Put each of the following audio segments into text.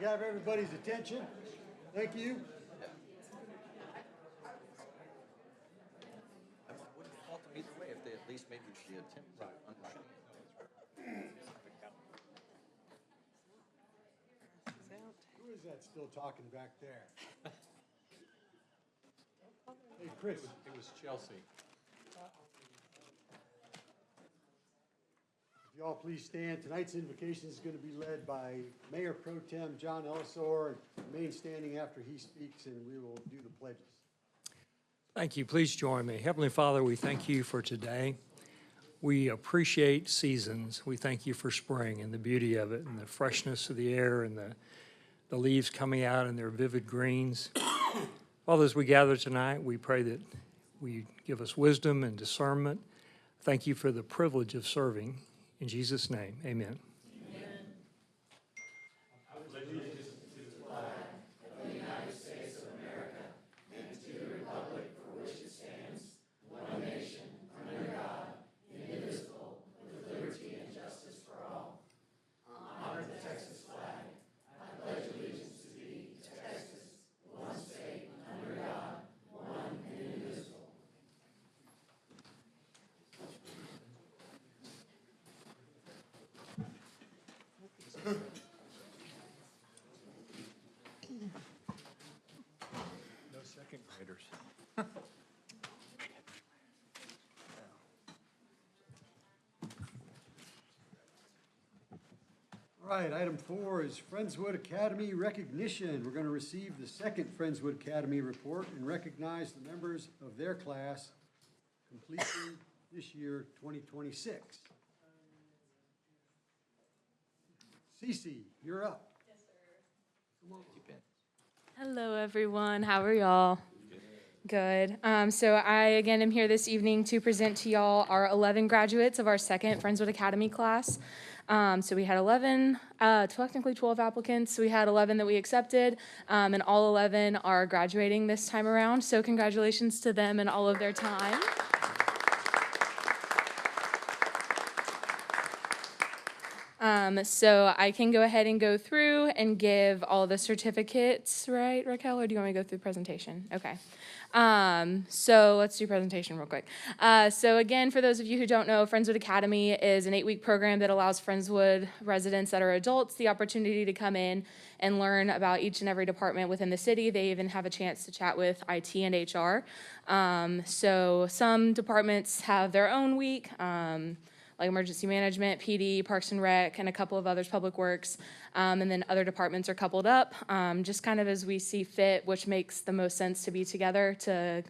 We have everybody's attention. Thank you. I wouldn't fault them either way if they at least maybe the attempt to understand. Who is that still talking back there? Hey, Chris. It was Chelsea. If y'all please stand. Tonight's invocation is going to be led by Mayor Pro Tem John Ellisor. Remain standing after he speaks, and we will do the pledges. Thank you. Please join me. Heavenly Father, we thank you for today. We appreciate seasons. We thank you for spring and the beauty of it and the freshness of the air and the leaves coming out in their vivid greens. Father, as we gather tonight, we pray that we give us wisdom and discernment. Thank you for the privilege of serving. In Jesus' name, amen. No second graders. All right, item 4 is Friendswood Academy recognition. We're going to receive the second Friendswood Academy report and recognize the members of their class completing this year, 2026. Cece, you're up. Hello, everyone. How are y'all? Good. So I, again, am here this evening to present to y'all our 11 graduates of our second Friendswood Academy class. So we had 11, technically 12 applicants. We had 11 that we accepted, and all 11 are graduating this time around. So congratulations to them and all of their time. So I can go ahead and go through and give all the certificates, right, Raquel, or do you want me to go through the presentation? Okay. So let's do presentation real quick. So again, for those of you who don't know, Friendswood Academy is an 8-week program that allows Friendswood residents that are adults the opportunity to come in and learn about each and every department within the city. They even have a chance to chat with IT and HR. So some departments have their own week, like emergency management, PD, Parks and Rec, and a couple of others, Public Works, and then other departments are coupled up, just kind of as we see fit, which makes the most sense to be together to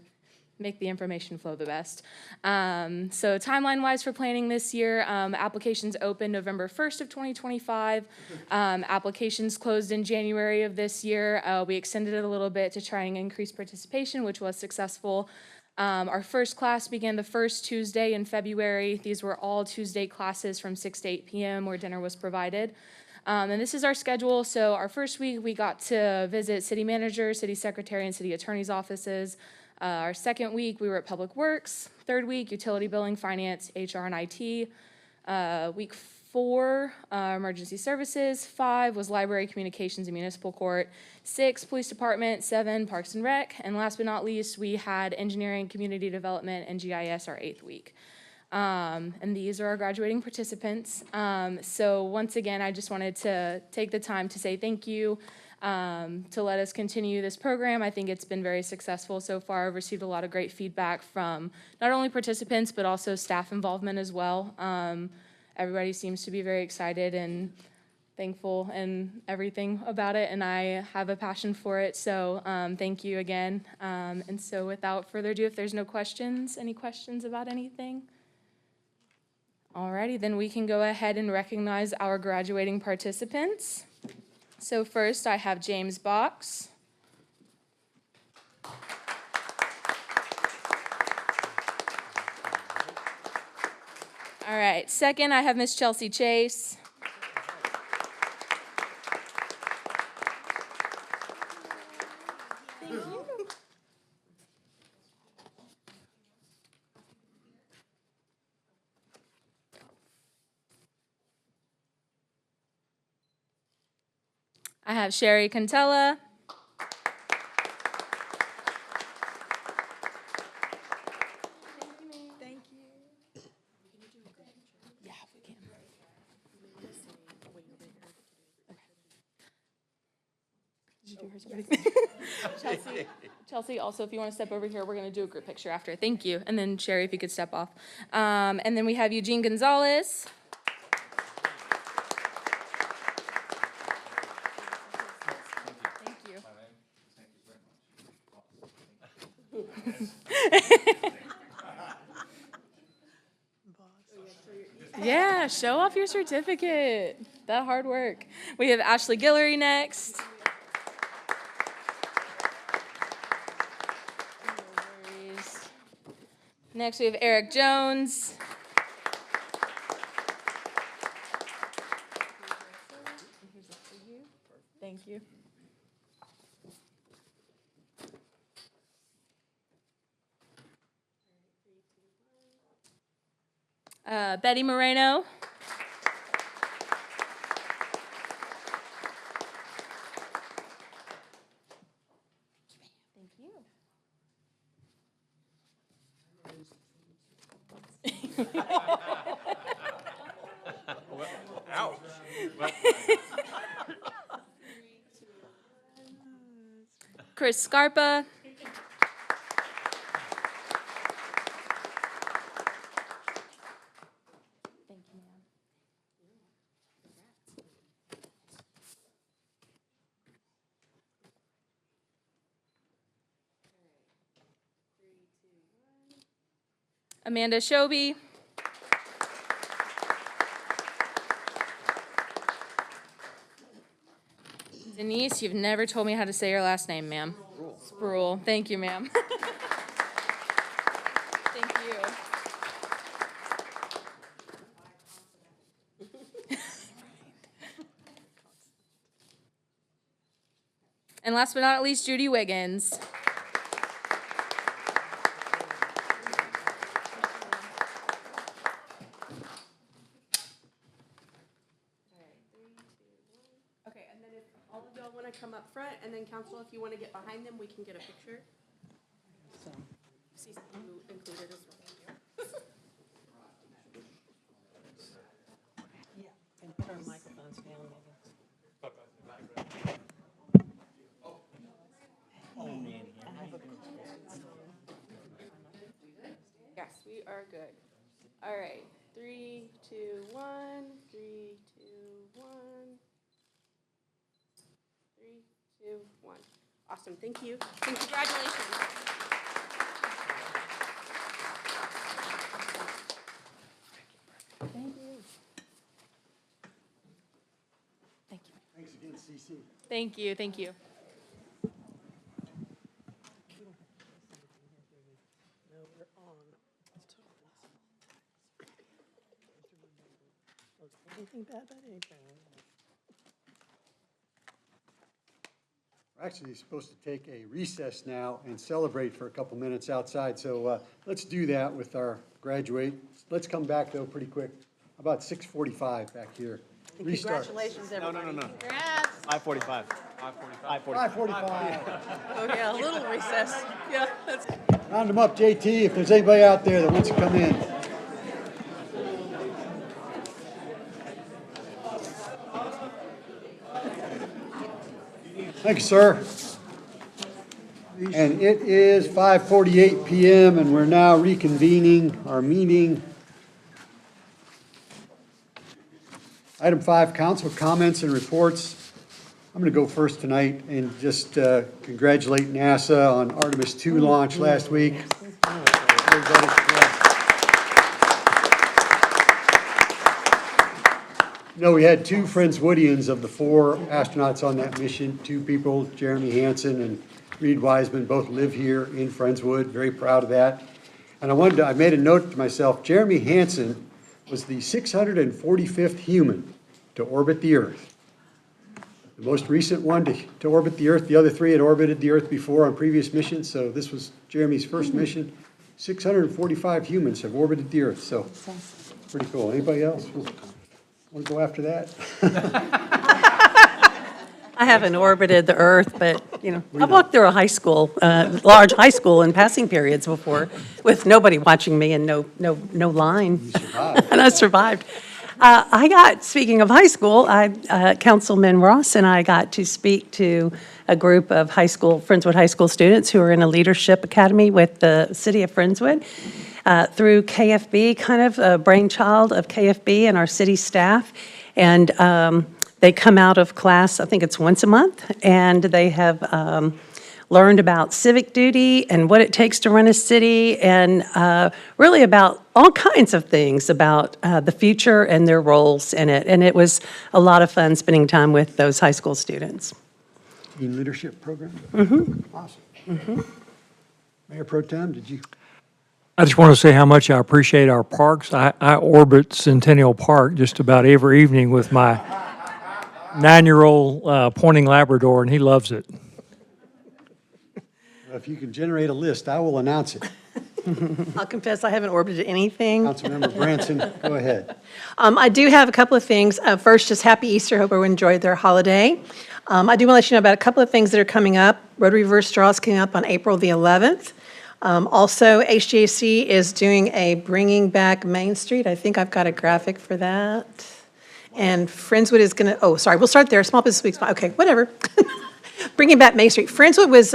make the information flow the best. So timeline-wise for planning this year, applications open November 1st of 2025. Applications closed in January of this year. We extended it a little bit to try and increase participation, which was successful. Our first class began the first Tuesday in February. These were all Tuesday classes from 6 to 8 p.m. where dinner was provided. And this is our schedule. So our first week, we got to visit city manager, city secretary, and city attorney's offices. Our second week, we were at Public Works. Third week, utility billing, finance, HR, and IT. Week 4, emergency services. 5 was library, communications, and municipal court. 6, police department. 7, parks and rec. And last but not least, we had engineering, community development, and GIS our 8th week. And these are our graduating participants. So once again, I just wanted to take the time to say thank you, to let us continue this program. I think it's been very successful so far. I've received a lot of great feedback from not only participants, but also staff involvement as well. Everybody seems to be very excited and thankful and everything about it, and I have a passion for it, so thank you again. And so without further ado, if there's no questions, any questions about anything? Alrighty, then we can go ahead and recognize our graduating participants. So first, I have James Box. All right, second, I have Miss Chelsea Chase. Thank you. I have Sherry Cantella. Thank you. Yeah, we can. Did you do hers already? Chelsea, also, if you want to step over here, we're going to do a group picture after. Thank you. And then Sherry, if you could step off. And then we have Eugene Gonzalez. Thank you. Yeah, show off your certificate. That hard work. We have Ashley Guillory next. No worries. Next, we have Eric Jones. Thank you. Betty Moreno. Thank you. Ouch. Chris Scarpa. Thank you, ma'am. Amanda Shoby. Denise, you've never told me how to say your last name, ma'am. Spruill. Thank you, ma'am. Thank you. And last but not least, Judy Wiggins. Okay, and then if all of y'all want to come up front, and then council, if you want to get behind them, we can get a picture. So, see someone who included as well. Yeah, and put our microphones down, maybe. Yes, we are good. All right, 3, 2, 1, 3, 2, 1. 3, 2, 1. Awesome, thank you. And congratulations. Thank you. Thank you. Thanks again, CC. Thank you. Thank you. No, we're on. It's totally possible. Anything bad about anything? We're actually supposed to take a recess now and celebrate for a couple minutes outside, so let's do that with our graduate. Let's come back, though, pretty quick, about 6:45 back here. And Restart. congratulations, everybody. no. Congrats. 5:45. 5:45. Oh, yeah, a little recess. Yeah, that's. Round them up, JT, if there's anybody out there that wants to come in. Thank you, sir. And it is 5:48 PM, and we're now reconvening our meeting. Item 5, council comments and reports. I'm going to go first tonight and just congratulate NASA on Artemis II launch last week. No, we had 2 Friendswoodians of the 4 astronauts on that mission, 2 people, Jeremy Hansen and Reed Wiseman, both live here in Friendswood, very proud of that. And I made a note to myself, Jeremy Hansen was the 645th human to orbit the Earth. The most recent one to orbit the Earth, the other 3 had orbited the Earth before on previous missions, so this was Jeremy's first mission. 645 humans have orbited the Earth, so pretty cool. Anybody else want to go after that? I haven't orbited the Earth, but, I've walked through a high school, large high school in passing periods before, with nobody watching me and no line. And I survived. Speaking of high school, Councilman Ross and I got to speak to a group of Friendswood High School students who are in a leadership academy with the city of Friendswood through KFB, kind of a brainchild of KFB and our city staff. And they come out of class, I think it's once a month, and they have learned about civic duty and what it takes to run a city, and really about all kinds of things about the future and their roles in it. And it was a lot of fun spending time with those high school students. Teen Leadership Program? Mm-hmm. Awesome. Mayor Pro Tem, did you? I just want to say how much I appreciate our parks. I orbit Centennial Park just about every evening with my 9-year-old pointing Labrador, and he loves it. If you can generate a list, I will announce it. I'll confess, I haven't orbited anything. Councilmember Branson, go ahead. I do have a couple of things. First, just happy Easter. Hope everyone enjoyed their holiday. I do want to let you know about a couple of things that are coming up. Rotary Reverse Straws coming up on April the 11th. Also, HGAC is doing a Bringing Back Main Street. I think I've got a graphic for that. And Friendswood is going to, we'll start there. Small Business Week. Okay, whatever. Bringing Back Main Street. Friendswood was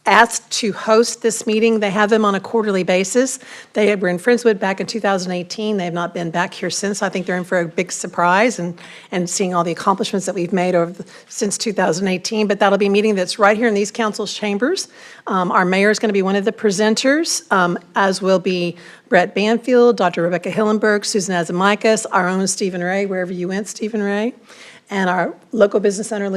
asked to host this meeting. They have them on a quarterly basis. They were in Friendswood back in 2018. They have not been back here since. I think they're in for a big surprise and seeing all the accomplishments that we've made since 2018. But that'll be a meeting that's right here in these council's chambers. Our mayor is going to be one of the presenters, as will be Brett Banfield, Dr. Rebecca Hillenberg, Susan Azamaikas, our own Stephen Ray, wherever you went, Stephen Ray. And our local business owner,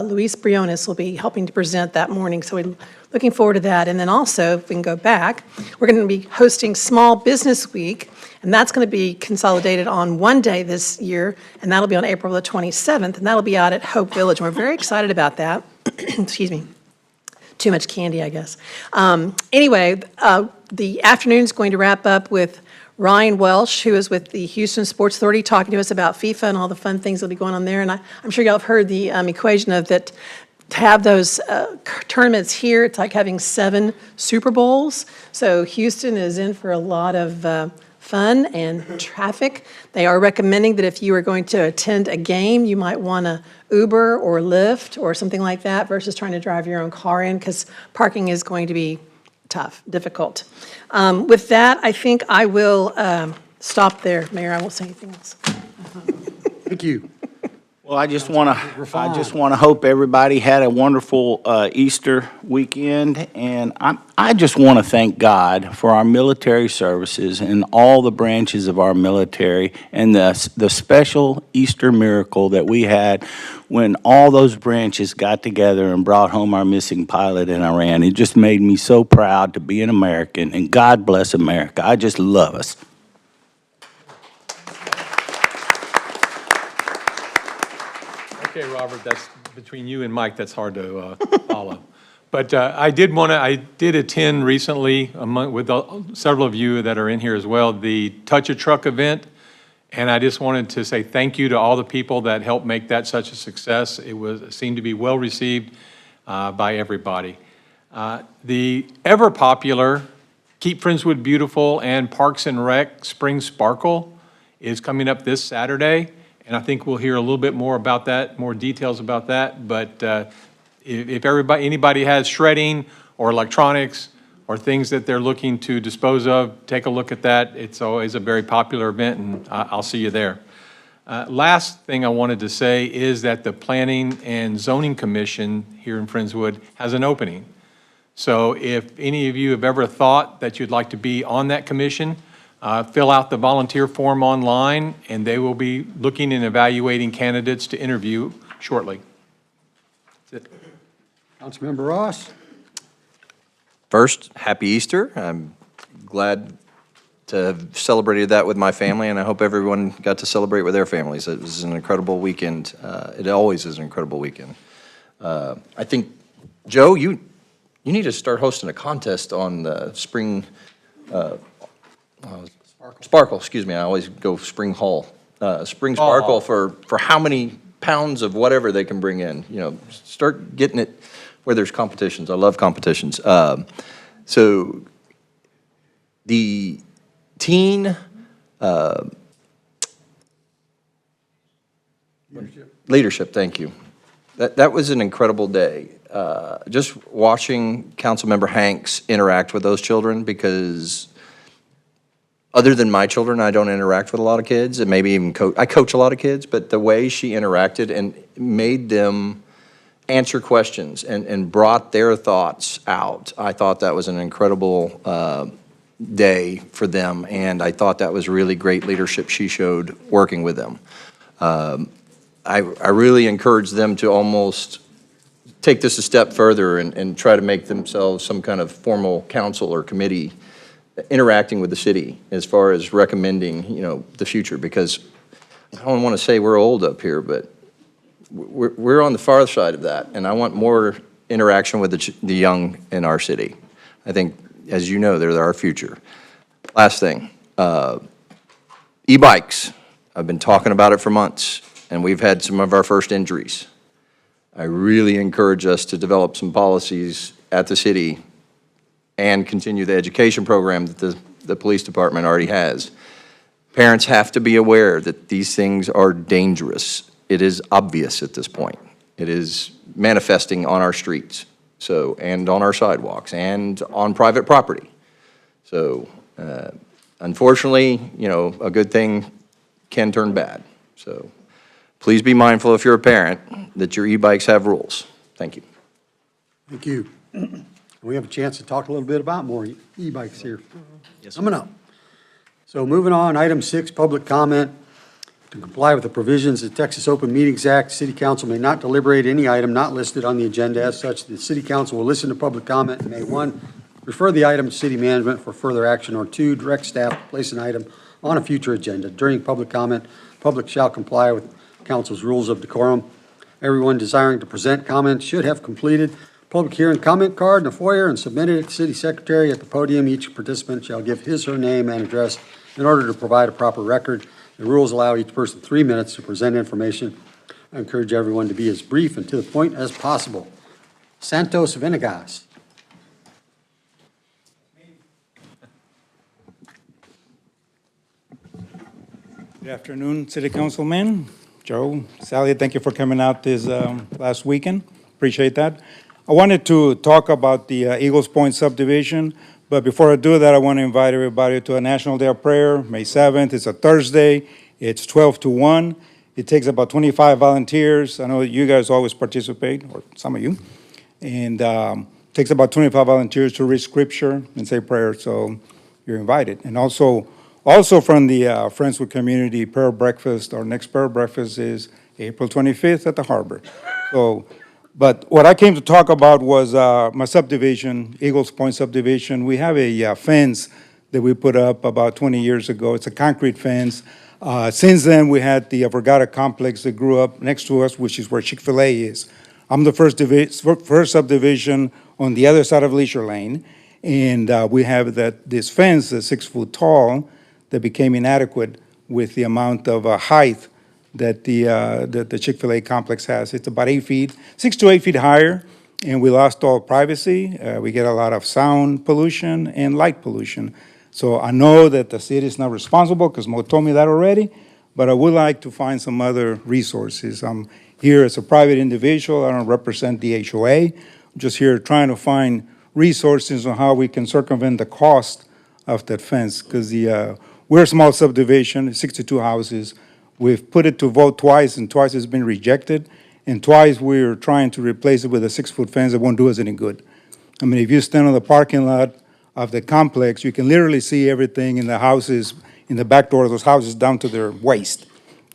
Luis Briones, will be helping to present that morning. So we're looking forward to that. And then also, if we can go back, we're going to be hosting Small Business Week, and that's going to be consolidated on one day this year, and that'll be on April the 27th, and that'll be out at Hope Village. And we're very excited about that. Excuse me. Too much candy, I guess. Anyway, the afternoon's going to wrap up with Ryan Welsh, who is with the Houston Sports Authority, talking to us about FIFA and all the fun things that'll be going on there. And I'm sure y'all have heard the equation of that. To have those tournaments here, it's like having 7 Super Bowls. So Houston is in for a lot of fun and traffic. They are recommending that if you are going to attend a game, you might want to Uber or Lyft or something like that versus trying to drive your own car in, because parking is going to be tough, difficult. With that, I think I will stop there, Mayor. I won't say anything else. Thank you. Well, I just want to hope everybody had a wonderful Easter weekend, and I just want to thank God for our military services and all the branches of our military, and the special Easter miracle that we had when all those branches got together and brought home our missing pilot in Iran. It just made me so proud to be an American, and God bless America. I just love us. Okay, Robert, that's between you and Mike, that's hard to follow. But I did attend recently, with several of you that are in here as well, the Touch a Truck event. And I just wanted to say thank you to all the people that helped make that such a success. It seemed to be well received by everybody. The ever popular Keep Friendswood Beautiful and Parks and Rec Spring Sparkle is coming up this Saturday. And I think we'll hear a little bit more about that, more details about that. But if anybody has shredding or electronics or things that they're looking to dispose of, take a look at that. It's always a very popular event, and I'll see you there. Last thing I wanted to say is that the Planning and Zoning Commission here in Friendswood has an opening. So if any of you have ever thought that you'd like to be on that commission, fill out the volunteer form online, and they will be looking and evaluating candidates to interview shortly. That's it. Councilmember Ross? First, happy Easter. I'm glad to have celebrated that with my family, and I hope everyone got to celebrate with their families. It was an incredible weekend. It always is an incredible weekend. I think, Joe, you need to start hosting a contest on the spring Sparkle, excuse me. I always go Spring Hall. Spring Sparkle for how many pounds of whatever they can bring in, start getting it where there's competitions. I love competitions. So the teen leadership, thank you. That was an incredible day. Just watching Councilmember Hanks interact with those children, because other than my children, I don't interact with a lot of kids, and maybe even I coach a lot of kids, but the way she interacted and made them answer questions and brought their thoughts out, I thought that was an incredible day for them, and I thought that was really great leadership she showed working with them. I really encourage them to almost take this a step further and try to make themselves some kind of formal council or committee interacting with the city as far as recommending, the future, because I don't want to say we're old up here, but we're on the far side of that, and I want more interaction with the young in our city. I think, as you know, they're our future. Last thing, e-bikes. I've been talking about it for months, and we've had some of our first injuries. I really encourage us to develop some policies at the city and continue the education program that the police department already has. Parents have to be aware that these things are dangerous. It is obvious at this point. It is manifesting on our streets, and on our sidewalks, and on private property. So, unfortunately, a good thing can turn bad. So, please be mindful, if you're a parent, that your e-bikes have rules. Thank you. Thank you. We have a chance to talk a little bit about more e-bikes here. Coming up. So moving on, item 6, public comment. To comply with the provisions of the Texas Open Meetings Act, City Council may not deliberate any item not listed on the agenda. As such, the City Council will listen to public comment and may, 1, refer the item to City Management for further action, or 2, direct staff to place an item on a future agenda. During public comment, public shall comply with Council's rules of decorum. Everyone desiring to present comments should have completed public hearing comment card in the foyer and submitted it to City Secretary at the podium. Each participant shall give his or her name and address in order to provide a proper record. The rules allow each person 3 minutes to present information. I encourage everyone to be as brief and to the point as possible. Santos Venegas. Good afternoon, City Councilman. Joe, Sally, thank you for coming out this last weekend. Appreciate that. I wanted to talk about the Eagles Point subdivision, but before I do that, I want to invite everybody to a National Day of Prayer, May 7th. It's a Thursday. It's 12 to 1. It takes about 25 volunteers. I know you guys always participate, or some of you. And takes about 25 volunteers to read scripture and say prayer, so you're invited. And also from the Friendswood Community Prayer Breakfast, our next prayer breakfast is April 25th at the Harbor. So, but what I came to talk about was my subdivision, Eagles Point subdivision. We have a fence that we put up about 20 years ago. It's a concrete fence. Since then, we had the Vergara complex that grew up next to us, which is where Chick-fil-A is. I'm the first subdivision on the other side of Leisure Lane, and we have this fence that's 6 foot tall that became inadequate with the amount of height that the Chick-fil-A complex has. It's about 8 feet, 6 to 8 feet higher, and we lost all privacy. We get a lot of sound pollution and light pollution. So I know that the city is not responsible, because Mo told me that already, but I would like to find some other resources. I'm here as a private individual. I don't represent the HOA. I'm just here trying to find resources on how we can circumvent the cost of that fence, because we're a small subdivision, 62 houses. We've put it to vote twice, and twice it's been rejected, and twice we're trying to replace it with a 6-foot fence that won't do us any good. I mean, if you stand on the parking lot of the complex, you can literally see everything in the houses, in the back door of those houses, down to their waist.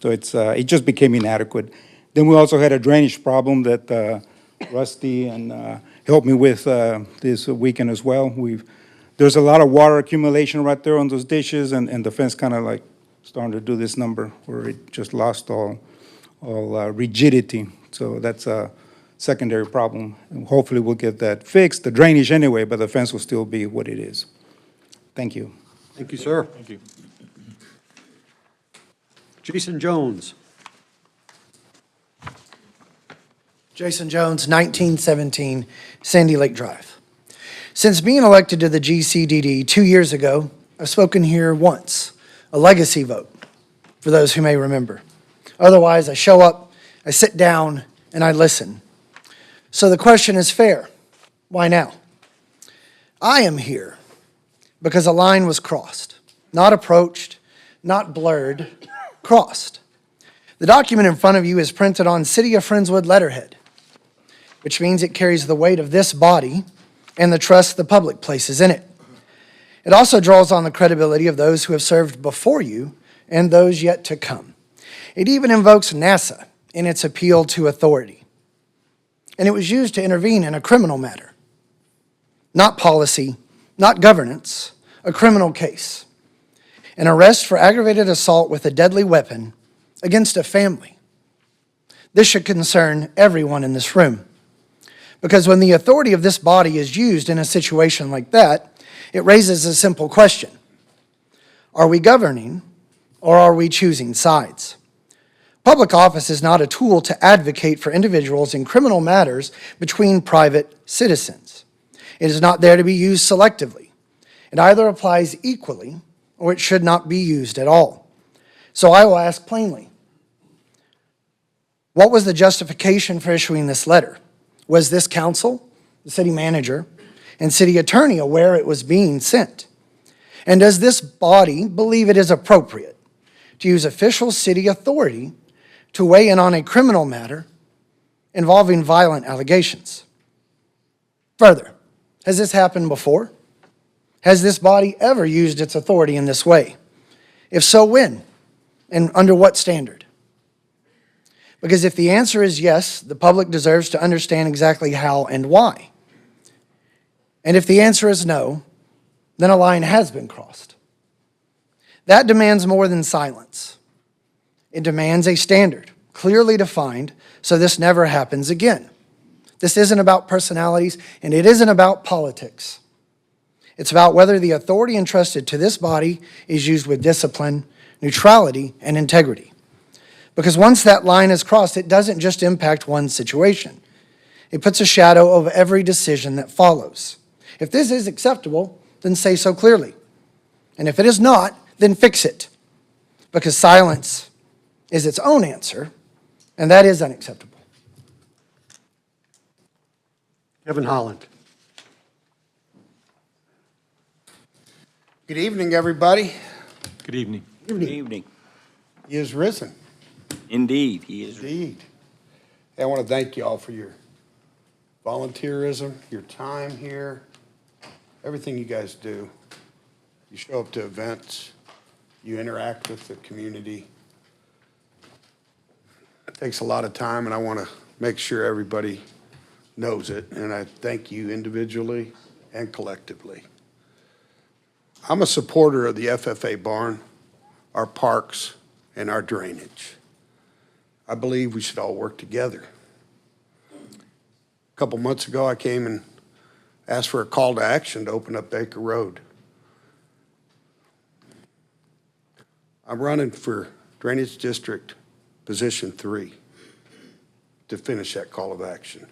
So it just became inadequate. Then we also had a drainage problem that Rusty and helped me with this weekend as well. There's a lot of water accumulation right there on those dishes, and the fence kind of like starting to do this number where it just lost all rigidity. So that's a secondary problem. And hopefully we'll get that fixed, the drainage anyway, but the fence will still be what it is. Thank you. Thank you, sir. Thank you. Jason Jones. Jason Jones, 1917 Sandy Lake Drive. Since being elected to the GCDD 2 years ago, I've spoken here once, a legacy vote, for those who may remember. Otherwise, I show up, I sit down, and I listen. So the question is fair. Why now? I am here because a line was crossed, not approached, not blurred, crossed. The document in front of you is printed on City of Friendswood letterhead, which means it carries the weight of this body and the trust the public places in it. It also draws on the credibility of those who have served before you and those yet to come. It even invokes NASA in its appeal to authority. And it was used to intervene in a criminal matter. Not policy, not governance, a criminal case. An arrest for aggravated assault with a deadly weapon against a family. This should concern everyone in this room. Because when the authority of this body is used in a situation like that, it raises a simple question. Are we governing or are we choosing sides? Public office is not a tool to advocate for individuals in criminal matters between private citizens. It is not there to be used selectively. It either applies equally or it should not be used at all. So I will ask plainly, what was the justification for issuing this letter? Was this council, the city manager, and city attorney aware it was being sent? And does this body believe it is appropriate to use official city authority to weigh in on a criminal matter involving violent allegations? Further, has this happened before? Has this body ever used its authority in this way? If so, when? And under what standard? Because if the answer is yes, the public deserves to understand exactly how and why. And if the answer is no, then a line has been crossed. That demands more than silence. It demands a standard, clearly defined, so this never happens again. This isn't about personalities, and it isn't about politics. It's about whether the authority entrusted to this body is used with discipline, neutrality, and integrity. Because once that line is crossed, it doesn't just impact one situation. It puts a shadow over every decision that follows. If this is acceptable, then say so clearly. And if it is not, then fix it. Because silence is its own answer, and that is unacceptable. Kevin Holland. Good evening, everybody. Good evening. Good evening. He is risen. Indeed, he is. Indeed. Hey, I want to thank you all for your volunteerism, your time here, everything you guys do. You show up to events, you interact with the community. It takes a lot of time, and I want to make sure everybody knows it, and I thank you individually and collectively. I'm a supporter of the FFA barn, our parks, and our drainage. I believe we should all work together. A couple months ago, I came and asked for a call to action to open up Baker Road. I'm running for Drainage District Position 3 to finish that call of action.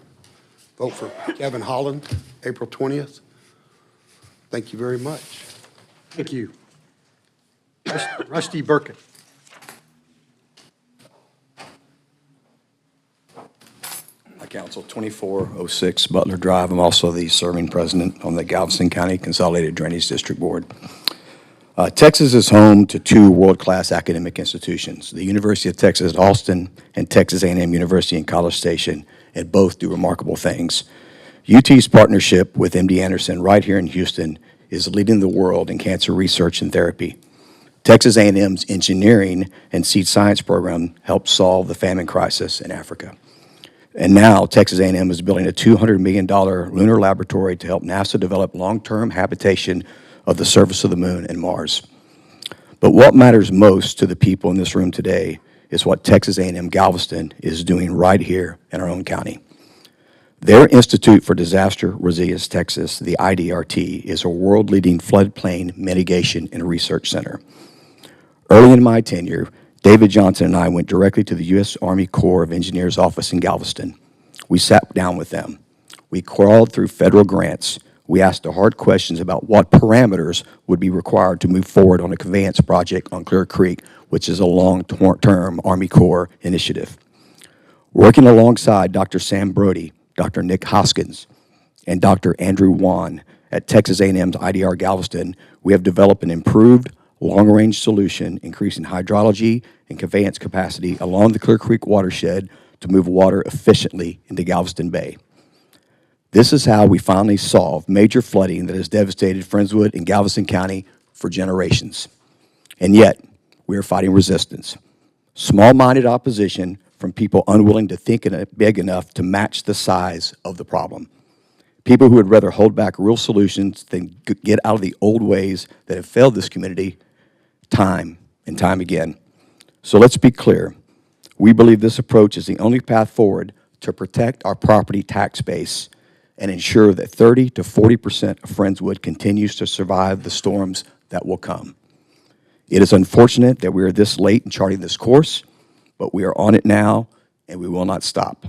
Vote for Kevin Holland, April 20th. Thank you very much. Thank you. Rusty Burkett. Council 2406 Butler Drive. I'm also the serving president on the Galveston County Consolidated Drainage District Board. Texas is home to two world-class academic institutions, the University of Texas at Austin and Texas A&M University in College Station, and both do remarkable things. UT's partnership with MD Anderson right here in Houston is leading the world in cancer research and therapy. Texas A&M's engineering and seed science program helped solve the famine crisis in Africa. And now Texas A&M is building a $200 million lunar laboratory to help NASA develop long-term habitation of the surface of the moon and Mars. But what matters most to the people in this room today is what Texas A&M Galveston is doing right here in our own county. Their Institute for Disaster Resilience Texas, the IDRT, is a world-leading floodplain mitigation and research center. Early in my tenure, David Johnson and I went directly to the U.S. Army Corps of Engineers office in Galveston. We sat down with them. We crawled through federal grants. We asked the hard questions about what parameters would be required to move forward on a conveyance project on Clear Creek, which is a long-term Army Corps initiative. Working alongside Dr. Sam Brody, Dr. Nick Hoskins, and Dr. Andrew Wan at Texas A&M's IDR Galveston, we have developed an improved long-range solution increasing hydrology and conveyance capacity along the Clear Creek watershed to move water efficiently into Galveston Bay. This is how we finally solve major flooding that has devastated Friendswood and Galveston County for generations. And yet, we are fighting resistance. Small-minded opposition from people unwilling to think big enough to match the size of the problem. People who would rather hold back real solutions than get out of the old ways that have failed this community time and time again. So let's be clear. We believe this approach is the only path forward to protect our property tax base and ensure that 30 to 40% of Friendswood continues to survive the storms that will come. It is unfortunate that we are this late in charting this course, but we are on it now, and we will not stop.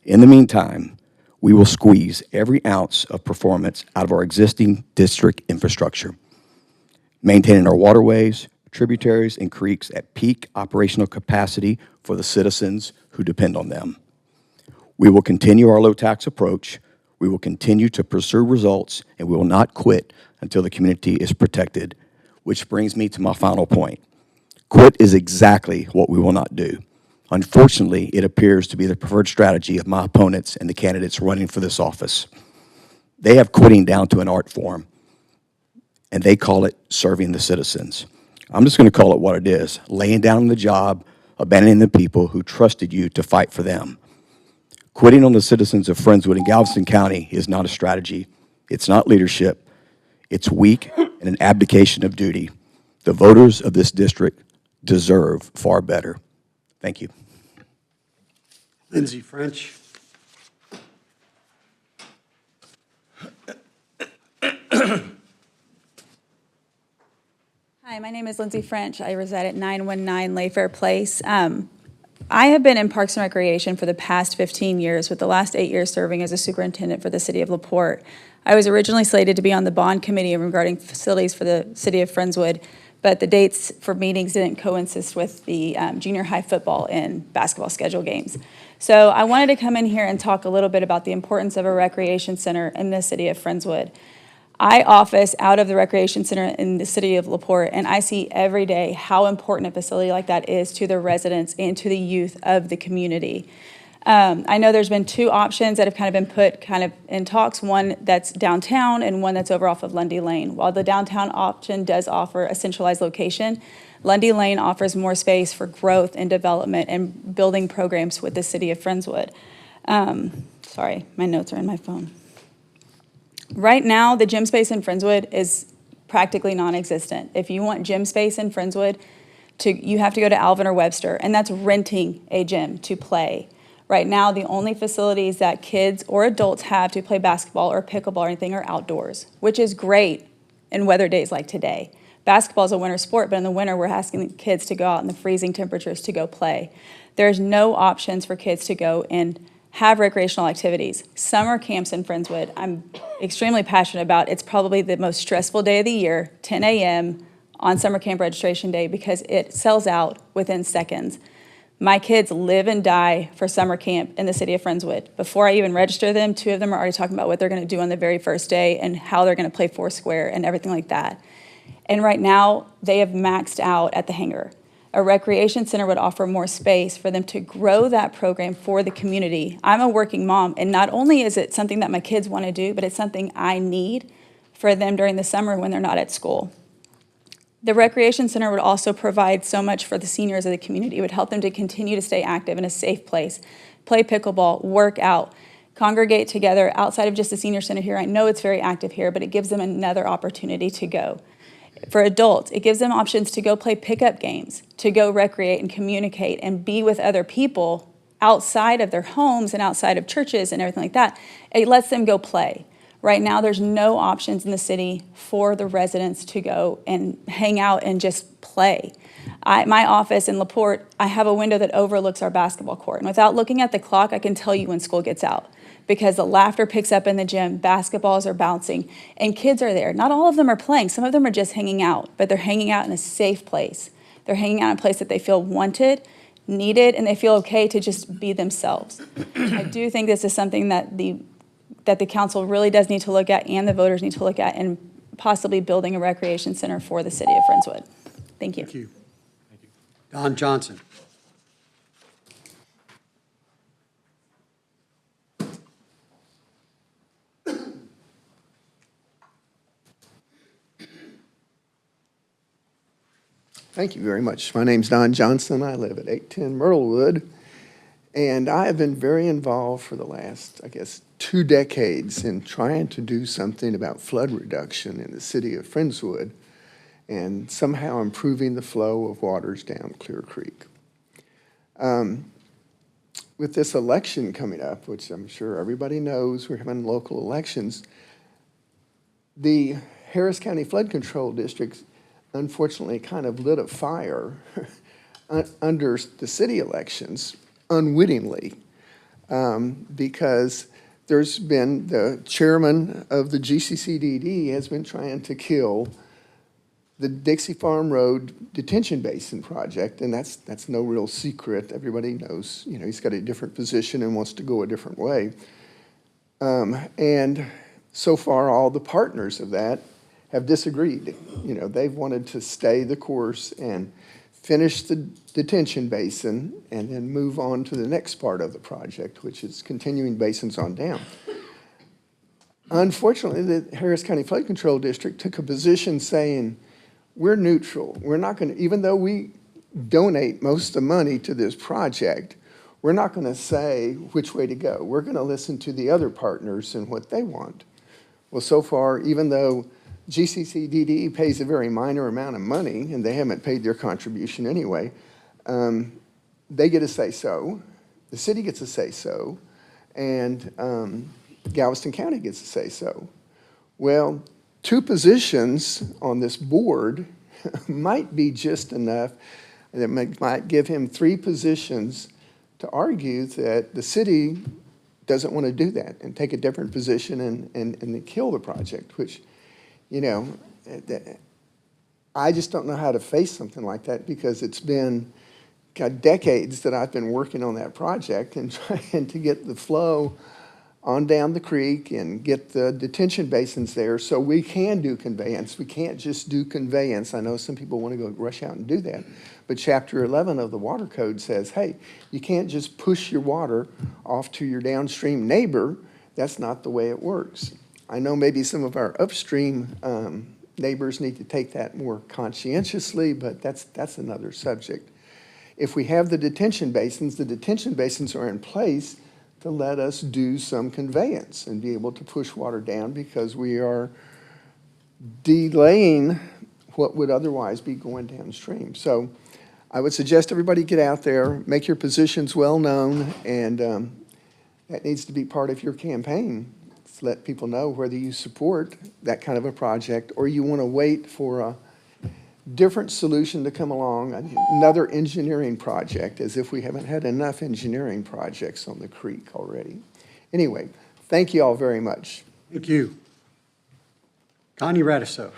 In the meantime, we will squeeze every ounce of performance out of our existing district infrastructure, maintaining our waterways, tributaries, and creeks at peak operational capacity for the citizens who depend on them. We will continue our low-tax approach. We will continue to pursue results, and we will not quit until the community is protected, which brings me to my final point. Quit is exactly what we will not do. Unfortunately, it appears to be the preferred strategy of my opponents and the candidates running for this office. They have quitting down to an art form, and they call it serving the citizens. I'm just going to call it what it is, laying down the job, abandoning the people who trusted you to fight for them. Quitting on the citizens of Friendswood and Galveston County is not a strategy. It's not leadership. It's weak and an abdication of duty. The voters of this district deserve far better. Thank you. Lindsay French. Hi, my name is Lindsay French. I reside at 919 Layfair Place. I have been in Parks and Recreation for the past 15 years, with the last 8 years serving as a superintendent for the city of LaPorte. I was originally slated to be on the bond committee regarding facilities for the city of Friendswood, but the dates for meetings didn't coincide with the junior high football and basketball schedule games. So I wanted to come in here and talk a little bit about the importance of a recreation center in the city of Friendswood. I office out of the recreation center in the city of LaPorte, and I see every day how important a facility like that is to the residents and to the youth of the community. I know there's been two options that have kind of been put kind of in talks, one that's downtown and one that's over off of Lundy Lane. While the downtown option does offer a centralized location, Lundy Lane offers more space for growth and development and building programs with the city of Friendswood. Sorry, my notes are in my phone. Right now, the gym space in Friendswood is practically non-existent. If you want gym space in Friendswood, you have to go to Alvin or Webster, and that's renting a gym to play. Right now, the only facilities that kids or adults have to play basketball or pickleball or anything are outdoors, which is great in weather days like today. Basketball is a winter sport, but in the winter, we're asking the kids to go out in the freezing temperatures to go play. There's no options for kids to go and have recreational activities. Summer camps in Friendswood, I'm extremely passionate about. It's probably the most stressful day of the year, 10 a.m. on summer camp registration day, because it sells out within seconds. My kids live and die for summer camp in the city of Friendswood. Before I even register them, 2 of them are already talking about what they're going to do on the very first day and how they're going to play Foursquare and everything like that. And right now, they have maxed out at the hangar. A recreation center would offer more space for them to grow that program for the community. I'm a working mom, and not only is it something that my kids want to do, but it's something I need for them during the summer when they're not at school. The recreation center would also provide so much for the seniors of the community. It would help them to continue to stay active in a safe place, play pickleball, work out, congregate together outside of just the senior center here. I know it's very active here, but it gives them another opportunity to go. For adults, it gives them options to go play pickup games, to go recreate and communicate and be with other people outside of their homes and outside of churches and everything like that. It lets them go play. Right now, there's no options in the city for the residents to go and hang out and just play. My office in LaPorte, I have a window that overlooks our basketball court. And without looking at the clock, I can tell you when school gets out. Because the laughter picks up in the gym, basketballs are bouncing, and kids are there. Not all of them are playing. Some of them are just hanging out, but they're hanging out in a safe place. They're hanging out in a place that they feel wanted, needed, and they feel okay to just be themselves. I do think this is something that the council really does need to look at, and the voters need to look at, and possibly building a recreation center for the city of Friendswood. Thank you. Thank you. Don Johnson. Thank you very much. My name's Don Johnson. I live at 810 Myrtlewood, and I have been very involved for the last, I guess, 2 decades in trying to do something about flood reduction in the city of Friendswood and somehow improving the flow of waters down Clear Creek. With this election coming up, which I'm sure everybody knows, we're having local elections, the Harris County Flood Control District unfortunately kind of lit a fire under the city elections unwittingly, because there's been, the chairman of the GCCDD has been trying to kill the Dixie Farm Road detention basin project, and that's no real secret. Everybody knows, you know, he's got a different position and wants to go a different way. And so far, all the partners of that have disagreed. You know, they've wanted to stay the course and finish the detention basin and then move on to the next part of the project, which is continuing basins on down. Unfortunately, the Harris County Flood Control District took a position saying, we're neutral. We're not going to, even though we donate most of the money to this project, we're not going to say which way to go. We're going to listen to the other partners and what they want. Well, so far, even though GCCDD pays a very minor amount of money, and they haven't paid their contribution anyway, they get a say-so, the city gets a say-so, and Galveston County gets a say-so. Well, 2 positions on this board might be just enough, that might give him 3 positions to argue that the city doesn't want to do that and take a different position and kill the project, which, you know, I just don't know how to face something like that, because it's been decades that I've been working on that project and trying to get the flow on down the creek and get the detention basins there so we can do conveyance. We can't just do conveyance. I know some people want to go rush out and do that, but Chapter 11 of the Water Code says, hey, you can't just push your water off to your downstream neighbor. That's not the way it works. I know maybe some of our upstream neighbors need to take that more conscientiously, but that's another subject. If we have the detention basins are in place to let us do some conveyance and be able to push water down, because we are delaying what would otherwise be going downstream. So I would suggest everybody get out there, make your positions well known, and that needs to be part of your campaign. Let people know whether you support that kind of a project or you want to wait for a different solution to come along, another engineering project, as if we haven't had enough engineering projects on the creek already. Anyway, thank you all very much. Thank you. Connie Radiso.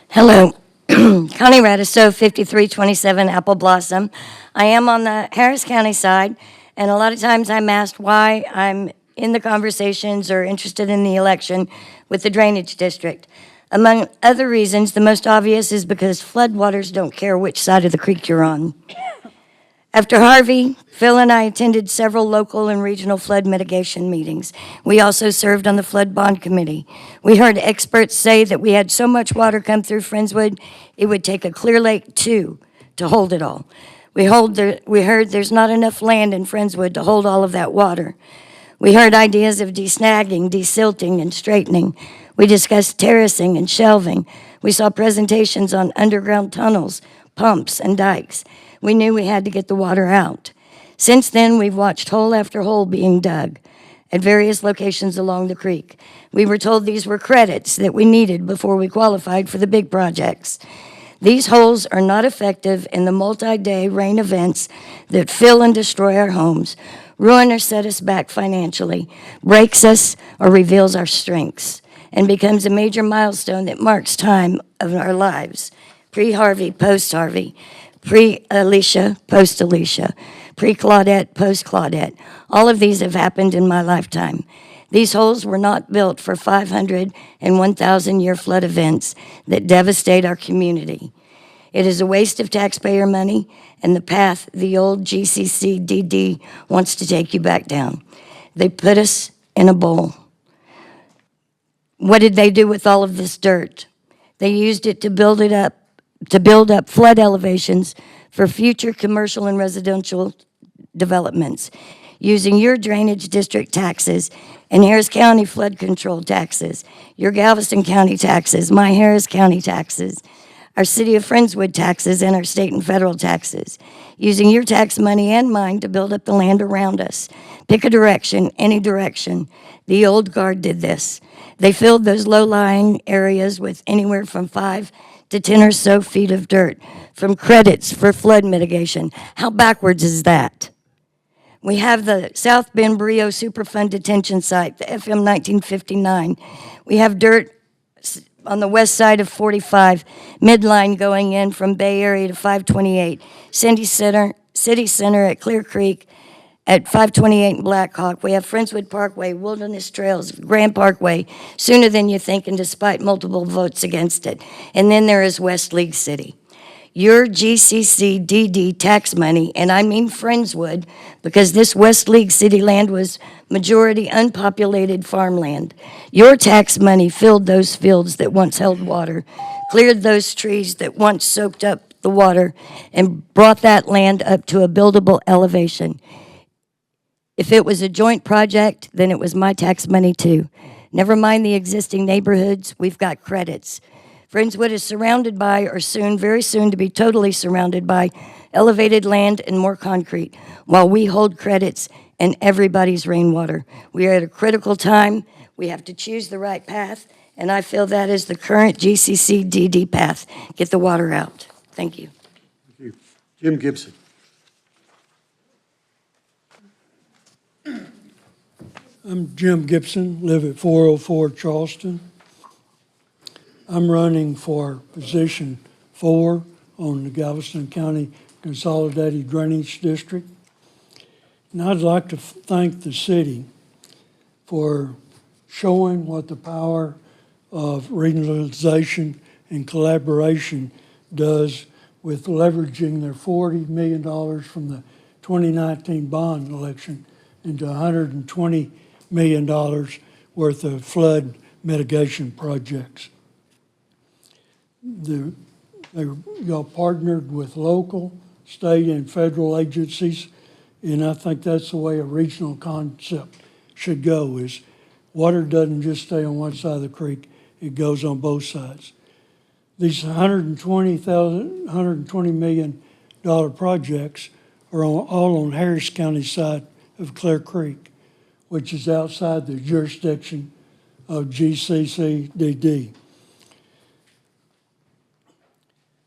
Hello. Connie Radiso, 5327 Apple Blossom. I am on the Harris County side, and a lot of times I'm asked why I'm in the conversations or interested in the election with the drainage district. Among other reasons, the most obvious is because floodwaters don't care which side of the creek you're on. After Harvey, Phil and I attended several local and regional flood mitigation meetings. We also served on the Flood Bond Committee. We heard experts say that we had so much water come through Friendswood, it would take a Clear Lake 2 to hold it all. We heard there's not enough land in Friendswood to hold all of that water. We heard ideas of desnagging, desilting, and straightening. We discussed terracing and shelving. We saw presentations on underground tunnels, pumps, and dikes. We knew we had to get the water out. Since then, we've watched hole after hole being dug. at various locations along the creek. We were told these were credits that we needed before we qualified for the big projects. These holes are not effective in the multi-day rain events that fill and destroy our homes, ruin or set us back financially, breaks us or reveals our strengths, and becomes a major milestone that marks time of our lives. Pre-Harvey, post-Harvey, pre-Alicia, post-Alicia, pre-Claudette, post-Claudette. All of these have happened in my lifetime. These holes were not built for 500 and 1,000-year flood events that devastate our community. It is a waste of taxpayer money and the path the old GCCDD wants to take you back down. They put us in a bowl. What did they do with all of this dirt? They used it to build up flood elevations for future commercial and residential developments, using your drainage district taxes and Harris County flood control taxes, your Galveston County taxes, my Harris County taxes, our City of Friendswood taxes, and our state and federal taxes, using your tax money and mine to build up the land around us. Pick a direction, any direction. The old guard did this. They filled those low-lying areas with anywhere from 5 to 10 or so feet of dirt from credits for flood mitigation. How backwards is that? We have the South Bend Brio Superfund detention site, the FM 1959. We have dirt on the west side of 45, midline going in from Bay Area to 528, City Center at Clear Creek at 528 in Blackhawk. We have Friendswood Parkway, Wilderness Trails, Grand Parkway, sooner than you think, and despite multiple votes against it. And then there is West League City. Your GCCDD tax money, and I mean Friendswood, because this West League City land was majority unpopulated farmland. Your tax money filled those fields that once held water, cleared those trees that once soaked up the water, and brought that land up to a buildable elevation. If it was a joint project, then it was my tax money too. Never mind the existing neighborhoods, we've got credits. Friendswood is surrounded by, or soon, very soon to be totally surrounded by, elevated land and more concrete, while we hold credits and everybody's rainwater. We are at a critical time. We have to choose the right path, and I feel that is the current GCCDD path. Get the water out. Thank you. Thank you. Jim Gibson. I'm Jim Gibson, live at 404 Charleston. I'm running for position 4 on the Galveston County Consolidated Drainage District. And I'd like to thank the city for showing what the power of regionalization and collaboration does with leveraging their $40 million from the 2019 bond election into $120 million worth of flood mitigation projects. Y'all partnered with local, state, and federal agencies, and I think that's the way a regional concept should go, is water doesn't just stay on one side of the creek, it goes on both sides. These $120 million projects are all on Harris County side of Clear Creek, which is outside the jurisdiction of GCCDD.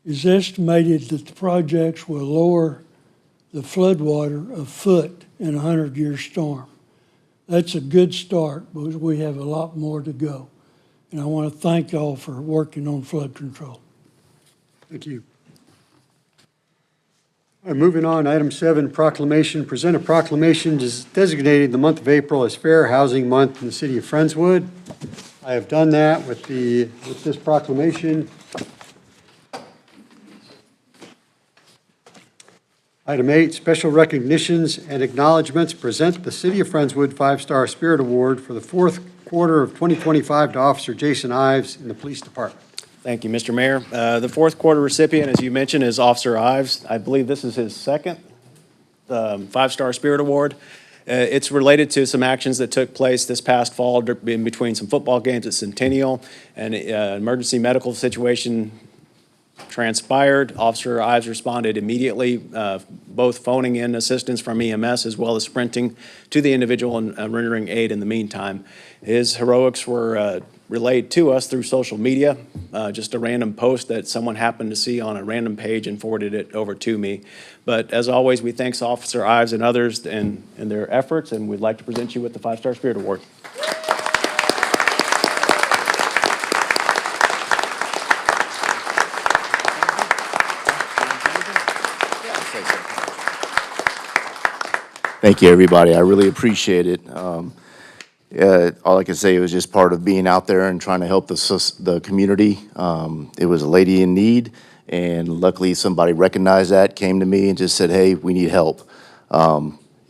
It's estimated that the projects will lower the floodwater a foot in a 100-year storm. That's a good start, but we have a lot more to go. And I want to thank y'all for working on flood control. Thank you. All right, moving on, item 7, proclamation. Present a proclamation designating the month of April as Fair Housing Month in the city of Friendswood. I have done that with this proclamation. Item 8, special recognitions and acknowledgements. Present the City of Friendswood 5-Star Spirit Award for the fourth quarter of 2025 to Officer Jason Ives in the Police Department. Thank you, Mr. Mayor. The fourth quarter recipient, as you mentioned, is Officer Ives. I believe this is his second 5-Star Spirit Award. It's related to some actions that took place this past fall in between some football games at Centennial, and an emergency medical situation transpired. Officer Ives responded immediately both phoning in assistance from EMS as well as sprinting to the individual and rendering aid in the meantime. His heroics were relayed to us through social media, just a random post that someone happened to see on a random page and forwarded it over to me. But as always, we thank Officer Ives and others in their efforts, and we'd like to present you with the 5-Star Spirit Award. Thank you, everybody. I really appreciate it. All I can say was just part of being out there and trying to help the community. It was a lady in need, and luckily somebody recognized that, came to me and just said, hey, we need help.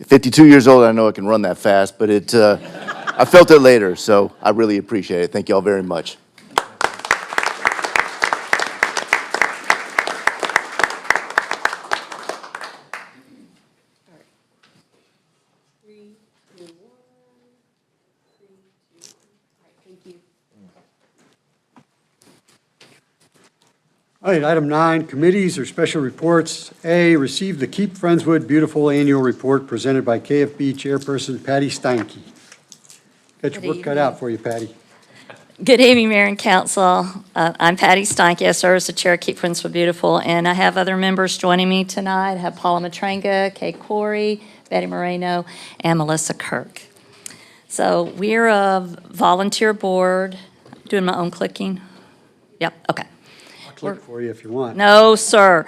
52 years old, I know I can run that fast, but I felt it later, so I really appreciate it. Thank you all very much. All right, item 9, committees or special reports. A, receive the Keep Friendswood Beautiful Annual Report presented by KFB Chairperson Patty Steinke. Got your work cut out for you, Patty. Good evening, Mayor and Council. I'm Patty Steinke. I serve as the chair of Keep Friendswood Beautiful, and I have other members joining me tonight. I have Paula Matranga, Kay Corey, Betty Moreno, and Melissa Kirk. So we're a volunteer board. Doing my own clicking? Yep, okay. I'll click for you if you want. No, sir.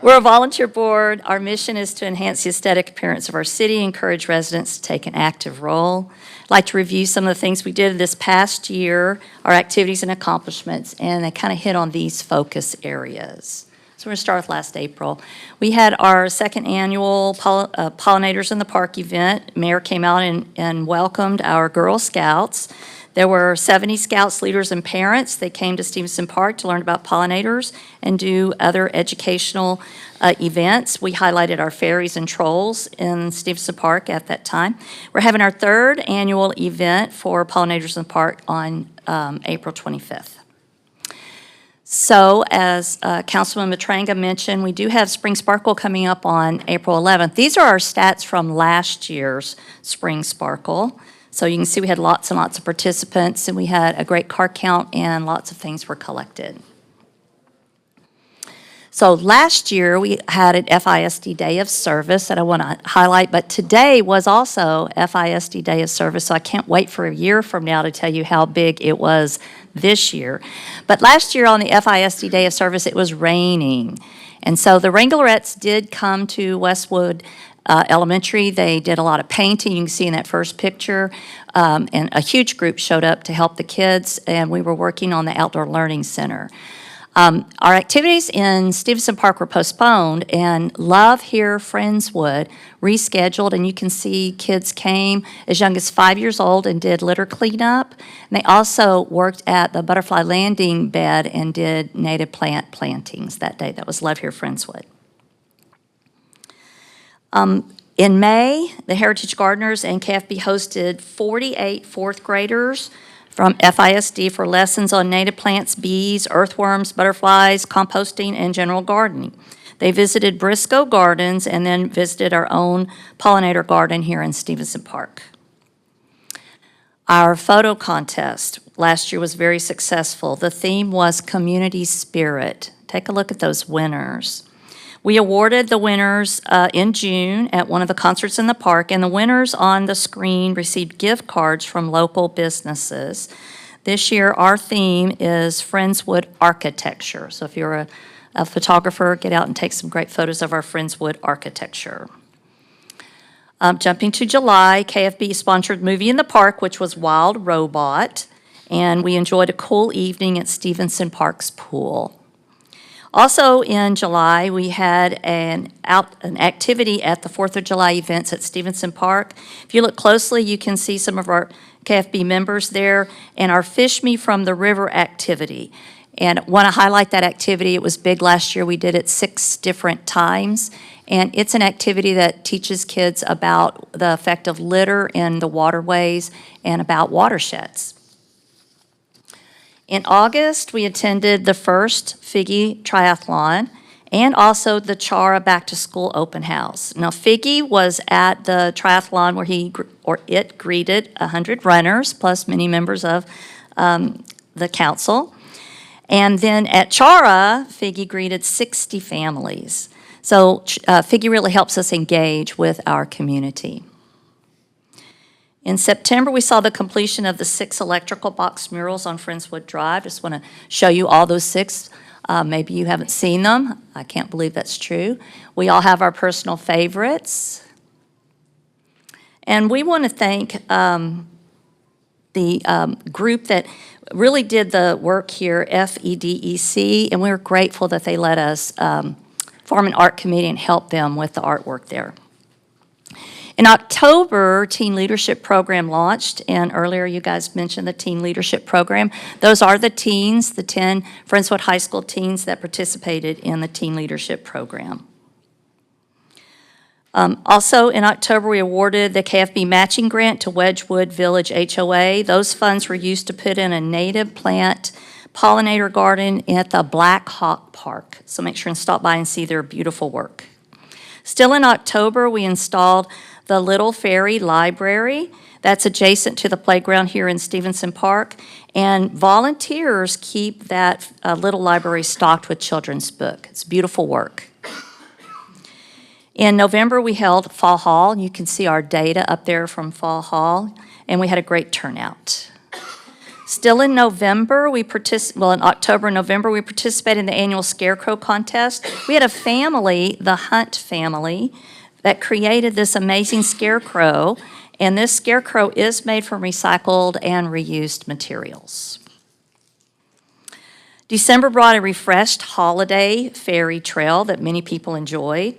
We're a volunteer board. Our mission is to enhance the aesthetic appearance of our city, encourage residents to take an active role. I'd like to review some of the things we did this past year, our activities and accomplishments, and they kind of hit on these focus areas. So we're going to start with last April. We had our second annual Pollinators in the Park event. Mayor came out and welcomed our Girl Scouts. There were 70 Scouts, leaders, and parents. They came to Stevenson Park to learn about pollinators and do other educational events. We highlighted our fairies and trolls in Stevenson Park at that time. We're having our third annual event for Pollinators in the Park on April 25th. So, as Councilman Matranga mentioned, we do have Spring Sparkle coming up on April 11th. These are our stats from last year's Spring Sparkle. So you can see we had lots and lots of participants, and we had a great car count, and lots of things were collected. So last year, we had an FISD Day of Service that I want to highlight, but today was also FISD Day of Service, so I can't wait for a year from now to tell you how big it was this year. But last year on the FISD Day of Service, it was raining. And so the Wranglerettes did come to Westwood Elementary. They did a lot of painting. You can see in that first picture. And a huge group showed up to help the kids, and we were working on the Outdoor Learning Center. Our activities in Stevenson Park were postponed, and Love Here Friendswood rescheduled, and you can see kids came as young as 5 years old and did litter cleanup. And they also worked at the Butterfly Landing bed and did native plant plantings that day. That was Love Here Friendswood. In May, the Heritage Gardeners and KFB hosted 48 fourth graders from FISD for lessons on native plants, bees, earthworms, butterflies, composting, and general gardening. They visited Briscoe Gardens and then visited our own pollinator garden here in Stevenson Park. Our photo contest last year was very successful. The theme was Community Spirit. Take a look at those winners. We awarded the winners in June at one of the concerts in the park, and the winners on the screen received gift cards from local businesses. This year, our theme is Friendswood architecture. So if you're a photographer, get out and take some great photos of our Friendswood architecture. Jumping to July, KFB sponsored Movie in the Park, which was Wild Robot, and we enjoyed a cool evening at Stevenson Park's pool. Also in July, we had an activity at the 4th of July events at Stevenson Park. If you look closely, you can see some of our KFB members there and our Fish Me from the River activity. And I want to highlight that activity. It was big last year. We did it 6 different times. And it's an activity that teaches kids about the effect of litter in the waterways and about watersheds. In August, we attended the first Figgy Triathlon, and also the Chara Back to School Open House. Now, Figgy was at the triathlon where it greeted 100 runners, plus many members of the council. And then at Chara, Figgy greeted 60 families. So Figgy really helps us engage with our community. In September, we saw the completion of the 6 electrical box murals on Friendswood Drive. Just want to show you all those 6. Maybe you haven't seen them. I can't believe that's true. We all have our personal favorites. And we want to thank the group that really did the work here, FEDEC, and we're grateful that they let us form an art committee and help them with the artwork there. In October, Teen Leadership Program launched, and earlier you guys mentioned the Teen Leadership Program. Those are the teens, the 10 Friendswood High School teens that participated in the Teen Leadership Program. Also, in October, we awarded the KFB matching grant to Wedgewood Village HOA. Those funds were used to put in a native plant pollinator garden at the Black Hawk Park. So make sure and stop by and see their beautiful work. Still in October, we installed the Little Ferry Library. That's adjacent to the playground here in Stevenson Park. And volunteers keep that little library stocked with children's books. It's beautiful work. In November, we held Fall Hall. You can see our data up there from Fall Hall, and we had a great turnout. Still in November, in October and November, we participated in the annual Scarecrow Contest. We had a family, the Hunt family, that created this amazing scarecrow, and this scarecrow is made from recycled and reused materials. December brought a refreshed holiday ferry trail that many people enjoyed.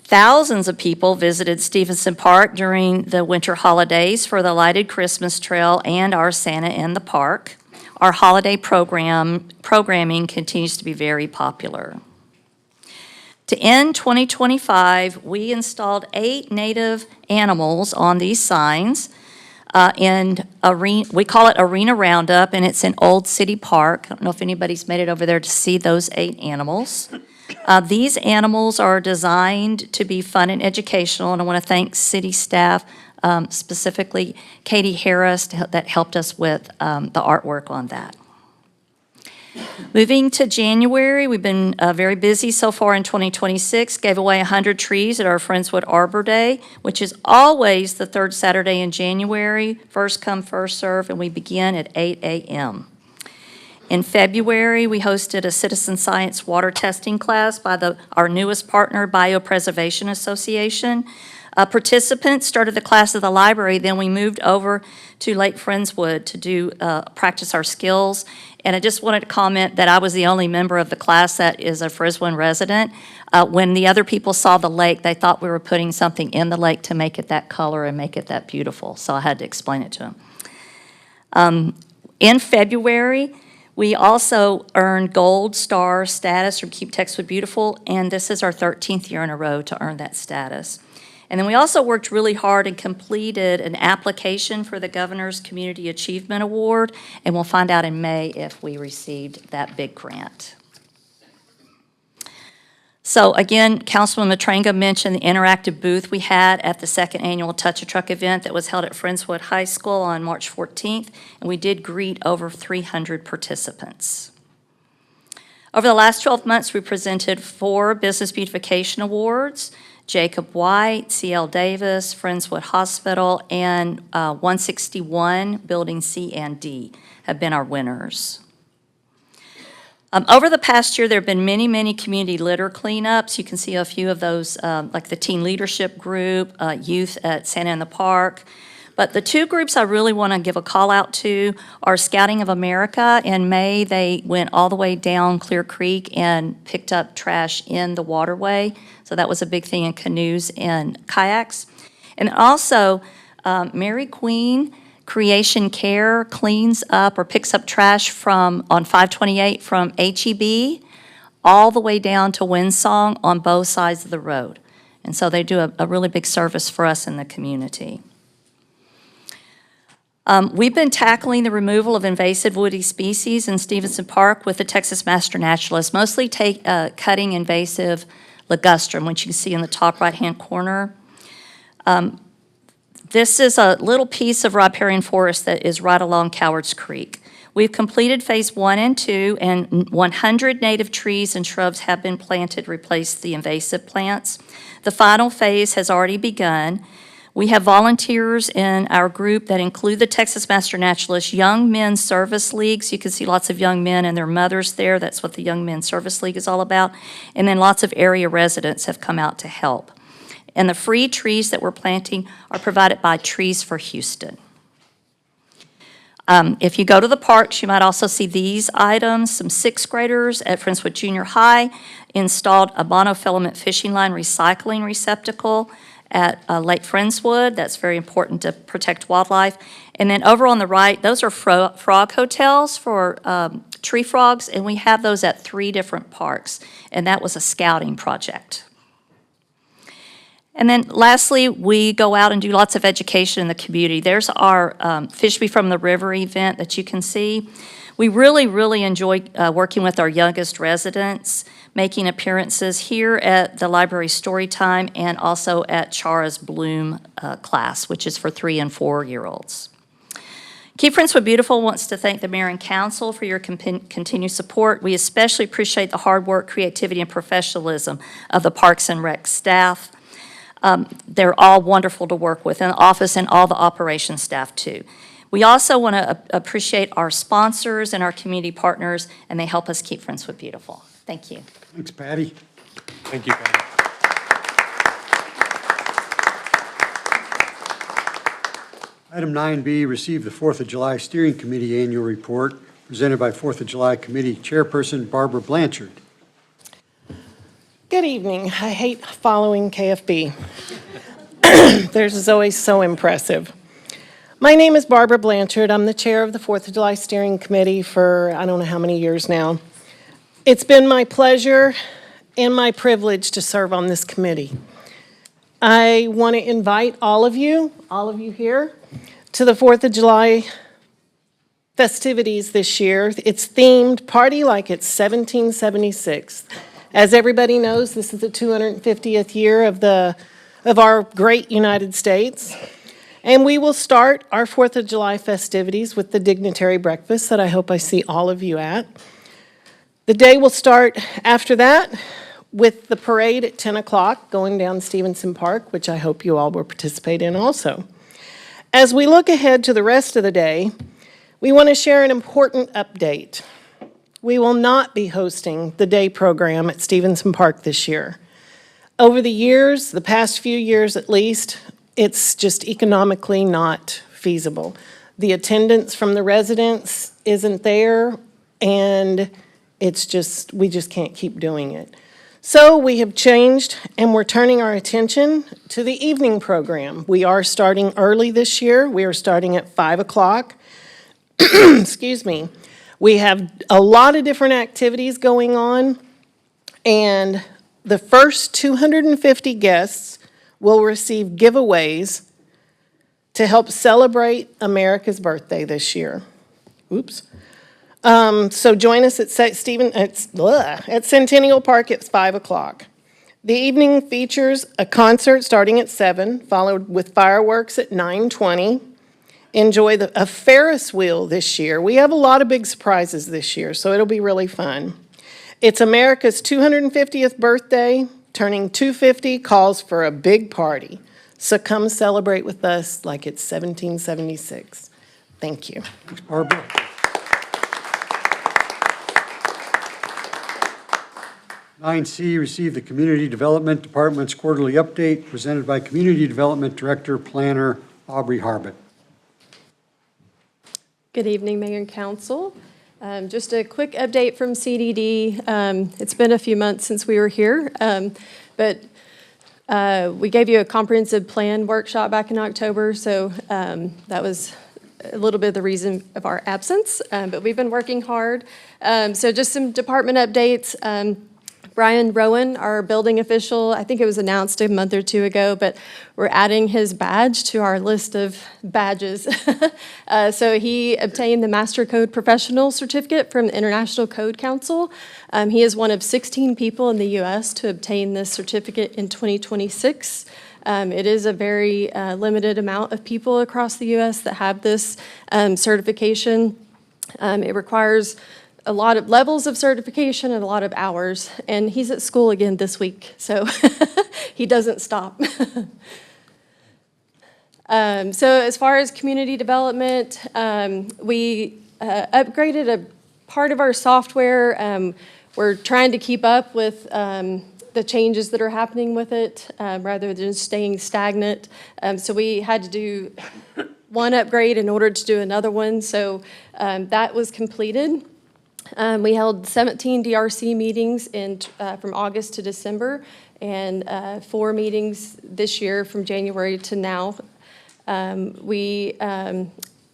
Thousands of people visited Stevenson Park during the winter holidays for the lighted Christmas trail and our Santa in the Park. Our holiday programming continues to be very popular. To end 2025, we installed 8 native animals on these signs. We call it Arena Roundup, and it's in Old City Park. I don't know if anybody's made it over there to see those 8 animals. These animals are designed to be fun and educational, and I want to thank city staff, specifically Katie Harris, that helped us with the artwork on that. Moving to January, we've been very busy so far in 2026. Gave away 100 trees at our Friendswood Arbor Day, which is always the 3rd Saturday in January. First come, first serve, and we begin at 8 a.m. In February, we hosted a citizen science water testing class by our newest partner, Biopreservation Association. Participants started the class at the library, then we moved over to Lake Friendswood to practice our skills. And I just wanted to comment that I was the only member of the class that is a Friendswood resident. When the other people saw the lake, they thought we were putting something in the lake to make it that color and make it that beautiful. So I had to explain it to them. In February, we also earned Gold Star status from Keep Texwood Beautiful, and this is our 13th year in a row to earn that status. And then we also worked really hard and completed an application for the Governor's Community Achievement Award, and we'll find out in May if we received that big grant. So again, Councilman Matranga mentioned the interactive booth we had at the 2nd annual Touch a Truck event that was held at Friendswood High School on March 14th, and we did greet over 300 participants. Over the last 12 months, we presented 4 Business Beautification Awards. Jacob White, C.L. Davis, Friendswood Hospital, and 161 Building C and D have been our winners. Over the past year, there have been many, many community litter cleanups. You can see a few of those, like the Teen Leadership Group, Youth at Santa in the Park. But the 2 groups I really want to give a call out to are Scouting of America. In May, they went all the way down Clear Creek and picked up trash in the waterway. So that was a big thing in canoes and kayaks. And also, Mary Queen Creation Care cleans up or picks up trash on 528 from HEB all the way down to Windsong on both sides of the road. And so they do a really big service for us in the community. We've been tackling the removal of invasive woody species in Stevenson Park with the Texas Master Naturalist, mostly cutting invasive ligustrum, which you can see in the top right-hand corner. This is a little piece of riparian forest that is right along Cowards Creek. We've completed phase 1 and 2, and 100 native trees and shrubs have been planted to replace the invasive plants. The final phase has already begun. We have volunteers in our group that include the Texas Master Naturalist Young Men Service Leagues. You can see lots of young men and their mothers there. That's what the Young Men Service League is all about. And then lots of area residents have come out to help. And the free trees that we're planting are provided by Trees for Houston. If you go to the parks, you might also see these items. Some sixth graders at Friendswood Junior High installed a monofilament fishing line recycling receptacle at Lake Friendswood. That's very important to protect wildlife. And then over on the right, those are frog hotels for tree frogs, and we have those at 3 different parks. And that was a scouting project. And then lastly, we go out and do lots of education in the community. There's our Fish Me from the River event that you can see. We really, really enjoy working with our youngest residents, making appearances here at the library story time and also at Chara's Bloom class, which is for 3- and 4-year-olds. Keep Friendswood Beautiful wants to thank the mayor and council for your continued support. We especially appreciate the hard work, creativity, and professionalism of the Parks and Rec staff. They're all wonderful to work with in the office and all the operations staff too. We also want to appreciate our sponsors and our community partners, and they help us keep Friendswood beautiful. Thank you. Thanks, Patty. Thank you, Patty. Item 9B, receive the 4th of July Steering Committee Annual Report presented by 4th of July Committee Chairperson Barbara Blanchard. Good evening. I hate following KFB. Theirs is always so impressive. My name is Barbara Blanchard. I'm the chair of the 4th of July Steering Committee for I don't know how many years now. It's been my pleasure and my privilege to serve on this committee. I want to invite all of you here, to the 4th of July festivities this year. It's themed Party Like It's 1776. As everybody knows, this is the 250th year of our great United States. And we will start our 4th of July festivities with the dignitary breakfast that I hope I see all of you at. The day will start after that with the parade at 10 o'clock going down Stevenson Park, which I hope you all will participate in also. As we look ahead to the rest of the day, we want to share an important update. We will not be hosting the day program at Stevenson Park this year. Over the years, the past few years at least, it's just economically not feasible. The attendance from the residents isn't there, and we just can't keep doing it. So we have changed, and we're turning our attention to the evening program. We are starting early this year. We are starting at 5 o'clock. Excuse me. We have a lot of different activities going on, and the first 250 guests will receive giveaways to help celebrate America's birthday this year. Oops. So join us at Centennial Park at 5 o'clock. The evening features a concert starting at 7, followed with fireworks at 9:20. Enjoy a Ferris wheel this year. We have a lot of big surprises this year, so it'll be really fun. It's America's 250th birthday. Turning 250 calls for a big party. So come celebrate with us like it's 1776. Thank you. Thanks, Barbara. Nine C, receive the Community Development Department's quarterly update presented by Community Development Director Planner Aubrey Harbit. Good evening, Mayor and Council. Just a quick update from CDD. It's been a few months since we were here, but we gave you a comprehensive plan workshop back in October, so that was a little bit of the reason of our absence, but we've been working hard. So just some department updates. Brian Rowan, our building official, I think it was announced a month or two ago, but we're adding his badge to our list of badges. So he obtained the Master Code Professional Certificate from the International Code Council. He is one of 16 people in the U.S. to obtain this certificate in 2026. It is a very limited amount of people across the U.S. that have this certification. It requires a lot of levels of certification and a lot of hours, and he's at school again this week, so he doesn't stop. So as far as community development, we upgraded a part of our software. We're trying to keep up with the changes that are happening with it rather than staying stagnant. So we had to do one upgrade in order to do another one, so that was completed. We held 17 DRC meetings from August to December, and 4 meetings this year from January to now. We,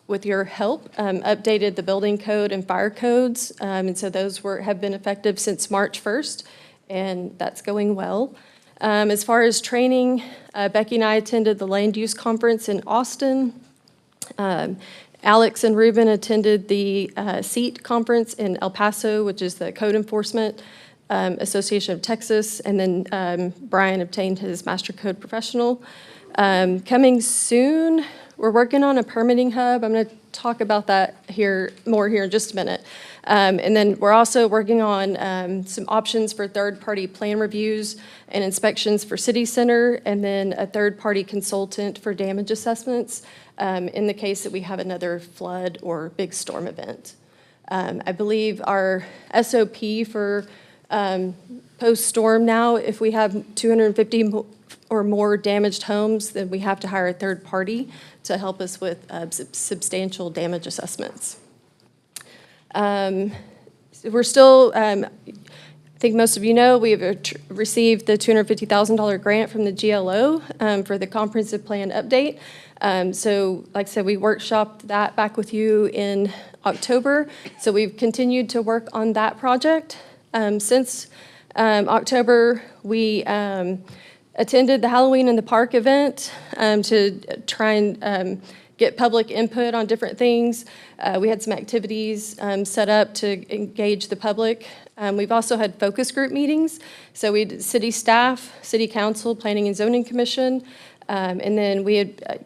with your help, updated the building code and fire codes, and so those have been effective since March 1st, and that's going well. As far as training, Becky and I attended the land use conference in Austin. Alex and Ruben attended the SEAT conference in El Paso, which is the Code Enforcement Association of Texas, and then Brian obtained his Master Code Professional. Coming soon, we're working on a permitting hub. I'm going to talk about that more here in just a minute. And then we're also working on some options for third-party plan reviews and inspections for city center, and then a third-party consultant for damage assessments in the case that we have another flood or big storm event. I believe our SOP for post-storm now, if we have 250 or more damaged homes, then we have to hire a third party to help us with substantial damage assessments. We're still, I think most of you know, we have received the $250,000 grant from the GLO for the comprehensive plan update. So like I said, we workshopped that back with you in October. So we've continued to work on that project. Since October, we attended the Halloween in the Park event to try and get public input on different things. We had some activities set up to engage the public. We've also had focus group meetings. So we did city staff, city council, planning and zoning commission, and then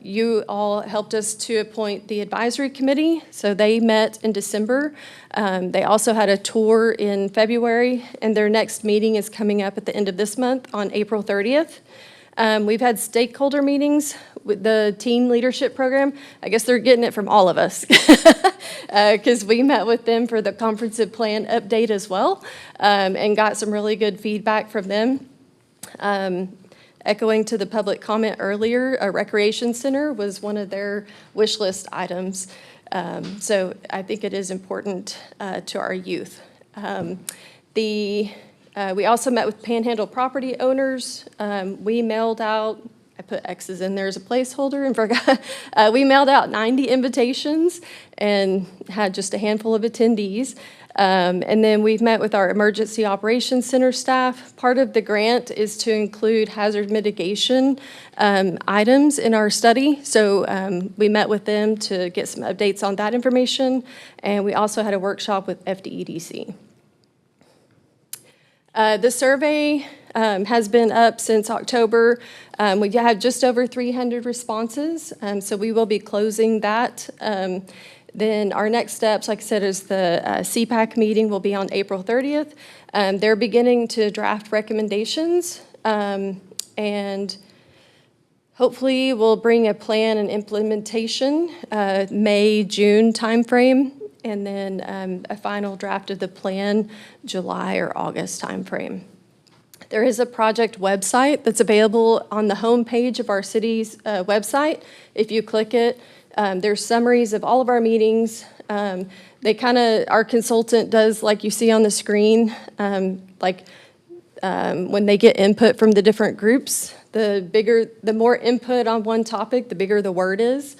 you all helped us to appoint the advisory committee. So they met in December. They also had a tour in February, and their next meeting is coming up at the end of this month on April 30th. We've had stakeholder meetings with the teen leadership program. I guess they're getting it from all of us because we met with them for the comprehensive plan update as well and got some really good feedback from them. Echoing to the public comment earlier, a recreation center was one of their wish list items. So I think it is important to our youth. We also met with Panhandle property owners. We mailed out, I put X's in there as a placeholder and forgot. We mailed out 90 invitations and had just a handful of attendees. And then we've met with our Emergency Operations Center staff. Part of the grant is to include hazard mitigation items in our study. So we met with them to get some updates on that information. And we also had a workshop with FDEDC. The survey has been up since October. We had just over 300 responses, so we will be closing that. Then our next steps, like I said, is the CPAC meeting will be on April 30th. They're beginning to draft recommendations, and hopefully we'll bring a plan and implementation May, June timeframe, and then a final draft of the plan July or August timeframe. There is a project website that's available on the home page of our city's website. If you click it, there's summaries of all of our meetings. Our consultant does, like you see on the screen, when they get input from the different groups, the more input on one topic, the bigger the word is.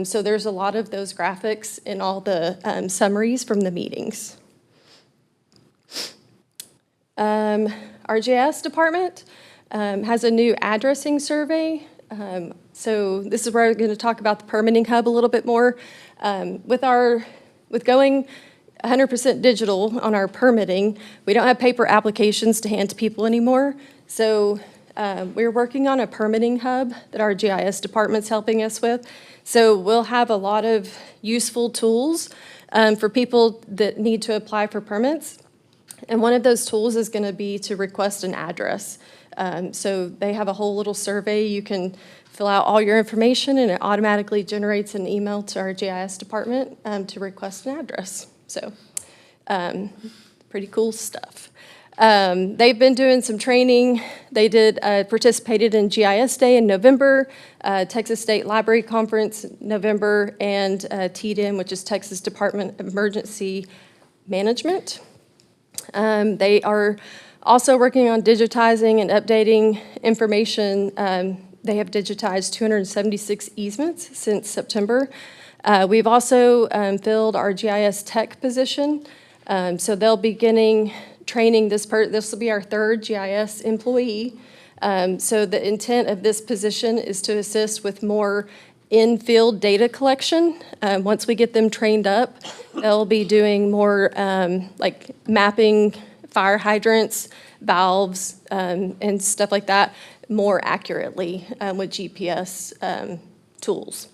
So there's a lot of those graphics in all the summaries from the meetings. Our GIS department has a new addressing survey. So this is where I'm going to talk about the permitting hub a little bit more. With going 100% digital on our permitting, we don't have paper applications to hand to people anymore. So we're working on a permitting hub that our GIS department's helping us with. So we'll have a lot of useful tools for people that need to apply for permits. And one of those tools is going to be to request an address. So they have a whole little survey. You can fill out all your information, and it automatically generates an email to our GIS department to request an address. So pretty cool stuff. They've been doing some training. They participated in GIS Day in November, Texas State Library Conference in November, and TDM, which is Texas Department of Emergency Management. They are also working on digitizing and updating information. They have digitized 276 easements since September. We've also filled our GIS tech position. So they'll be beginning training this will be our third GIS employee. So the intent of this position is to assist with more in-field data collection. Once we get them trained up, they'll be doing more like mapping fire hydrants, valves, and stuff like that more accurately with GPS tools.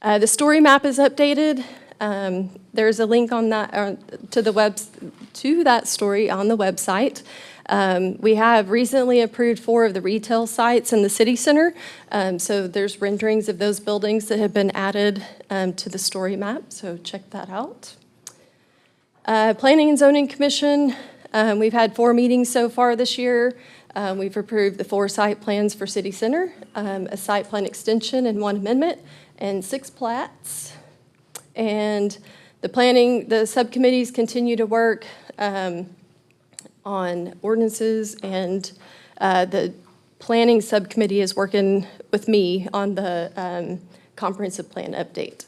The story map is updated. There's a link on that to that story on the website. We have recently approved 4 of the retail sites in the city center. So there's renderings of those buildings that have been added to the story map. So check that out. Planning and Zoning Commission, we've had 4 meetings so far this year. We've approved the 4 site plans for City Center, a site plan extension and 1 amendment, and 6 plats. And the subcommittees continue to work on ordinances, and the planning subcommittee is working with me on the comprehensive plan update.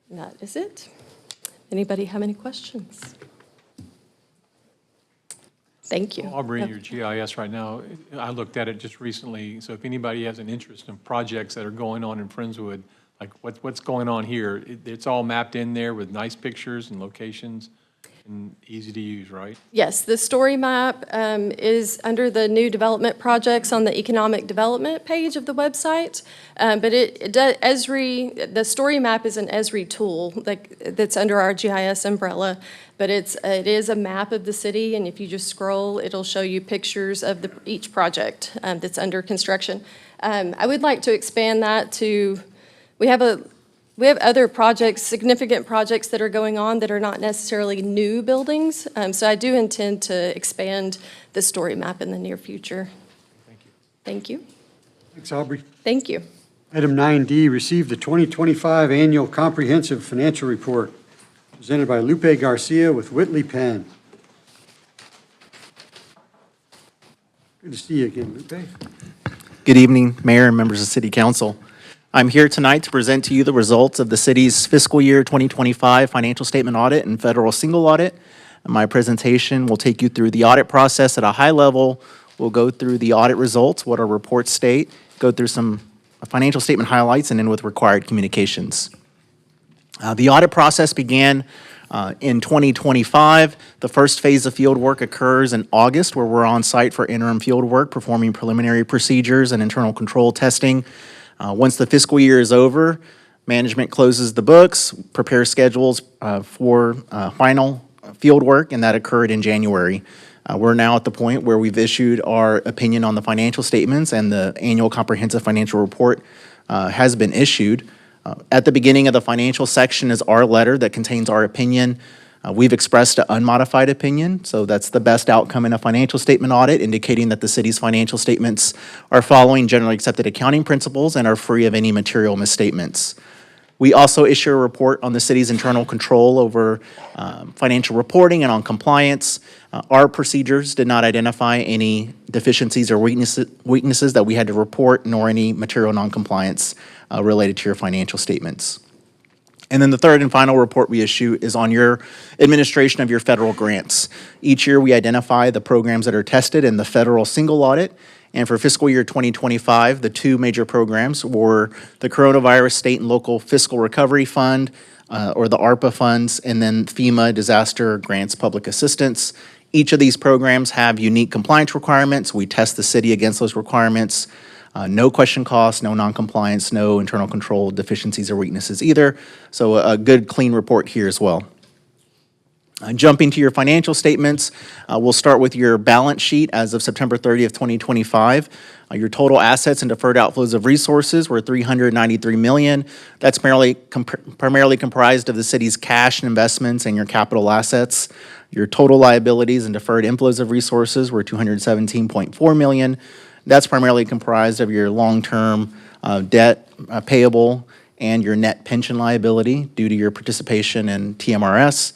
And that is it. Anybody have any questions? Thank you. Aubrey, in your GIS right now, I looked at it just recently, so if anybody has an interest in projects that are going on in Friendswood, like what's going on here, it's all mapped in there with nice pictures and locations and easy to use, right? Yes, the story map is under the new development projects on the economic development page of the website. But the story map is an Esri tool that's under our GIS umbrella. But it is a map of the city, and if you just scroll, it'll show you pictures of each project that's under construction. I would like to expand that to, we have other projects, significant projects that are going on that are not necessarily new buildings. So I do intend to expand the story map in the near future. Thank you. Thank you. Thanks, Aubrey. Thank you. Item 9D, receive the 2025 Annual Comprehensive Financial Report, presented by Lupe Garcia with Whitley Penn. Good to see you again, Lupe. Good evening, Mayor and members of City Council. I'm here tonight to present to you the results of the city's fiscal year 2025 financial statement audit and federal single audit. My presentation will take you through the audit process at a high level. We'll go through the audit results, what our reports state, go through some financial statement highlights, and end with required communications. The audit process began in 2025. The first phase of field work occurs in August, where we're on site for interim field work, performing preliminary procedures and internal control testing. Once the fiscal year is over, management closes the books, prepares schedules for final field work, and that occurred in January. We're now at the point where we've issued our opinion on the financial statements, and the annual comprehensive financial report has been issued. At the beginning of the financial section is our letter that contains our opinion. We've expressed an unmodified opinion, so that's the best outcome in a financial statement audit, indicating that the city's financial statements are following generally accepted accounting principles and are free of any material misstatements. We also issue a report on the city's internal control over financial reporting and on compliance. Our procedures did not identify any deficiencies or weaknesses that we had to report, nor any material noncompliance related to your financial statements. And then the third and final report we issue is on your administration of your federal grants. Each year, we identify the programs that are tested in the federal single audit. And for fiscal year 2025, the two major programs were the Coronavirus State and Local Fiscal Recovery Fund, or the ARPA funds, and then FEMA Disaster Grants Public Assistance. Each of these programs have unique compliance requirements. We test the city against those requirements. No question costs, no non-compliance, no internal control deficiencies or weaknesses either. So a good, clean report here as well. Jumping to your financial statements, we'll start with your balance sheet as of September 30th, 2025. Your total assets and deferred outflows of resources were $393 million. That's primarily comprised of the city's cash and investments and your capital assets. Your total liabilities and deferred inflows of resources were $217.4 million. That's primarily comprised of your long-term debt payable and your net pension liability due to your participation in TMRS.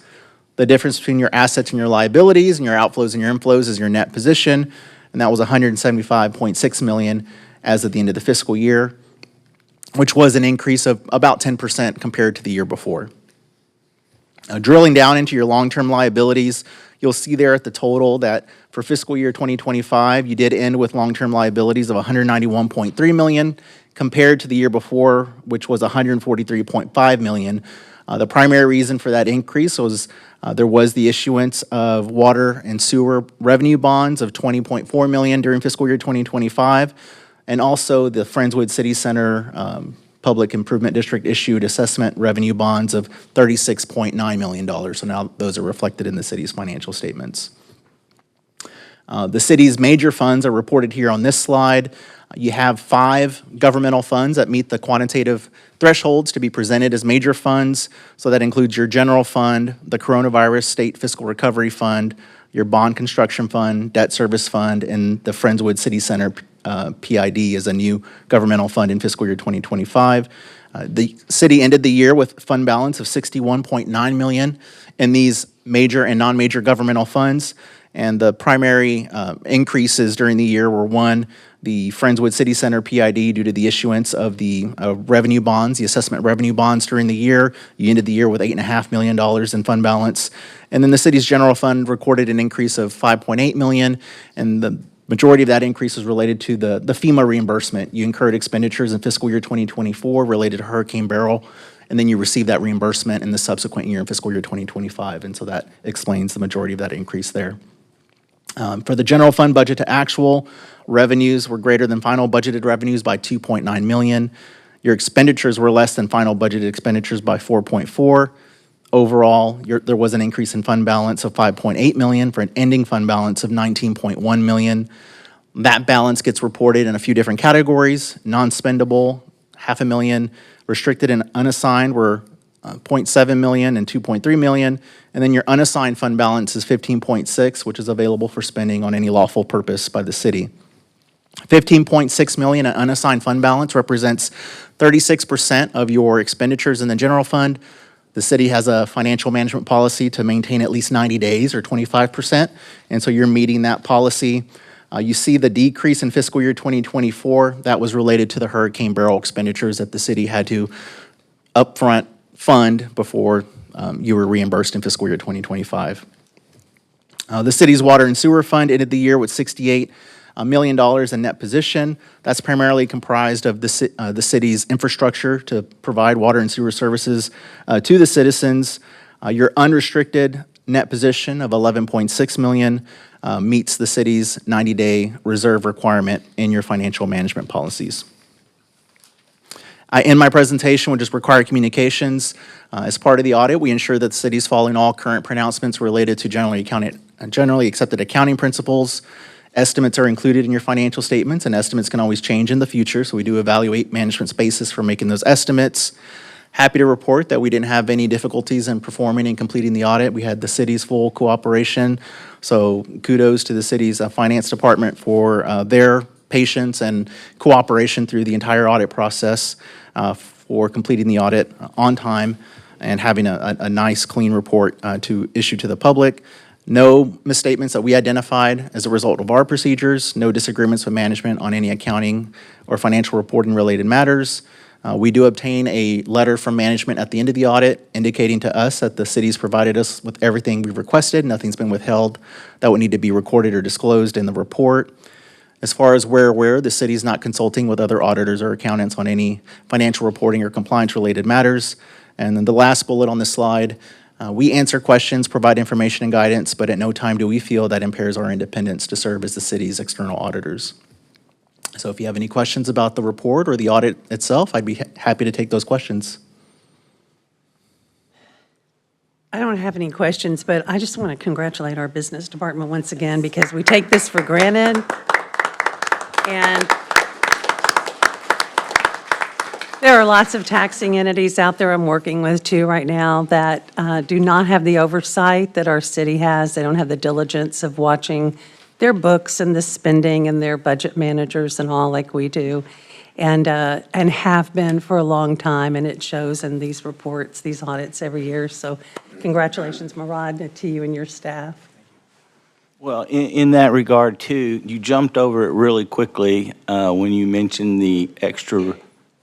The difference between your assets and your liabilities and your outflows and your inflows is your net position, and that was $175.6 million as of the end of the fiscal year, which was an increase of about 10% compared to the year before. Drilling down into your long-term liabilities, you'll see there at the total that for fiscal year 2025, you did end with long-term liabilities of $191.3 million compared to the year before, which was $143.5 million. The primary reason for that increase was there was the issuance of water and sewer revenue bonds of $20.4 million during fiscal year 2025, and also the Friendswood City Center Public Improvement District issued assessment revenue bonds of $36.9 million. So now those are reflected in the city's financial statements. The city's major funds are reported here on this slide. You have 5 governmental funds that meet the quantitative thresholds to be presented as major funds. So that includes your general fund, the Coronavirus State Fiscal Recovery Fund, your bond construction fund, debt service fund, and the Friendswood City Center PID is a new governmental fund in fiscal year 2025. The city ended the year with fund balance of $61.9 million in these major and non-major governmental funds. And the primary increases during the year were, one, the Friendswood City Center PID due to the issuance of the revenue bonds, the assessment revenue bonds during the year. You ended the year with $8.5 million in fund balance. And then the city's general fund recorded an increase of $5.8 million, and the majority of that increase is related to the FEMA reimbursement. You incurred expenditures in fiscal year 2024 related to Hurricane Beryl, and then you received that reimbursement in the subsequent year in fiscal year 2025, and so that explains the majority of that increase there. For the general fund budget to actual, revenues were greater than final budgeted revenues by $2.9 million. Your expenditures were less than final budgeted expenditures by $4.4. Overall, there was an increase in fund balance of $5.8 million for an ending fund balance of $19.1 million. That balance gets reported in a few different categories. Non-spendable, $500,000. Restricted and unassigned were $0.7 million and $2.3 million. And then your unassigned fund balance is $15.6, which is available for spending on any lawful purpose by the city. $15.6 million in unassigned fund balance represents 36% of your expenditures in the general fund. The city has a financial management policy to maintain at least 90 days or 25%, and so you're meeting that policy. You see the decrease in fiscal year 2024. That was related to the Hurricane Beryl expenditures that the city had to upfront fund before you were reimbursed in fiscal year 2025. The city's water and sewer fund ended the year with $68 million in net position. That's primarily comprised of the city's infrastructure to provide water and sewer services to the citizens. Your unrestricted net position of $11.6 million meets the city's 90-day reserve requirement in your financial management policies. In my presentation, which is required communications, as part of the audit, we ensure that the city is following all current pronouncements related to generally accepted accounting principles. Estimates are included in your financial statements, and estimates can always change in the future, so we do evaluate management's basis for making those estimates. Happy to report that we didn't have any difficulties in performing and completing the audit. We had the city's full cooperation, so kudos to the city's finance department for their patience and cooperation through the entire audit process for completing the audit on time and having a nice, clean report to issue to the public. No misstatements that we identified as a result of our procedures, no disagreements with management on any accounting or financial reporting related matters. We do obtain a letter from management at the end of the audit indicating to us that the city's provided us with everything we've requested. Nothing's been withheld that would need to be recorded or disclosed in the report. As far as we're aware, the city's not consulting with other auditors or accountants on any financial reporting or compliance-related matters. And then the last bullet on this slide, we answer questions, provide information and guidance, but at no time do we feel that impairs our independence to serve as the city's external auditors. So if you have any questions about the report or the audit itself, I'd be happy to take those questions. I don't have any questions, but I just want to congratulate our business department once again because we take this for granted. And there are lots of taxing entities out there I'm working with too right now that do not have the oversight that our city has. They don't have the diligence of watching their books and the spending and their budget managers and all like we do, and have been for a long time, and it shows in these reports, these audits every year. So congratulations, Murad, to you and your staff. Well, in that regard, too, you jumped over it really quickly when you mentioned the extra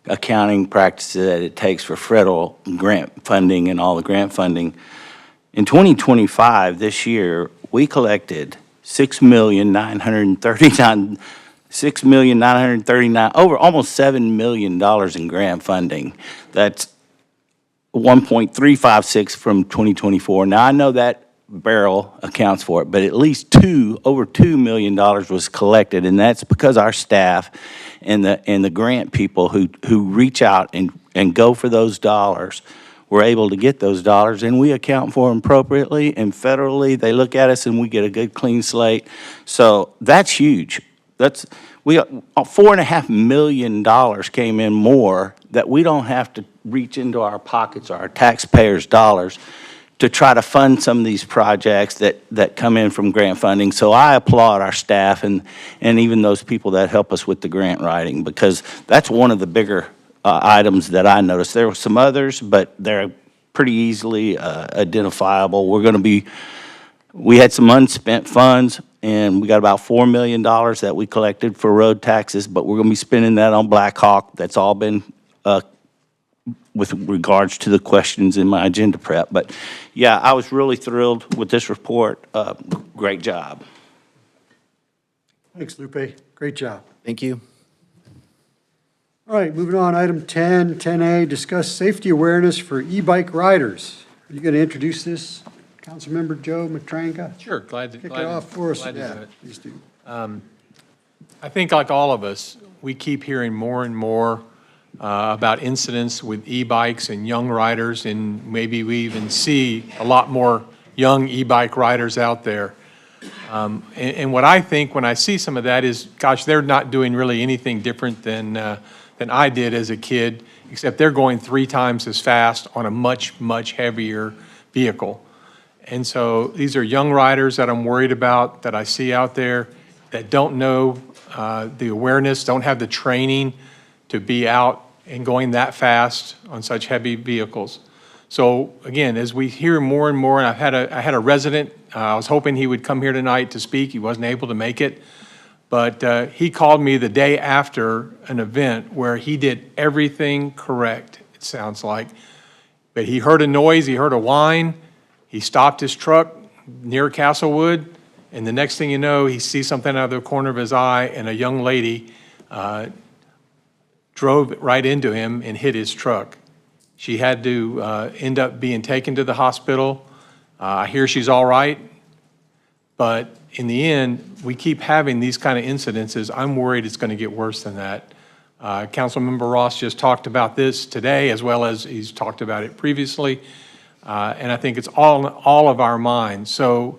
accounting practices that it takes for federal grant funding and all the grant funding. In 2025, this year, we collected $6,939,000, over almost $7 million in grant funding. That's 1.356 from 2024. Now, I know that barrel accounts for it, but at least over $2 million was collected, and that's because our staff and the grant people who reach out and go for those dollars were able to get those dollars, and we account for them appropriately, and federally, they look at us and we get a good, clean slate. So that's huge. $4.5 million came in more that we don't have to reach into our pockets, our taxpayers' dollars, to try to fund some of these projects that come in from grant funding. So I applaud our staff and even those people that help us with the grant writing, because that's one of the bigger items that I noticed. There were some others, but they're pretty easily identifiable. We had some unspent funds, and we got about $4 million that we collected for road taxes, but we're going to be spending that on Black Hawk. That's all been with regards to the questions in my agenda prep. But yeah, I was really thrilled with this report. Great job. Thanks, Lupe. Great job. Thank you. All right, moving on, item 10, 10A, discuss safety awareness for e-bike riders. Are you going to introduce this, Councilmember Joe Matranka? Sure, glad to. Kick it off for us. Glad to Yeah, do it. please do. I think like all of us, we keep hearing more and more about incidents with e-bikes and young riders, and maybe we even see a lot more young e-bike riders out there. And what I think when I see some of that is, gosh, they're not doing really anything different than I did as a kid, except they're going 3 times as fast on a much, much heavier vehicle. And so these are young riders that I'm worried about, that I see out there, that don't know the awareness, don't have the training to be out and going that fast on such heavy vehicles. So again, as we hear more and more, and I had a resident, I was hoping he would come here tonight to speak. He wasn't able to make it. But he called me the day after an event where he did everything correct, it sounds like. But he heard a noise, he heard a whine, he stopped his truck near Castlewood, and the next thing you know, he sees something out of the corner of his eye, and a young lady drove right into him and hit his truck. She had to end up being taken to the hospital. I hear she's all right, but in the end, we keep having these kind of incidences. I'm worried it's going to get worse than that. Councilmember Ross just talked about this today, as well as he's talked about it previously, and I think it's all of our minds. So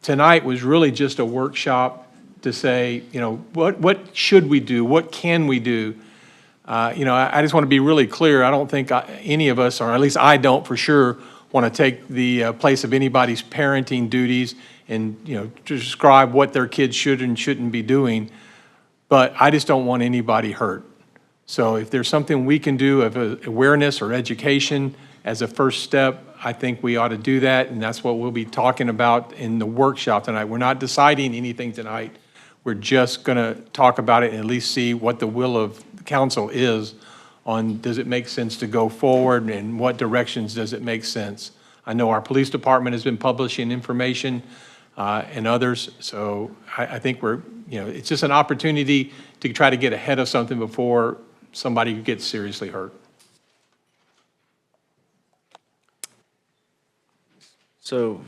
tonight was really just a workshop to say, you know, what should we do? What can we do? You know, I just want to be really clear. I don't think any of us, or at least I don't for sure, want to take the place of anybody's parenting duties and, you know, to describe what their kids should and shouldn't be doing. But I just don't want anybody hurt. So if there's something we can do of awareness or education as a first step, I think we ought to do that, and that's what we'll be talking about in the workshop tonight. We're not deciding anything tonight. We're just going to talk about it and at least see what the will of the council is on does it make sense to go forward and what directions does it make sense. I know our police department has been publishing information and others, so I think it's just an opportunity to try to get ahead of something before somebody gets seriously hurt. So,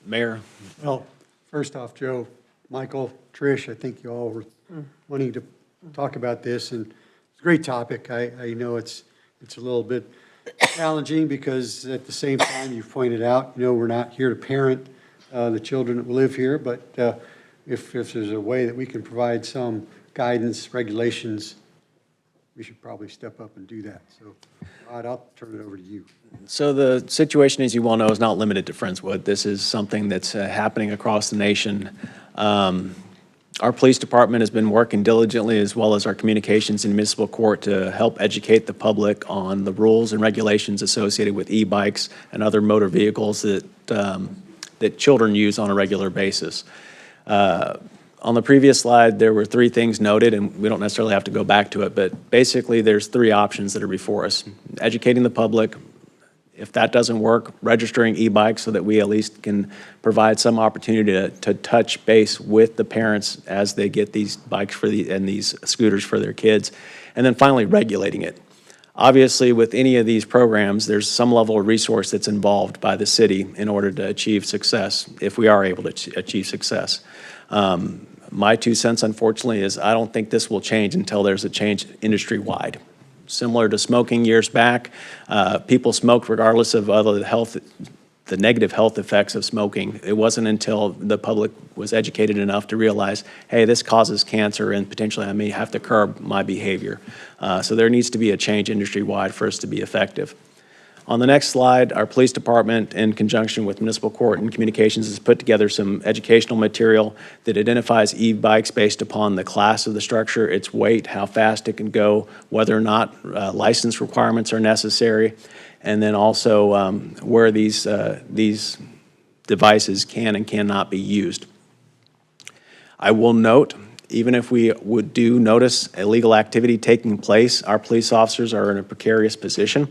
Mayor? Well, first off, Joe, Michael, Trish, I think you all were wanting to talk about this, and it's a great topic. I know it's a little bit challenging because at the same time, you've pointed out, we're not here to parent the children that live here, but if there's a way that we can provide some guidance, regulations, we should probably step up and do that. So, Rod, I'll turn it over to you. So the situation, as you well know, is not limited to Friendswood. This is something that's happening across the nation. Our police department has been working diligently, as well as our communications and municipal court, to help educate the public on the rules and regulations associated with e-bikes and other motor vehicles that children use on a regular basis. On the previous slide, there were 3 things noted, and we don't necessarily have to go back to it, but basically there's 3 options that are before us. Educating the public. If that doesn't work, registering e-bikes so that we at least can provide some opportunity to touch base with the parents as they get these bikes and these scooters for their kids. And then finally, regulating it. Obviously, with any of these programs, there's some level of resource that's involved by the city in order to achieve success, if we are able to achieve success. My 2 cents, unfortunately, is I don't think this will change until there's a change industry-wide. Similar to smoking years back, people smoked regardless of the negative health effects of smoking. It wasn't until the public was educated enough to realize, hey, this causes cancer and potentially I may have to curb my behavior. So there needs to be a change industry-wide for us to be effective. On the next slide, our police department, in conjunction with municipal court and communications, has put together some educational material that identifies e-bikes based upon the class of the structure, its weight, how fast it can go, whether or not license requirements are necessary, and then also where these devices can and cannot be used. I will note, even if we would notice illegal activity taking place, our police officers are in a precarious position.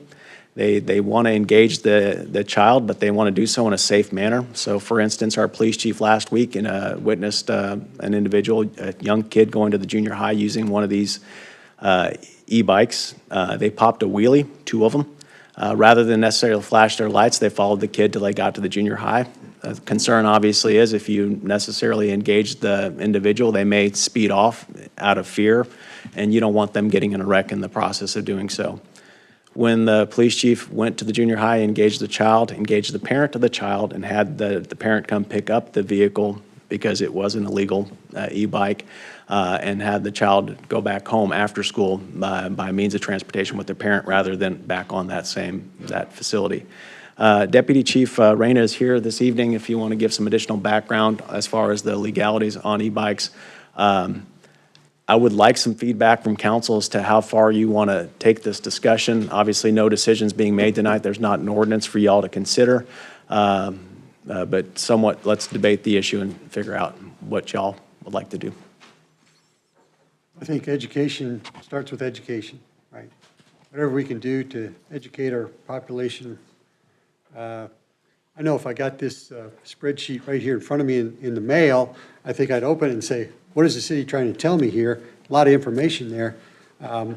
They want to engage the child, but they want to do so in a safe manner. So, for instance, our police chief last week witnessed an individual, a young kid going to the junior high using one of these e-bikes. They popped a wheelie, 2 of them. Rather than necessarily flash their lights, they followed the kid till they got to the junior high. The concern obviously is if you necessarily engage the individual, they may speed off out of fear, and you don't want them getting in a wreck in the process of doing so. When the police chief went to the junior high, engaged the child, engaged the parent of the child, and had the parent come pick up the vehicle because it was an illegal e-bike, and had the child go back home after school by means of transportation with their parent rather than back on that facility. Deputy Chief Reyna is here this evening if you want to give some additional background as far as the legalities on e-bikes. I would like some feedback from council as to how far you want to take this discussion. Obviously, no decisions being made tonight. There's not an ordinance for y'all to consider. But somewhat, let's debate the issue and figure out what y'all would like to do. I think education starts with education, right? Whatever we can do to educate our population. I know if I got this spreadsheet right here in front of me in the mail, I think I'd open it and say, what is the city trying to tell me here? A lot of information there.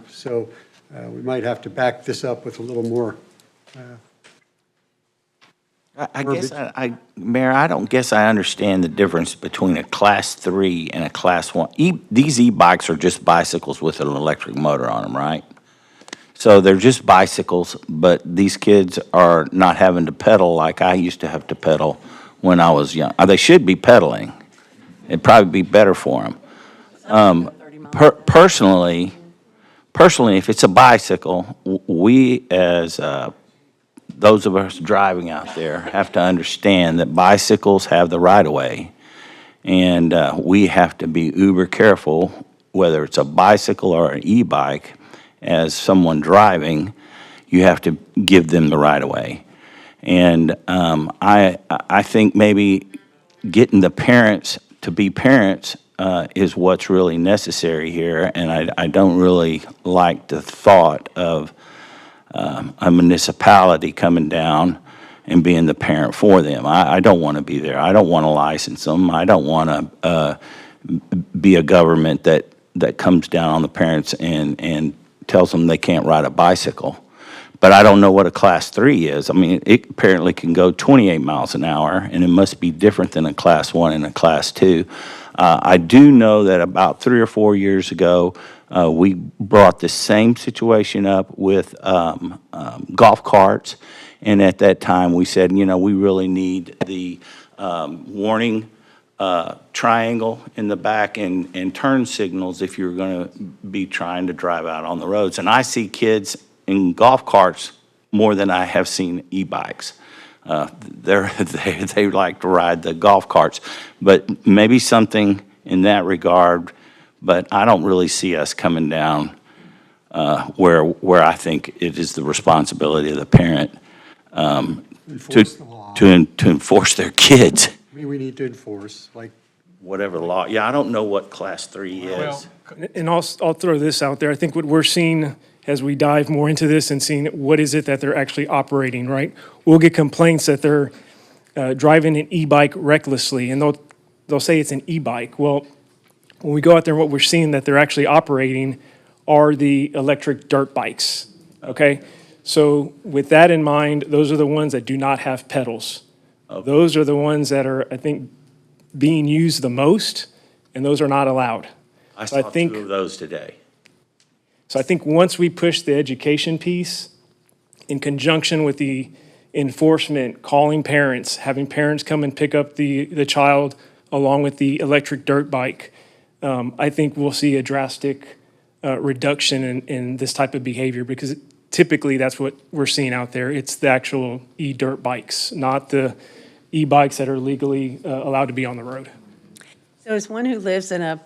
So we might have to back this up with a little more. I guess, Mayor, I don't guess I understand the difference between a Class 3 and a Class 1. These e-bikes are just bicycles with an electric motor on them, right? So they're just bicycles, but these kids are not having to pedal like I used to have to pedal when I was young. They should be pedaling. It'd probably be better for them. Personally, if it's a bicycle, we as those of us driving out there have to understand that bicycles have the right-of-way, and we have to be uber careful, whether it's a bicycle or an e-bike. As someone driving, you have to give them the right-of-way. And I think maybe getting the parents to be parents is what's really necessary here, and I don't really like the thought of a municipality coming down and being the parent for them. I don't want to be there. I don't want to license them. I don't want to be a government that comes down on the parents and tells them they can't ride a bicycle. But I don't know what a Class 3 is. I mean, it apparently can go 28 miles an hour, and it must be different than a Class 1 and a Class 2. I do know that about 3 or 4 years ago, we brought the same situation up with golf carts, and at that time, we said, you know, we really need the warning triangle in the back and turn signals if you're going to be trying to drive out on the roads. And I see kids in golf carts more than I have seen e-bikes. They like to ride the golf carts, but maybe something in that regard. But I don't really see us coming down where I think it is the responsibility of the parent to enforce their kids. I mean, we need to enforce, like, Whatever law. Yeah, I don't know what Class 3 is. And I'll throw this out there. I think what we're seeing as we dive more into this and seeing what is it that they're actually operating, right? We'll get complaints that they're driving an e-bike recklessly, and they'll say it's an e-bike. Well, when we go out there, what we're seeing that they're actually operating are the electric dirt bikes, okay? So with that in mind, those are the ones that do not have pedals. Okay. Those are the ones that are, I think, being used the most, and those are not allowed. I saw 2 of those today. So I think once we push the education piece in conjunction with the enforcement, calling parents, having parents come and pick up the child along with the electric dirt bike, I think we'll see a drastic reduction in this type of behavior, because typically that's what we're seeing out there. It's the actual e-dirt bikes, not the e-bikes that are legally allowed to be on the road. So as one who lives in a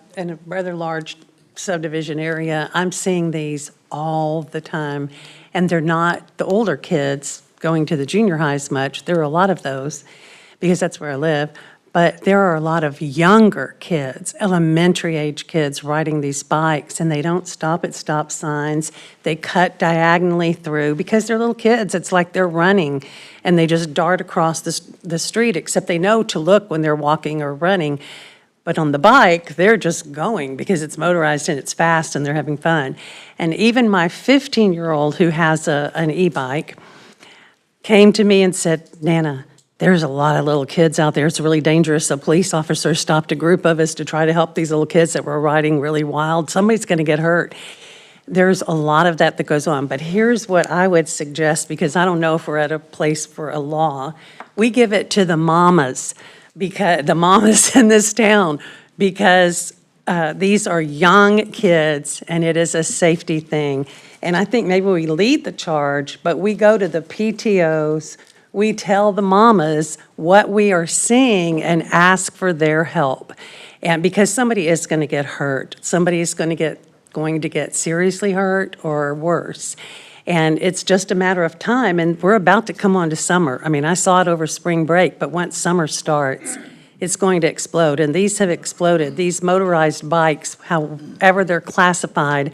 rather large subdivision area, I'm seeing these all the time. And they're not the older kids going to the junior highs much. There are a lot of those because that's where I live. But there are a lot of younger kids, elementary age kids riding these bikes, and they don't stop at stop signs. They cut diagonally through because they're little kids. It's like they're running, and they just dart across the street, except they know to look when they're walking or running. But on the bike, they're just going because it's motorized and it's fast and they're having fun. And even my 15-year-old who has an e-bike came to me and said, Nana, there's a lot of little kids out there. It's really dangerous. A police officer stopped a group of us to try to help these little kids that were riding really wild. Somebody's going to get hurt. There's a lot of that goes on. But here's what I would suggest, because I don't know if we're at a place for a law. We give it to the mamas, because the mamas in this town, because these are young kids and it is a safety thing. And I think maybe we lead the charge, but we go to the PTOs, we tell the mamas what we are seeing and ask for their help. And because somebody is going to get hurt, somebody is going to get seriously hurt or worse. And it's just a matter of time, and we're about to come on to summer. I mean, I saw it over spring break, but once summer starts, it's going to explode. And these have exploded. These motorized bikes, however they're classified,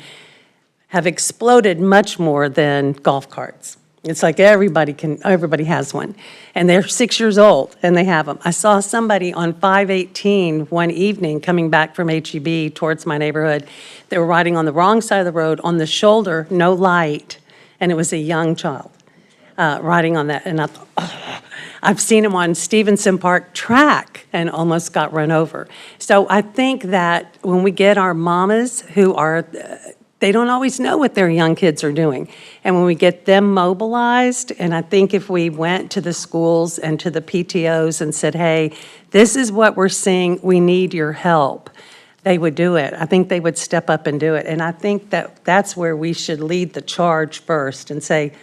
have exploded much more than golf carts. It's like everybody has one. And they're 6 years old, and they have them. I saw somebody on 518 one evening coming back from HEB towards my neighborhood. They were riding on the wrong side of the road, on the shoulder, no light, and it was a young child riding on that. And I thought, oh. I've seen him on Stevenson Park track and almost got run over. So I think that when we get our mamas who are, they don't always know what their young kids are doing. And when we get them mobilized, and I think if we went to the schools and to the PTOs and said, hey, this is what we're seeing, we need your help, they would do it. I think they would step up and do it. And I think that that's where we should lead the charge first and say,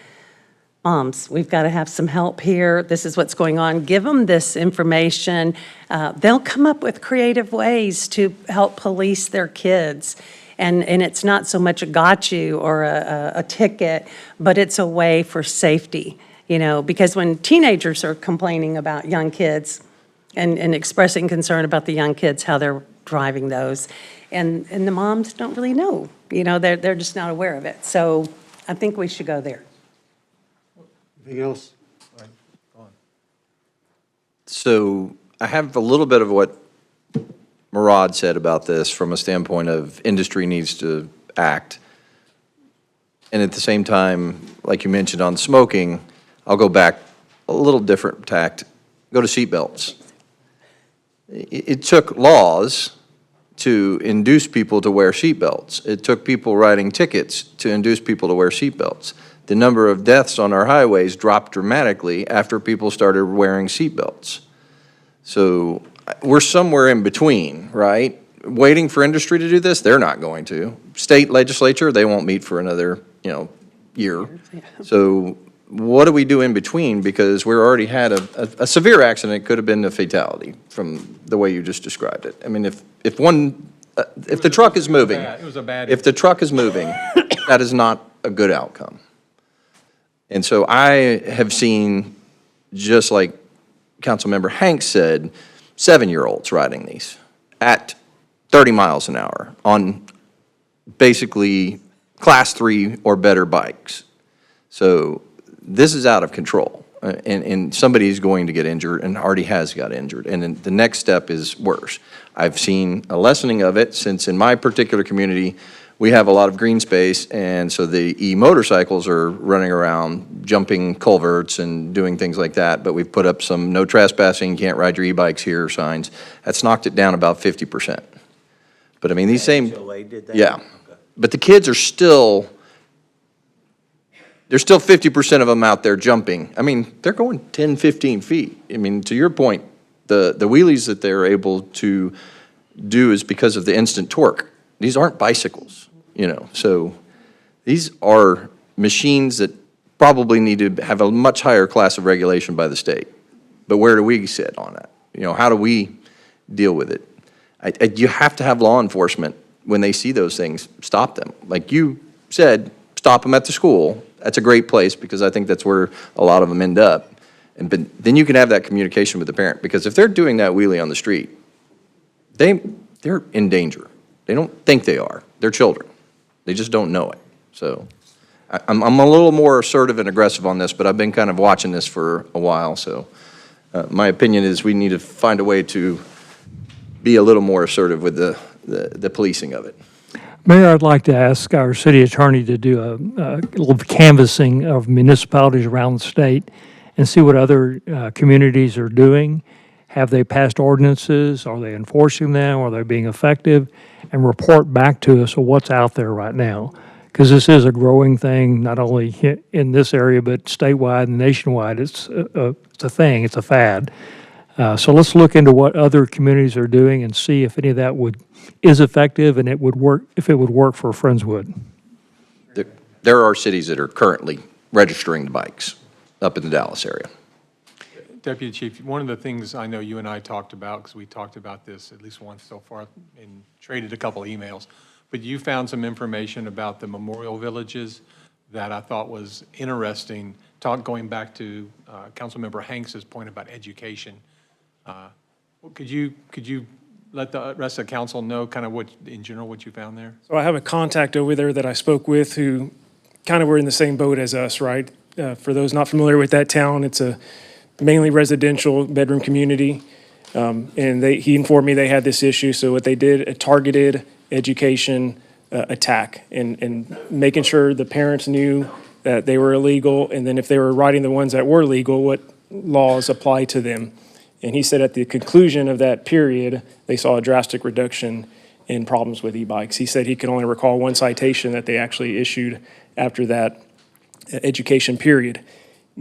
moms, we've got to have some help here. This is what's going on. Give them this information. They'll come up with creative ways to help police their kids. And it's not so much a got you or a ticket, but it's a way for safety, you know, because when teenagers are complaining about young kids and expressing concern about the young kids, how they're driving those. And the moms don't really know, they're just not aware of it. So I think we should go there. Anything else? So I have a little bit of what Murad said about this from a standpoint of industry needs to act. And at the same time, like you mentioned on smoking, I'll go back a little different tact. Go to seatbelts. It took laws to induce people to wear seatbelts. It took people writing tickets to induce people to wear seatbelts. The number of deaths on our highways dropped dramatically after people started wearing seatbelts. So we're somewhere in between, right? Waiting for industry to do this, they're not going to. State legislature, they won't meet for another, year. So what do we do in between? Because we already had a severe accident, it could have been a fatality from the way you just described it. I mean, if the truck is moving, It was a bad. if the truck is moving, that is not a good outcome. And so I have seen, just like Councilmember Hanks said, 7-year-olds riding these at 30 miles an hour on basically Class 3 or better bikes. So this is out of control, and somebody's going to get injured and already has got injured. And then the next step is worse. I've seen a lessening of it since in my particular community, we have a lot of green space, and so the e-motorcycles are running around, jumping culverts and doing things like that, but we've put up some no trespassing, can't ride your e-bikes here signs. That's knocked it down about 50%. But I mean, these same, They did that? yeah. But the kids are still, there's still 50% of them out there jumping. I mean, they're going 10, 15 feet. I mean, to your point, the wheelies that they're able to do is because of the instant torque. These aren't bicycles, so these are machines that probably need to have a much higher class of regulation by the state. But where do we sit on it? How do we deal with it? You have to have law enforcement, when they see those things, stop them. Like you said, stop them at the school. That's a great place, because I think that's where a lot of them end up. But then you can have that communication with the parent, because if they're doing that wheelie on the street, they're in danger. They don't think they are. They're children. They just don't know it. So I'm a little more assertive and aggressive on this, but I've been kind of watching this for a while. So my opinion is we need to find a way to be a little more assertive with the policing of it. Mayor, I'd like to ask our city attorney to do a little canvassing of municipalities around the state and see what other communities are doing. Have they passed ordinances? Are they enforcing them? Are they being effective? And report back to us of what's out there right now. Because this is a growing thing, not only in this area, but statewide and nationwide. It's a thing, it's a fad. So let's look into what other communities are doing and see if any of that is effective and it would work, if it would work for Friendswood. There are cities that are currently registering the bikes up in the Dallas area. Deputy Chief, one of the things I know you and I talked about, because we talked about this at least once so far and traded a couple of emails, but you found some information about the memorial villages that I thought was interesting. Going back to Councilmember Hanks's point about education, could you let the rest of the council know kind of what, in general, what you found there? So I have a contact over there that I spoke with who kind of were in the same boat as us, right? For those not familiar with that town, it's a mainly residential bedroom community. And he informed me they had this issue. So what they did, a targeted education attack and making sure the parents knew that they were illegal. And then if they were riding the ones that were legal, what laws apply to them. And he said at the conclusion of that period, they saw a drastic reduction in problems with e-bikes. He said he could only recall one citation that they actually issued after that education period.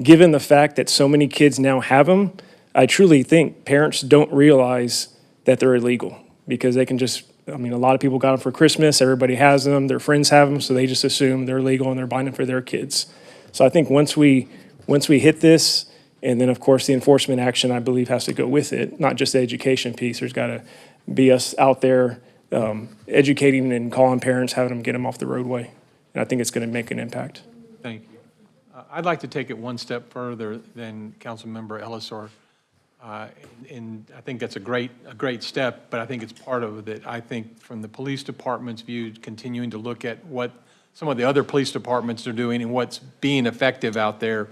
Given the fact that so many kids now have them, I truly think parents don't realize that they're illegal, because they can just, a lot of people got them for Christmas, everybody has them, their friends have them, so they just assume they're legal and they're buying them for their kids. So I think once we hit this, and then of course the enforcement action, I believe, has to go with it, not just the education piece. There's got to be us out there educating and calling parents, having them get them off the roadway. And I think it's going to make an impact. Thank you. I'd like to take it one step further than Councilmember Ellis or And I think that's a great step, but I think it's part of it. I think from the police department's view, continuing to look at what some of the other police departments are doing and what's being effective out there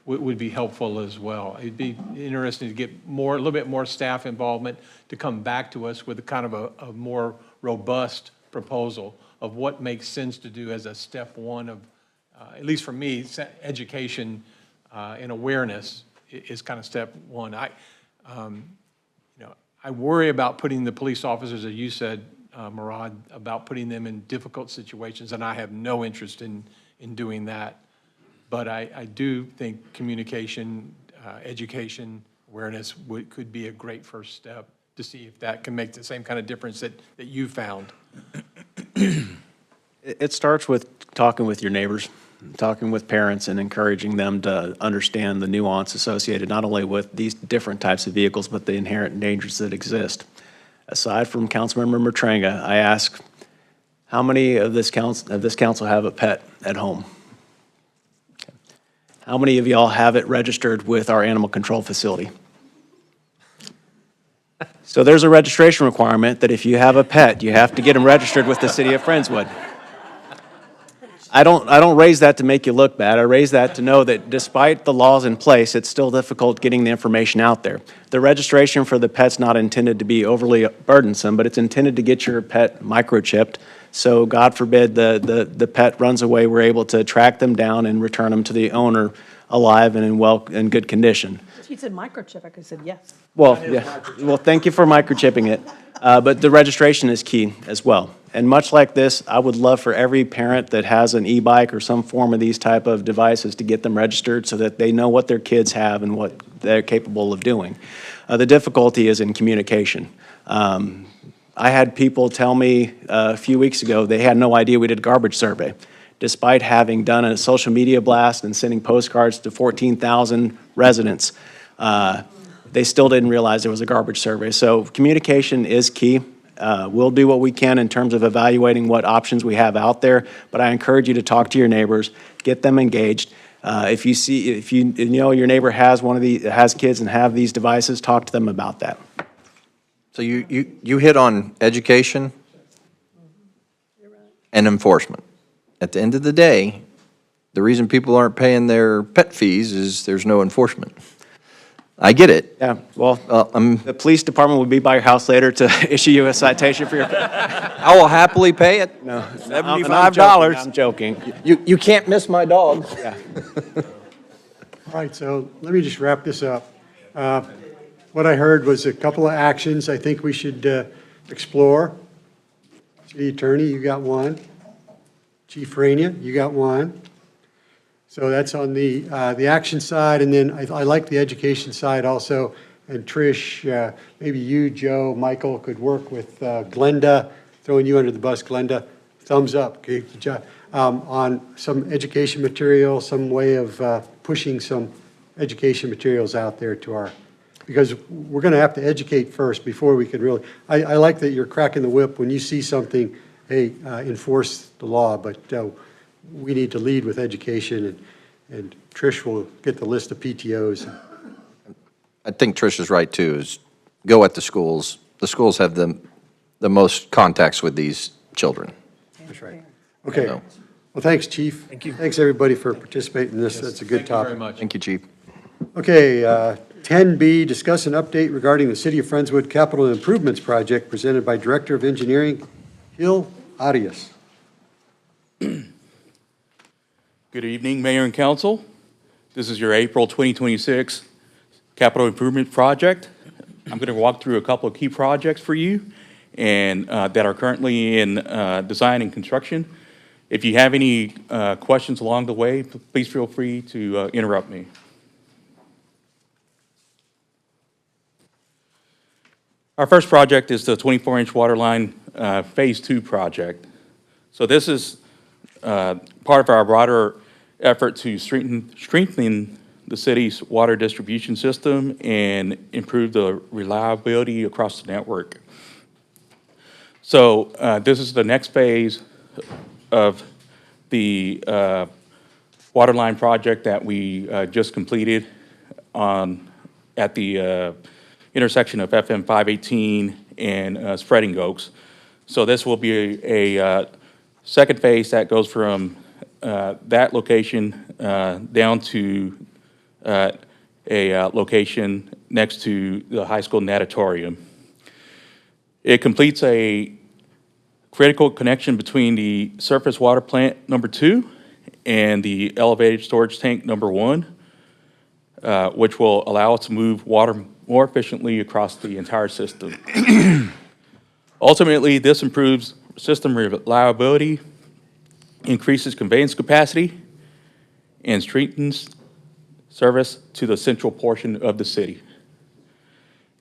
would be helpful as well. It'd be interesting to get a little bit more staff involvement to come back to us with a kind of a more robust proposal of what makes sense to do as a step one of, at least for me, education and awareness is kind of step one. I worry about putting the police officers, as you said, Murad, about putting them in difficult situations, and I have no interest in doing that. But I do think communication, education, awareness could be a great first step to see if that can make the same kind of difference that you found. It starts with talking with your neighbors, talking with parents, and encouraging them to understand the nuance associated not only with these different types of vehicles, but the inherent dangers that exist. Aside from Councilmember Matranga, I ask, how many of this council have a pet at home? Okay. How many of y'all have it registered with our animal control facility? So there's a registration requirement that if you have a pet, you have to get them registered with the city of Friendswood. I don't raise that to make you look bad. I raise that to know that despite the laws in place, it's still difficult getting the information out there. The registration for the pet's not intended to be overly burdensome, but it's intended to get your pet microchipped. So God forbid the pet runs away, we're able to track them down and return them to the owner alive and in good condition. If you said microchip, I could have said yes. Well, yeah. Well, thank you for microchipping it. But the registration is key as well. And much like this, I would love for every parent that has an e-bike or some form of these type of devices to get them registered so that they know what their kids have and what they're capable of doing. The difficulty is in communication. I had people tell me a few weeks ago they had no idea we did a garbage survey, despite having done a social media blast and sending postcards to 14,000 residents. They still didn't realize there was a garbage survey. So communication is key. We'll do what we can in terms of evaluating what options we have out there, but I encourage you to talk to your neighbors, get them engaged. If you know your neighbor has kids and have these devices, talk to them about that. So you hit on education and enforcement. At the end of the day, the reason people aren't paying their pet fees is there's no enforcement. I get it. Yeah, well, the police department will be by your house later to issue you a citation for your pet. I will happily pay it. No, $75. I'm joking. You can't miss my dog. Yeah. All right, so let me just wrap this up. What I heard was a couple of actions I think we should explore. City Attorney, you got one. Chief Rania, you got one. So that's on the action side, and then I like the education side also. And Trish, maybe you, Joe, Michael could work with Glenda, throwing you under the bus, Glenda. Thumbs up, okay, good job. On some education material, some way of pushing some education materials out there to our, because we're going to have to educate first before we can really, I like that you're cracking the whip when you see something, hey, enforce the law, but we need to lead with education, and Trish will get the list of PTOs. I think Trish is right, too, is go at the schools. The schools have the most contacts with these children. That's right. Okay. So- Well, thanks, Chief. Thank you. Thanks, everybody, for participating in this. That's a good topic. Thank you very much. Thank you, Chief. Okay, 10B, discuss an update regarding the City of Friendswood Capital Improvements Project presented by Director of Engineering, Gil Arias. Good evening, Mayor and Council. This is your April 2026 Capital Improvement Project. I'm going to walk through a couple of key projects for you and that are currently in design and construction. If you have any questions along the way, please feel free to interrupt me. Our first project is the 24-inch water line Phase 2 project. So this is part of our broader effort to strengthen the city's water distribution system and improve the reliability across the network. So this is the next phase of the water line project that we just completed at at the intersection of FM 518 and Spreading Oaks. So this will be a second phase that goes from that location down to a location next to the high school natatorium. It completes a critical connection between the surface water plant number 2 and the elevated storage tank number 1, which will allow us to move water more efficiently across the entire system. Ultimately, this improves system reliability, increases conveyance capacity, and strengthens service to the central portion of the city.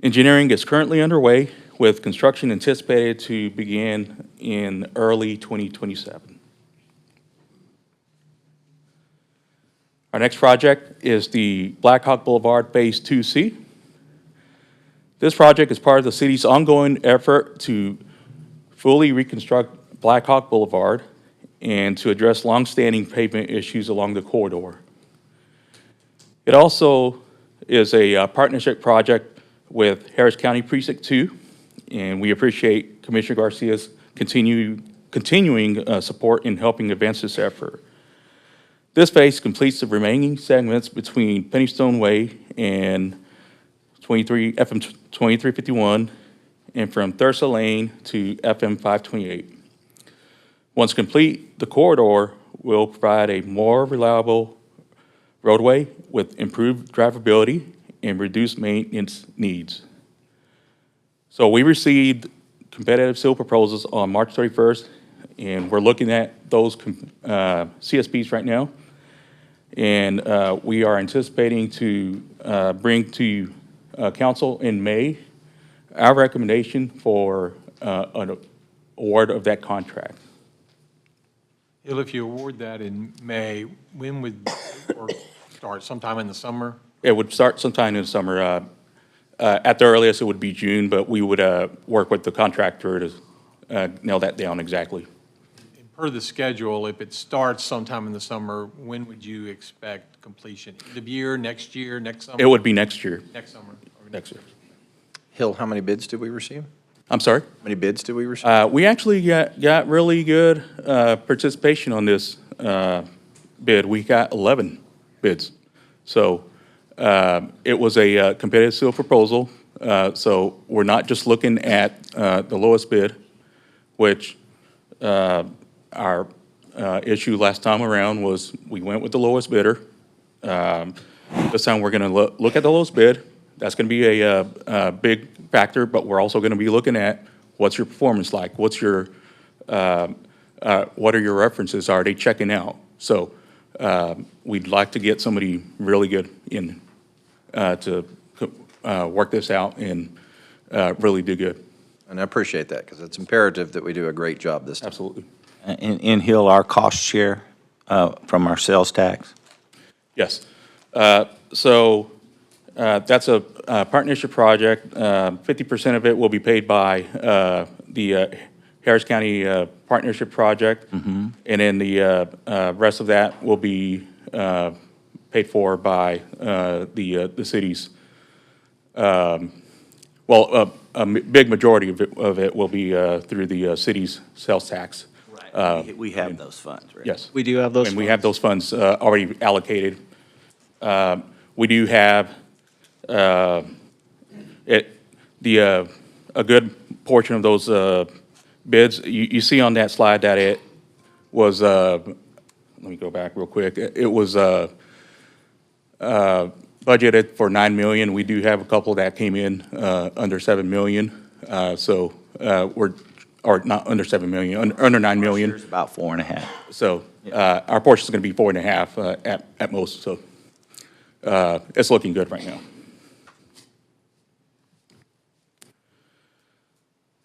Engineering is currently underway, with construction anticipated to begin in early 2027. Our next project is the Blackhawk Boulevard Phase 2C. This project is part of the city's ongoing effort to fully reconstruct Blackhawk Boulevard and to address longstanding pavement issues along the corridor. It also is a partnership project with Harris County Precinct 2, and we appreciate Commissioner Garcia's continuing support in helping advance this effort. This phase completes the remaining segments between Pennystone Way and FM 2351, and from Thursa Lane to FM 528. Once complete, the corridor will provide a more reliable roadway with improved drivability and reduced maintenance needs. So we received competitive civil proposals on March 31st, and we're looking at those CSPs right now. And we are anticipating to bring to council in May our recommendation for an award of that contract. Hill, if you award that in May, when would work start? Sometime in the summer? It would start sometime in the summer. At the earliest, it would be June, but we would work with the contractor to nail that down exactly. Per the schedule, if it starts sometime in the summer, when would you expect completion? The year, next summer? It would be next year. Next summer. Next year. Hill, how many bids did we receive? I'm sorry? How many bids did we receive? We actually got really good participation on this bid. We got 11 bids. So it was a competitive civil proposal. So we're not just looking at the lowest bid, which our issue last time around was we went with the lowest bidder. This time we're going to look at the lowest bid. That's going to be a big factor, but we're also going to be looking at what's your performance like? What's your, what are your references? Are they checking out? So we'd like to get somebody really good in to work this out and really do good. And I appreciate that, because it's imperative that we do a great job this time. Absolutely. In Hill, our cost share from our sales tax? Yes. So that's a partnership project. 50% of it will be paid by the Harris County Partnership Project. Mm-hmm. And then the rest of that will be paid for by the cities. Well, a big majority of it will be through the city's sales tax. Right. We have those funds, right? Yes. We do have those And we have those funds already allocated. We do have a good portion of those bids. You see on that slide that it was, let me go back real quick. It was budgeted for $9 million. We do have a couple that came in under $7 million. So or not under $7 million, under $9 million. It's about 4.5. So our portion is going to be 4.5 at most. So it's looking good right now.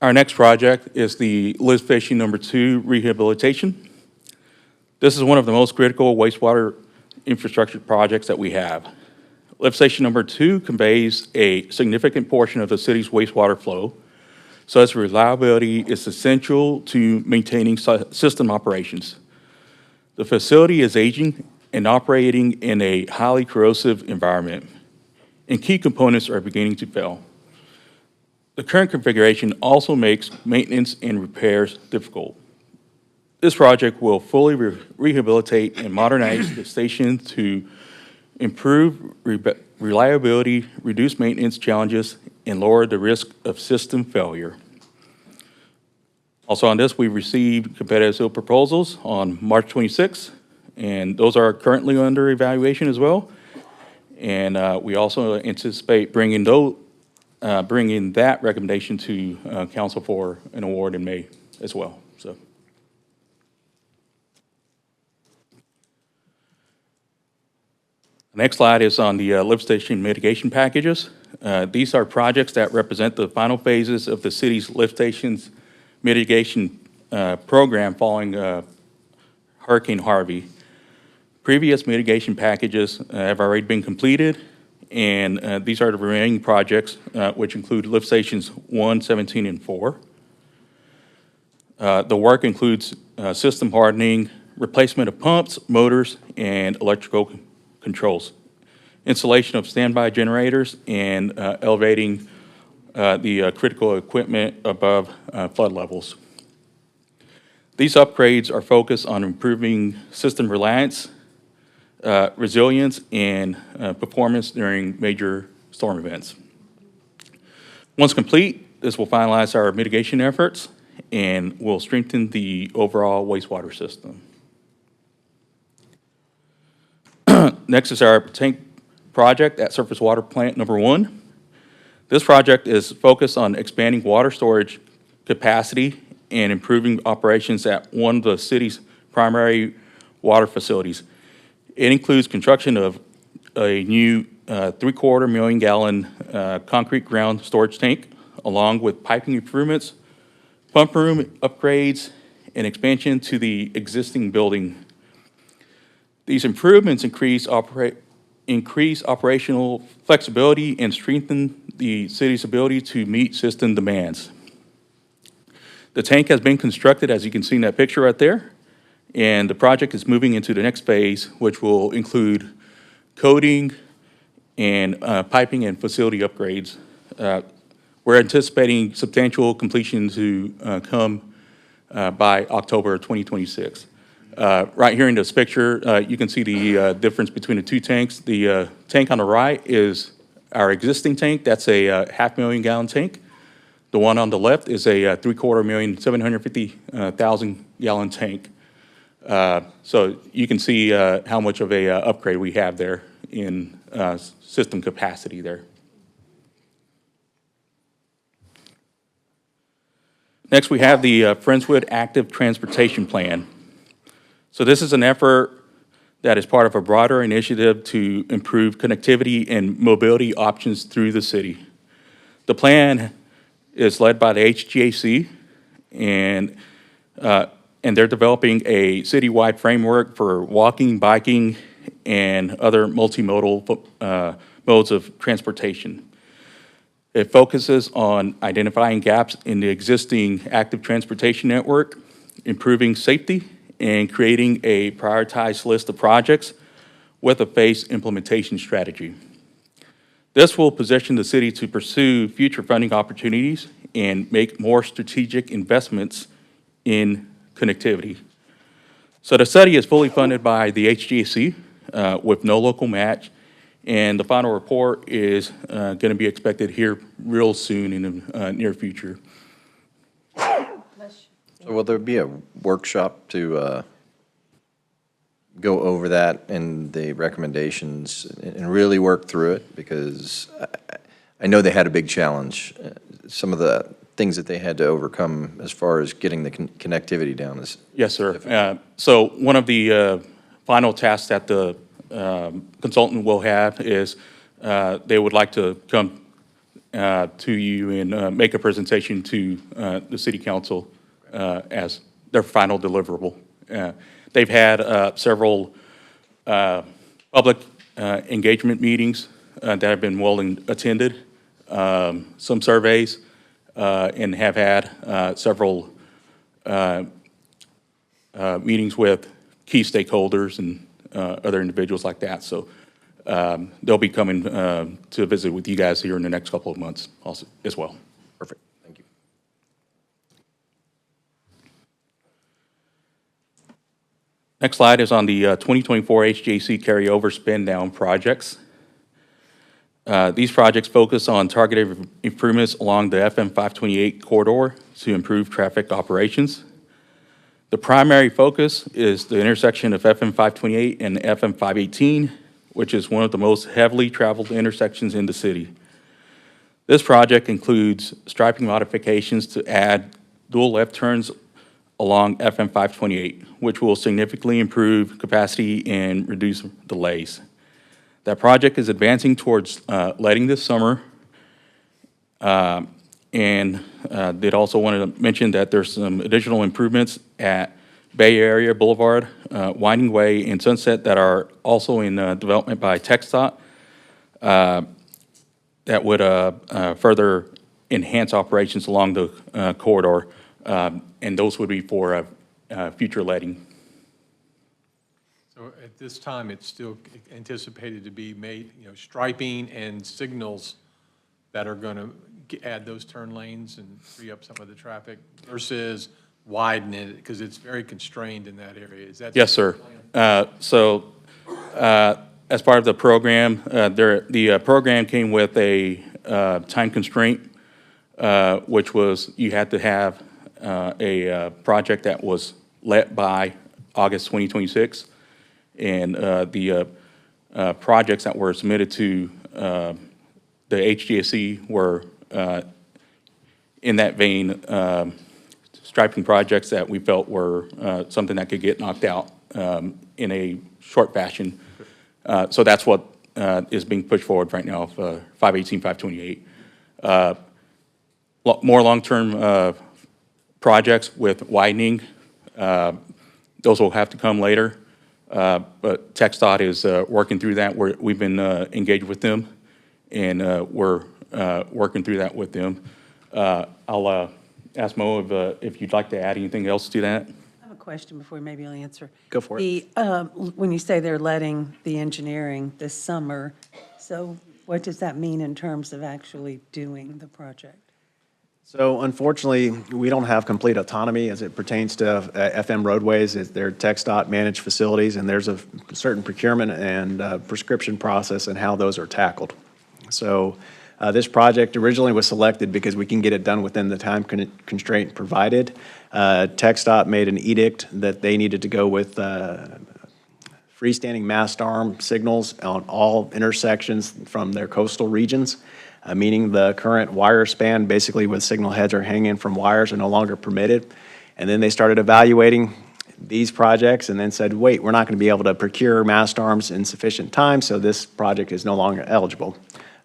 Our next project is the lift station number 2 rehabilitation. This is one of the most critical wastewater infrastructure projects that we have. Lift station number 2 conveys a significant portion of the city's wastewater flow, so its reliability is essential to maintaining system operations. The facility is aging and operating in a highly corrosive environment. and key components are beginning to fail. The current configuration also makes maintenance and repairs difficult. This project will fully rehabilitate and modernize the station to improve reliability, reduce maintenance challenges, and lower the risk of system failure. Also on this, we received competitive bid proposals on March 26th, and those are currently under evaluation as well. And we also anticipate bringing that recommendation to council for an award in May as well. So. The next slide is on the lift station mitigation packages. These are projects that represent the final phases of the city's lift stations mitigation program following Hurricane Harvey. Previous mitigation packages have already been completed, and these are the remaining projects, which include lift stations 1, 17, and 4. The work includes system hardening, replacement of pumps, motors, and electrical controls, installation of standby generators, and elevating the critical equipment above flood levels. These upgrades are focused on improving system reliance, resilience, and performance during major storm events. Once complete, this will finalize our mitigation efforts and will strengthen the overall wastewater system. Next is our tank project at Surface Water Plant number 1. This project is focused on expanding water storage capacity and improving operations at one of the city's primary water facilities. It includes construction of a new 3/4 million gallon concrete ground storage tank, along with piping improvements, pump room upgrades, and expansion to the existing building. These improvements increase operational flexibility and strengthen the city's ability to meet system demands. The tank has been constructed, as you can see in that picture right there, and the project is moving into the next phase, which will include coating and piping and facility upgrades. We're anticipating substantial completion to come by October 2026. Right here in this picture, you can see the difference between the two tanks. The tank on the right is our existing tank. That's a 500,000 gallon tank. The one on the left is a 750,000 gallon tank. So you can see how much of a upgrade we have there in system capacity there. Next, we have the Friendswood Active Transportation Plan. So this is an effort that is part of a broader initiative to improve connectivity and mobility options through the city. The plan is led by the HGAC, and they're developing a citywide framework for walking, biking, and other multimodal modes of transportation. It focuses on identifying gaps in the existing active transportation network, improving safety, and creating a prioritized list of projects with a phased implementation strategy. This will position the city to pursue future funding opportunities and make more strategic investments in connectivity. So the study is fully funded by the HGAC with no local match, and the final report is going to be expected here real soon in the near future. So will there be a workshop to go over that and the recommendations and really work through it? Because I know they had a big challenge. Some of the things that they had to overcome as far as getting the connectivity down is. Yes, sir. So one of the final tasks that the consultant will have is they would like to come to you and make a presentation to the city council as their final deliverable. They've had several public engagement meetings that have been well attended, some surveys, and have had several meetings with key stakeholders and other individuals like that. So they'll be coming to visit with you guys here in the next couple of months also as well. Perfect, thank you. Next slide is on the 2024 HGAC carryover spend down projects. These projects focus on targeted improvements along the FM 528 corridor to improve traffic operations. The primary focus is the intersection of FM 528 and FM 518, which is one of the most heavily traveled intersections in the city. This project includes striping modifications to add dual left turns along FM 528, which will significantly improve capacity and reduce delays. That project is advancing towards letting this summer. Did also want to mention that there's some additional improvements at Bay Area Boulevard, Winding Way, and Sunset that are also in development by TxDOT that would further enhance operations along the corridor, and those would be for future letting. So at this time, it's still anticipated to be made, striping and signals that are going to add those turn lanes and free up some of the traffic versus widen it, because it's very constrained in that area. Is that? Yes, sir. As part of the program, the program came with a time constraint, which was you had to have a project that was let by August 2026. And the projects that were submitted to the HGSC were in that vein, striping projects that we felt were something that could get knocked out in a short fashion. So that's what is being pushed forward right now, 518, 528. More long-term projects with widening, those will have to come later. But TxDOT is working through that. We've been engaged with them, and we're working through that with them. I'll ask Mo if you'd like to add anything else to that. I have a question before maybe you'll answer. Go for it. When you say they're letting the engineering this summer, so what does that mean in terms of actually doing the project? So unfortunately, we don't have complete autonomy as it pertains to FM roadways. They're TxDOT managed facilities, and there's a certain procurement and prescription process and how those are tackled. So this project originally was selected because we can get it done within the time constraint provided. TxDOT made an edict that they needed to go with freestanding mast arm signals on all intersections from their coastal regions. Meaning the current wire span, basically with signal heads are hanging from wires, are no longer permitted. And then they started evaluating these projects and then said, wait, we're not going to be able to procure mast arms in sufficient time, so this project is no longer eligible.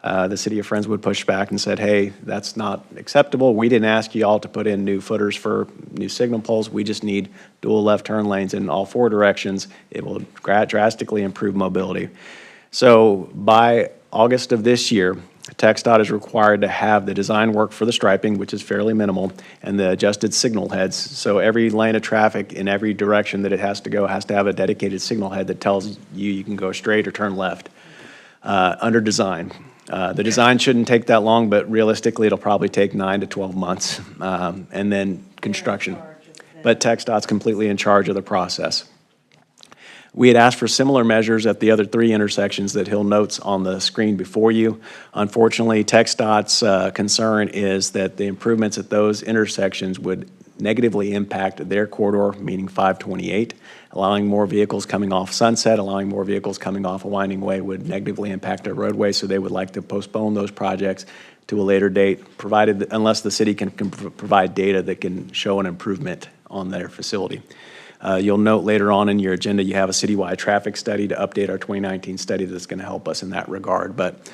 The city of Friendswood pushed back and said, hey, that's not acceptable. We didn't ask you all to put in new footers for new signal poles. We just need dual left turn lanes in all four directions. It will drastically improve mobility. So by August of this year, TxDOT is required to have the design work for the striping, which is fairly minimal, and the adjusted signal heads. So every lane of traffic in every direction that it has to go has to have a dedicated signal head that tells you can go straight or turn left under design. The design shouldn't take that long, but realistically, it'll probably take 9 to 12 months, and then construction. But TxDOT's completely in charge of the process. We had asked for similar measures at the other three intersections that Hill notes on the screen before you. Unfortunately, TxDOT's concern is that the improvements at those intersections would negatively impact their corridor, meaning 528. Allowing more vehicles coming off Sunset, allowing more vehicles coming off a Winding Way would negatively impact our roadway, so they would like to postpone those projects to a later date, provided unless the city can provide data that can show an improvement on their facility. You'll note later on in your agenda, you have a citywide traffic study to update our 2019 study that's going to help us in that regard. But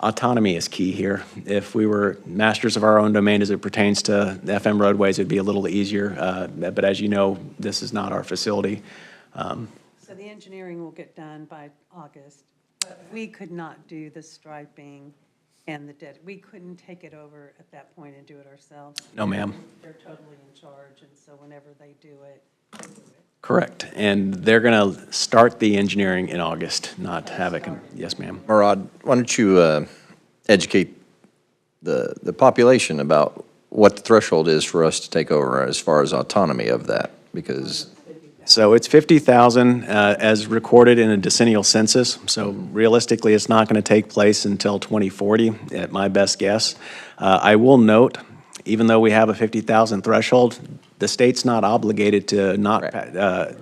autonomy is key here. If we were masters of our own domain as it pertains to FM roadways, it'd be a little easier. But as you know, this is not our facility. So the engineering will get done by August, but we could not do the striping and we couldn't take it over at that point and do it ourselves. No, ma'am. They're totally in charge, and so whenever they do it, Correct. And they're going to start the engineering in August, not have it, yes, ma'am. Murad, why don't you educate the population about what the threshold is for us to take over as far as autonomy of that? Because So it's 50,000 as recorded in a decennial census. So realistically, it's not going to take place until 2040, at my best guess. I will note, even though we have a 50,000 threshold, the state's not obligated to not,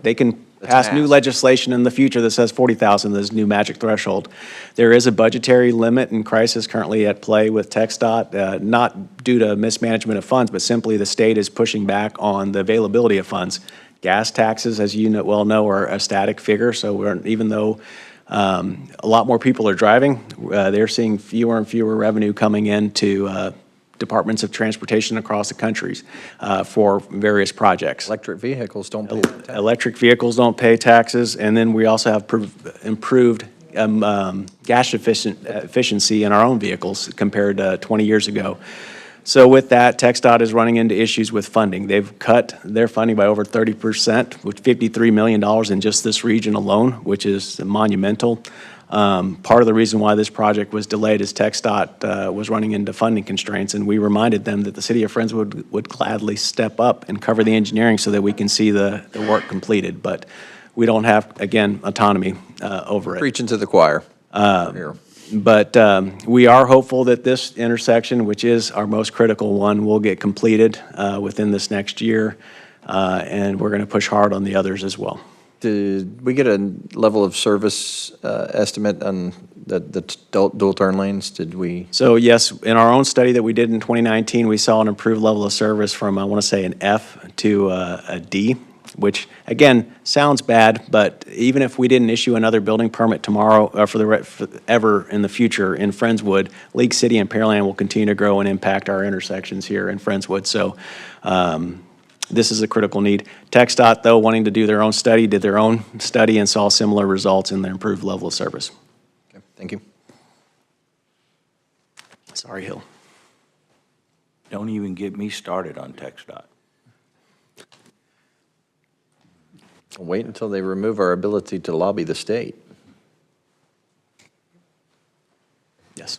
they can pass new legislation in the future that says 40,000, this new magic threshold. There is a budgetary limit and crisis currently at play with TxDOT, not due to mismanagement of funds, but simply the state is pushing back on the availability of funds. Gas taxes, as you well know, are a static figure, so even though a lot more people are driving, they're seeing fewer and fewer revenue coming into departments of transportation across the countries for various projects. electric vehicles don't pay tax. Electric vehicles don't pay taxes, and then we also have improved gas efficiency in our own vehicles compared to 20 years ago. So with that, TxDOT is running into issues with funding. They've cut their funding by over 30%, with $53 million in just this region alone, which is monumental. Part of the reason why this project was delayed is TxDOT was running into funding constraints, and we reminded them that the city of Friendswood would gladly step up and cover the engineering so that we can see the work completed. But we don't have, again, autonomy over it. Preaching to the choir. Here. But we are hopeful that this intersection, which is our most critical one, will get completed within this next year, and we're going to push hard on the others as well. Did we get a level of service estimate on the dual turn lanes? Did we? So yes, in our own study that we did in 2019, we saw an improved level of service from, I want to say, an F to a D, which, again, sounds bad, but even if we didn't issue another building permit tomorrow or ever in the future in Friendswood, League City and Pearland will continue to grow and impact our intersections here in Friendswood. So this is a critical need. TxDOT, though, wanting to do their own study, did their own study and saw similar results in their improved level of service. Okay, thank you. Sorry, Hill. Don't even get me started on TxDOT. Wait until they remove our ability to lobby the state. Yes,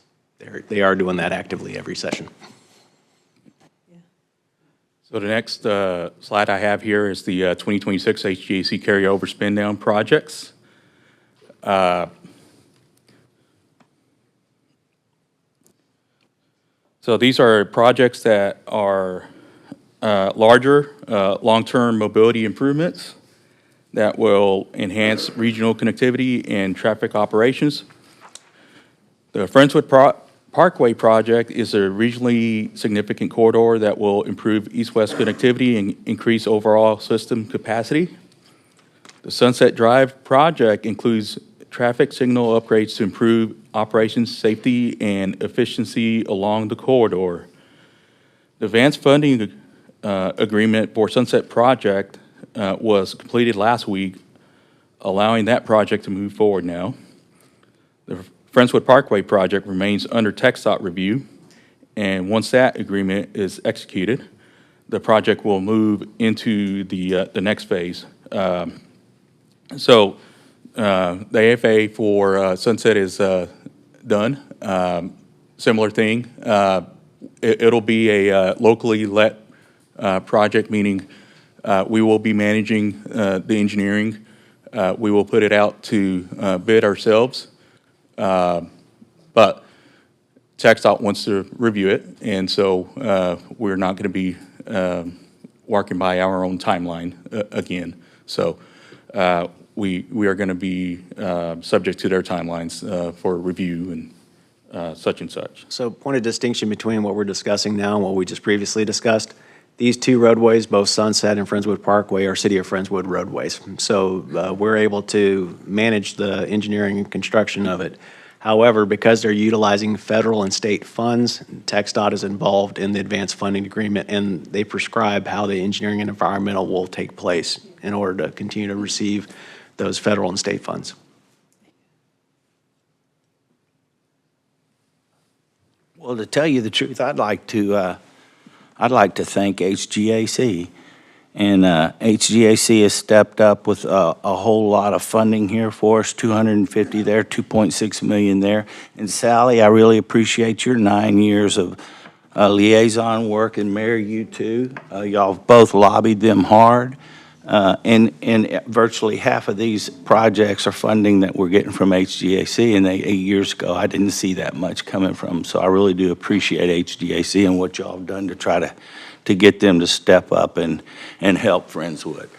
they are doing that actively every session. So the next slide I have here is the 2026 HGAC carryover spend down projects. So these are projects that are larger, long-term mobility improvements that will enhance regional connectivity and traffic operations. The Friendswood Parkway project is a regionally significant corridor that will improve east-west connectivity and increase overall system capacity. The Sunset Drive project includes traffic signal upgrades to improve operations, safety, and efficiency along the corridor. The advanced funding agreement for Sunset project was completed last week, allowing that project to move forward now. The Friendswood Parkway project remains under TxDOT review, and once that agreement is executed, the project will move into the next phase. So the AFA for Sunset is done. Similar thing. It'll be a locally let project, meaning we will be managing the engineering. We will put it out to bid ourselves. But TxDOT wants to review it, and so we're not going to be working by our own timeline again. So we are going to be subject to their timelines for review and such and such. So point of distinction between what we're discussing now and what we just previously discussed, these two roadways, both Sunset and Friendswood Parkway, are City of Friendswood roadways. So we're able to manage the engineering and construction of it. However, because they're utilizing federal and state funds, TxDOT is involved in the advanced funding agreement, and they prescribe how the engineering and environmental will take place in order to continue to receive those federal and state funds. Well, to tell you the truth, I'd like to thank HGAC And HGAC has stepped up with a whole lot of funding here for us, 250 there, 2.6 million there. And Sally, I really appreciate your 9 years of liaison work, and Mayor, you too. Y'all have both lobbied them hard. And virtually half of these projects are funding that we're getting from HGAC, and 8 years ago, I didn't see that much coming from them. So I really do appreciate HGAC and what y'all have done to try to get them to step up and help Friendswood.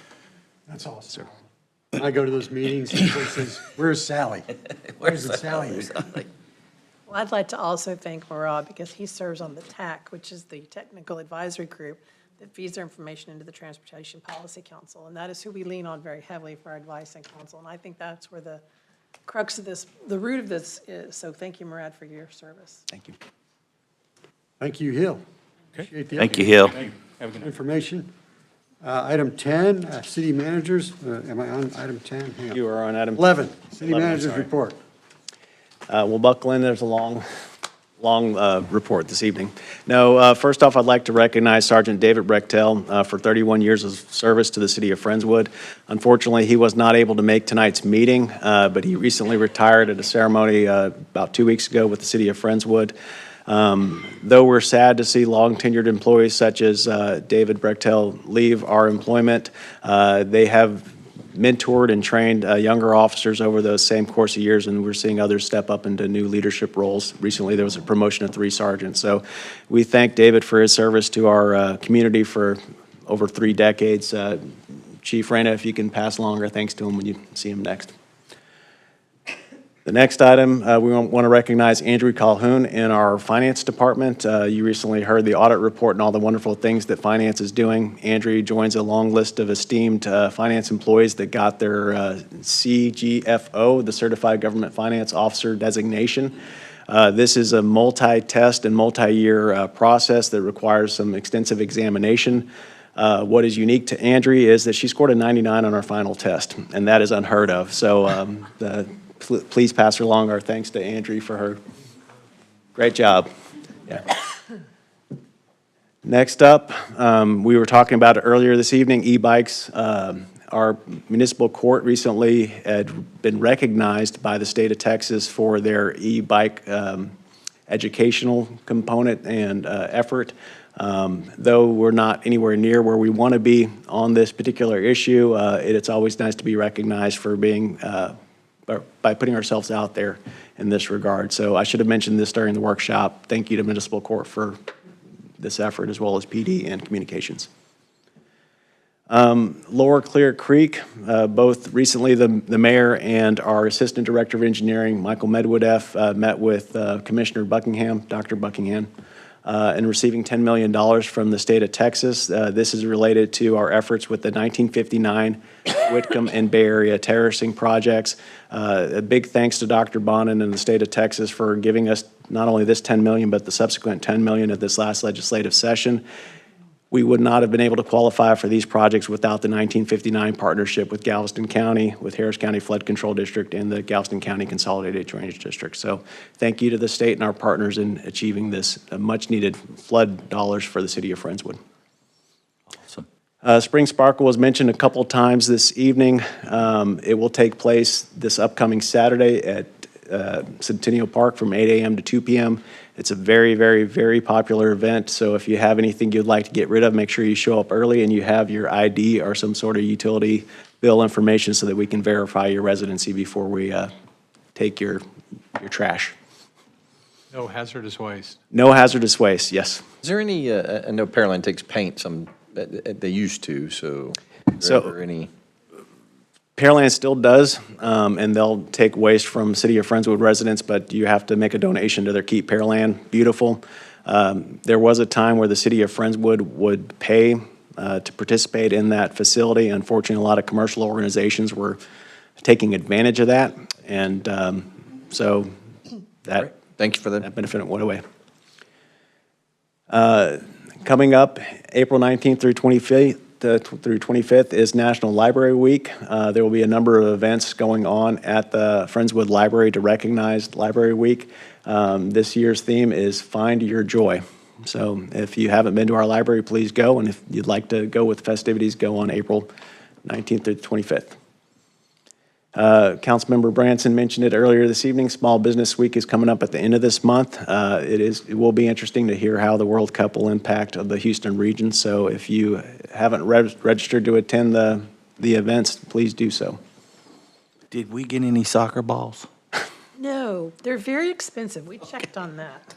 That's awesome. When I go to those meetings, everybody says, "Where's Sally? Where's the Sally?" Well, I'd like to also thank Murad because he serves on the TAC, which is the Technical Advisory Group that feeds their information into the Transportation Policy Council. And that is who we lean on very heavily for our advice and counsel. And I think that's where the crux of this, the root of this is. So thank you, Murad, for your service. Thank you. Thank you, Hill. Appreciate the Thank you, Hill. information. Item 10, city managers. Am I on item 10? Hang on. You are on item 11, city 11, managers sorry. report. We'll buckle in. There's a long report this evening. No, first off, I'd like to recognize Sergeant David Brechtel for 31 years of service to the city of Friendswood. Unfortunately, he was not able to make tonight's meeting, but he recently retired at a ceremony about 2 weeks ago with the city of Friendswood. Though we're sad to see long-tenured employees such as David Brechtel leave our employment, they have mentored and trained younger officers over those same course of years, and we're seeing others step up into new leadership roles. Recently, there was a promotion of 3 sergeants. So we thank David for his service to our community for over 3 decades. Chief Reyna, if you can pass along our thanks to him when you see him next. The next item, we want to recognize Andrew Calhoun in our finance department. You recently heard the audit report and all the wonderful things that finance is doing. Andrew joins a long list of esteemed finance employees that got their CGFO, the Certified Government Finance Officer designation. This is a multi-test and multi-year process that requires some extensive examination. What is unique to Andrew is that she scored a 99 on our final test, and that is unheard of. So please pass her along our thanks to Andrea for her great job. Yeah. Next up, we were talking about it earlier this evening, e-bikes. Our municipal court recently had been recognized by the state of Texas for their e-bike educational component and effort. Though we're not anywhere near where we want to be on this particular issue, it's always nice to be recognized for being by putting ourselves out there in this regard. So I should have mentioned this during the workshop. Thank you to Municipal Court for this effort, as well as PD and Communications. Lower Clear Creek, both recently the mayor and our Assistant Director of Engineering, Michael Medwood, met with Commissioner Buckingham, Dr. Buckingham, and receiving $10 million from the state of Texas. This is related to our efforts with the 1959 Whitcomb and Bay Area terracing projects. A big thanks to Dr. Bonin and the state of Texas for giving us not only this $10 million, but the subsequent $10 million at this last legislative session. We would not have been able to qualify for these projects without the 1959 partnership with Galveston County, with Harris County Flood Control District, and the Galveston County Consolidated Drainage District. So thank you to the state and our partners in achieving this much-needed flood dollars for the city of Friendswood. Spring Sparkle was mentioned a couple times this evening. It will take place this upcoming Saturday at Centennial Park from 8 a.m. to 2 p.m. It's a very, very, very popular event, so if you have anything you'd like to get rid of, make sure you show up early and you have your ID or some sort of utility bill information so that we can verify your residency before we take your trash. No hazardous waste. No hazardous waste, yes. Is there any, I know Pearland takes paint, they used to, so is there ever any? Pearland still does, and they'll take waste from City of Friendswood residents, but you have to make a donation to their Keep Pearland Beautiful. There was a time where the City of Friendswood would pay to participate in that facility. Unfortunately, a lot of commercial organizations were taking advantage of that, and so that thank you for that benefit went away. Coming up, April 19th through 25th is National Library Week. There will be a number of events going on at the Friendswood Library to recognize Library Week. This year's theme is Find Your Joy. So if you haven't been to our library, please go. And if you'd like to go with festivities, go on April 19th through the 25th. Councilmember Branson mentioned it earlier this evening. Small Business Week is coming up at the end of this month. It will be interesting to hear how the World Cup will impact the Houston region. So if you haven't registered to attend the events, please do so. Did we get any soccer balls? No, they're very expensive. We checked on that.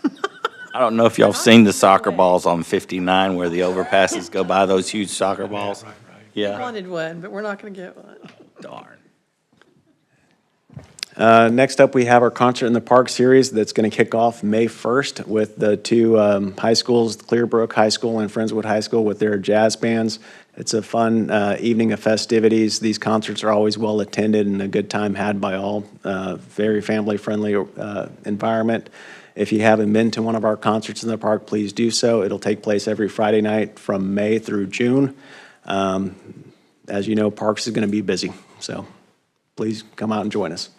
I don't know if y'all have seen the soccer balls on 59 where the overpasses go by, those huge soccer balls. We Yeah. wanted one, but we're not going to get one. Darn. Next up, we have our Concert in the Park series that's going to kick off May 1st with the two high schools, Clearbrook High School and Friendswood High School, with their jazz bands. It's a fun evening of festivities. These concerts are always well attended and a good time had by all. Very family-friendly environment. If you haven't been to one of our concerts in the park, please do so. It'll take place every Friday night from May through June. As you know, Parks is going to be busy, so please come out and join us.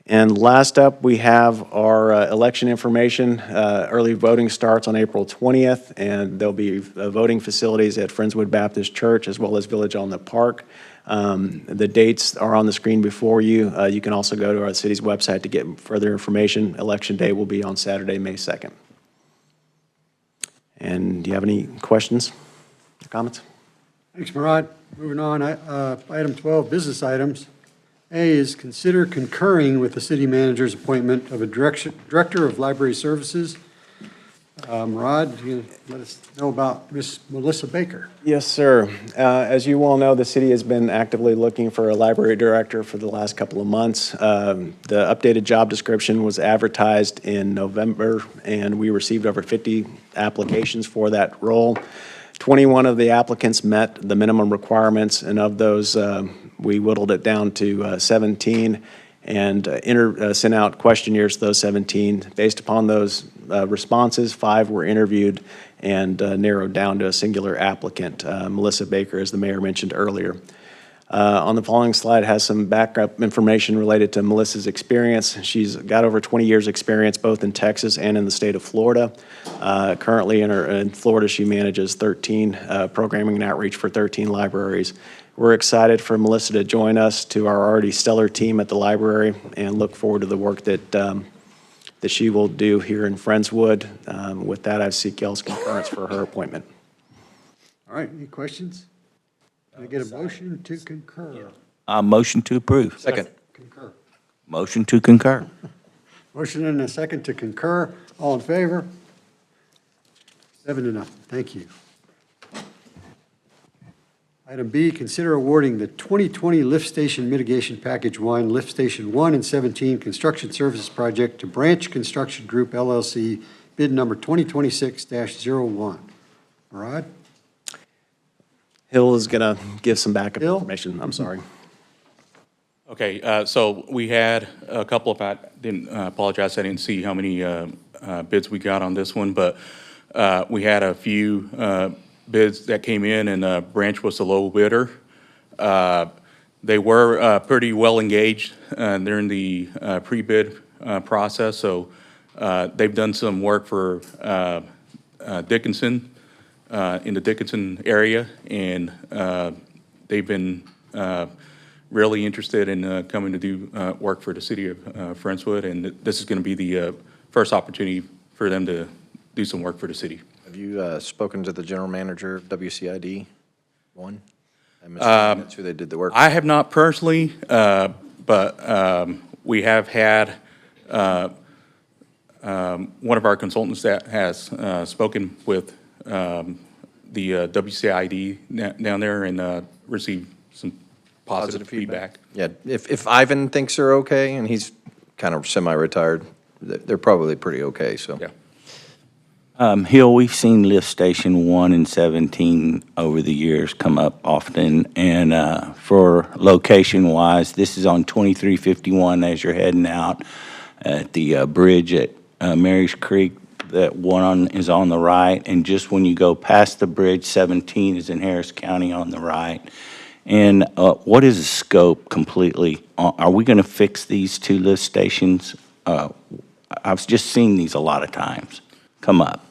And last up, we have our election information. Early voting starts on April 20th, and there'll be voting facilities at Friendswood Baptist Church as well as Village on the Park. The dates are on the screen before you. You can also go to our city's website to get further information. Election day will be on Saturday, May 2nd. And do you have any questions or comments? Thanks, Murad. Moving on, item 12, business items. A is consider concurring with the city manager's appointment of a director of library services. Murad, you let us know about Miss Melissa Baker. Yes, sir. As you all know, the city has been actively looking for a library director for the last couple of months. The updated job description was advertised in November, and we received over 50 applications for that role. 21 of the applicants met the minimum requirements, and of those, we whittled it down to 17 and sent out questionnaires to those 17. Based upon those responses, 5 were interviewed and narrowed down to a singular applicant, Melissa Baker, as the mayor mentioned earlier. On the following slide has some backup information related to Melissa's experience. She's got over 20 years' experience both in Texas and in the state of Florida. Currently in Florida, she manages 13 programming and outreach for 13 libraries. We're excited for Melissa to join us to our already stellar team at the library and look forward to the work that she will do here in Friendswood. With that, I seek y'all's concurrence for her appointment. All right, any questions? Can I get a motion to concur? Motion to approve. Second. Concur. Motion to concur. Motion and a second to concur. All in favor? 7-0. Thank you. Item B, consider awarding the 2020 Lift Station Mitigation Package 1, Lift Station 1 and 17 Construction Services Project to Branch Construction Group LLC, bid number 2026-01. Murad? Hill is going to give some backup Hill? information. I'm sorry. Okay, so we had a couple of, I didn't apologize, I didn't see how many bids we got on this one, but we had a few bids that came in, and Branch was the low bidder. They were pretty well engaged during the pre-bid process, so they've done some work for Dickinson, in the Dickinson area, and they've been really interested in coming to do work for the city of Friendswood, and this is going to be the first opportunity for them to do some work for the city. Have you spoken to the general manager of WCID 1? I'm assuming that's who they did the work. I have not personally, but we have had one of our consultants that has spoken with the WCID down there and received some positive feedback. Yeah, if Ivan thinks they're okay, and he's kind of semi-retired, they're probably pretty okay, so. Yeah. Hill, we've seen Lift Station 1 and 17 over the years come up often, and for location-wise, this is on 2351 as you're heading out at the bridge at Mary's Creek. That one is on the right, and just when you go past the bridge, 17 is in Harris County on the right. And what is the scope completely? Are we going to fix these two lift stations? I've just seen these a lot of times come up?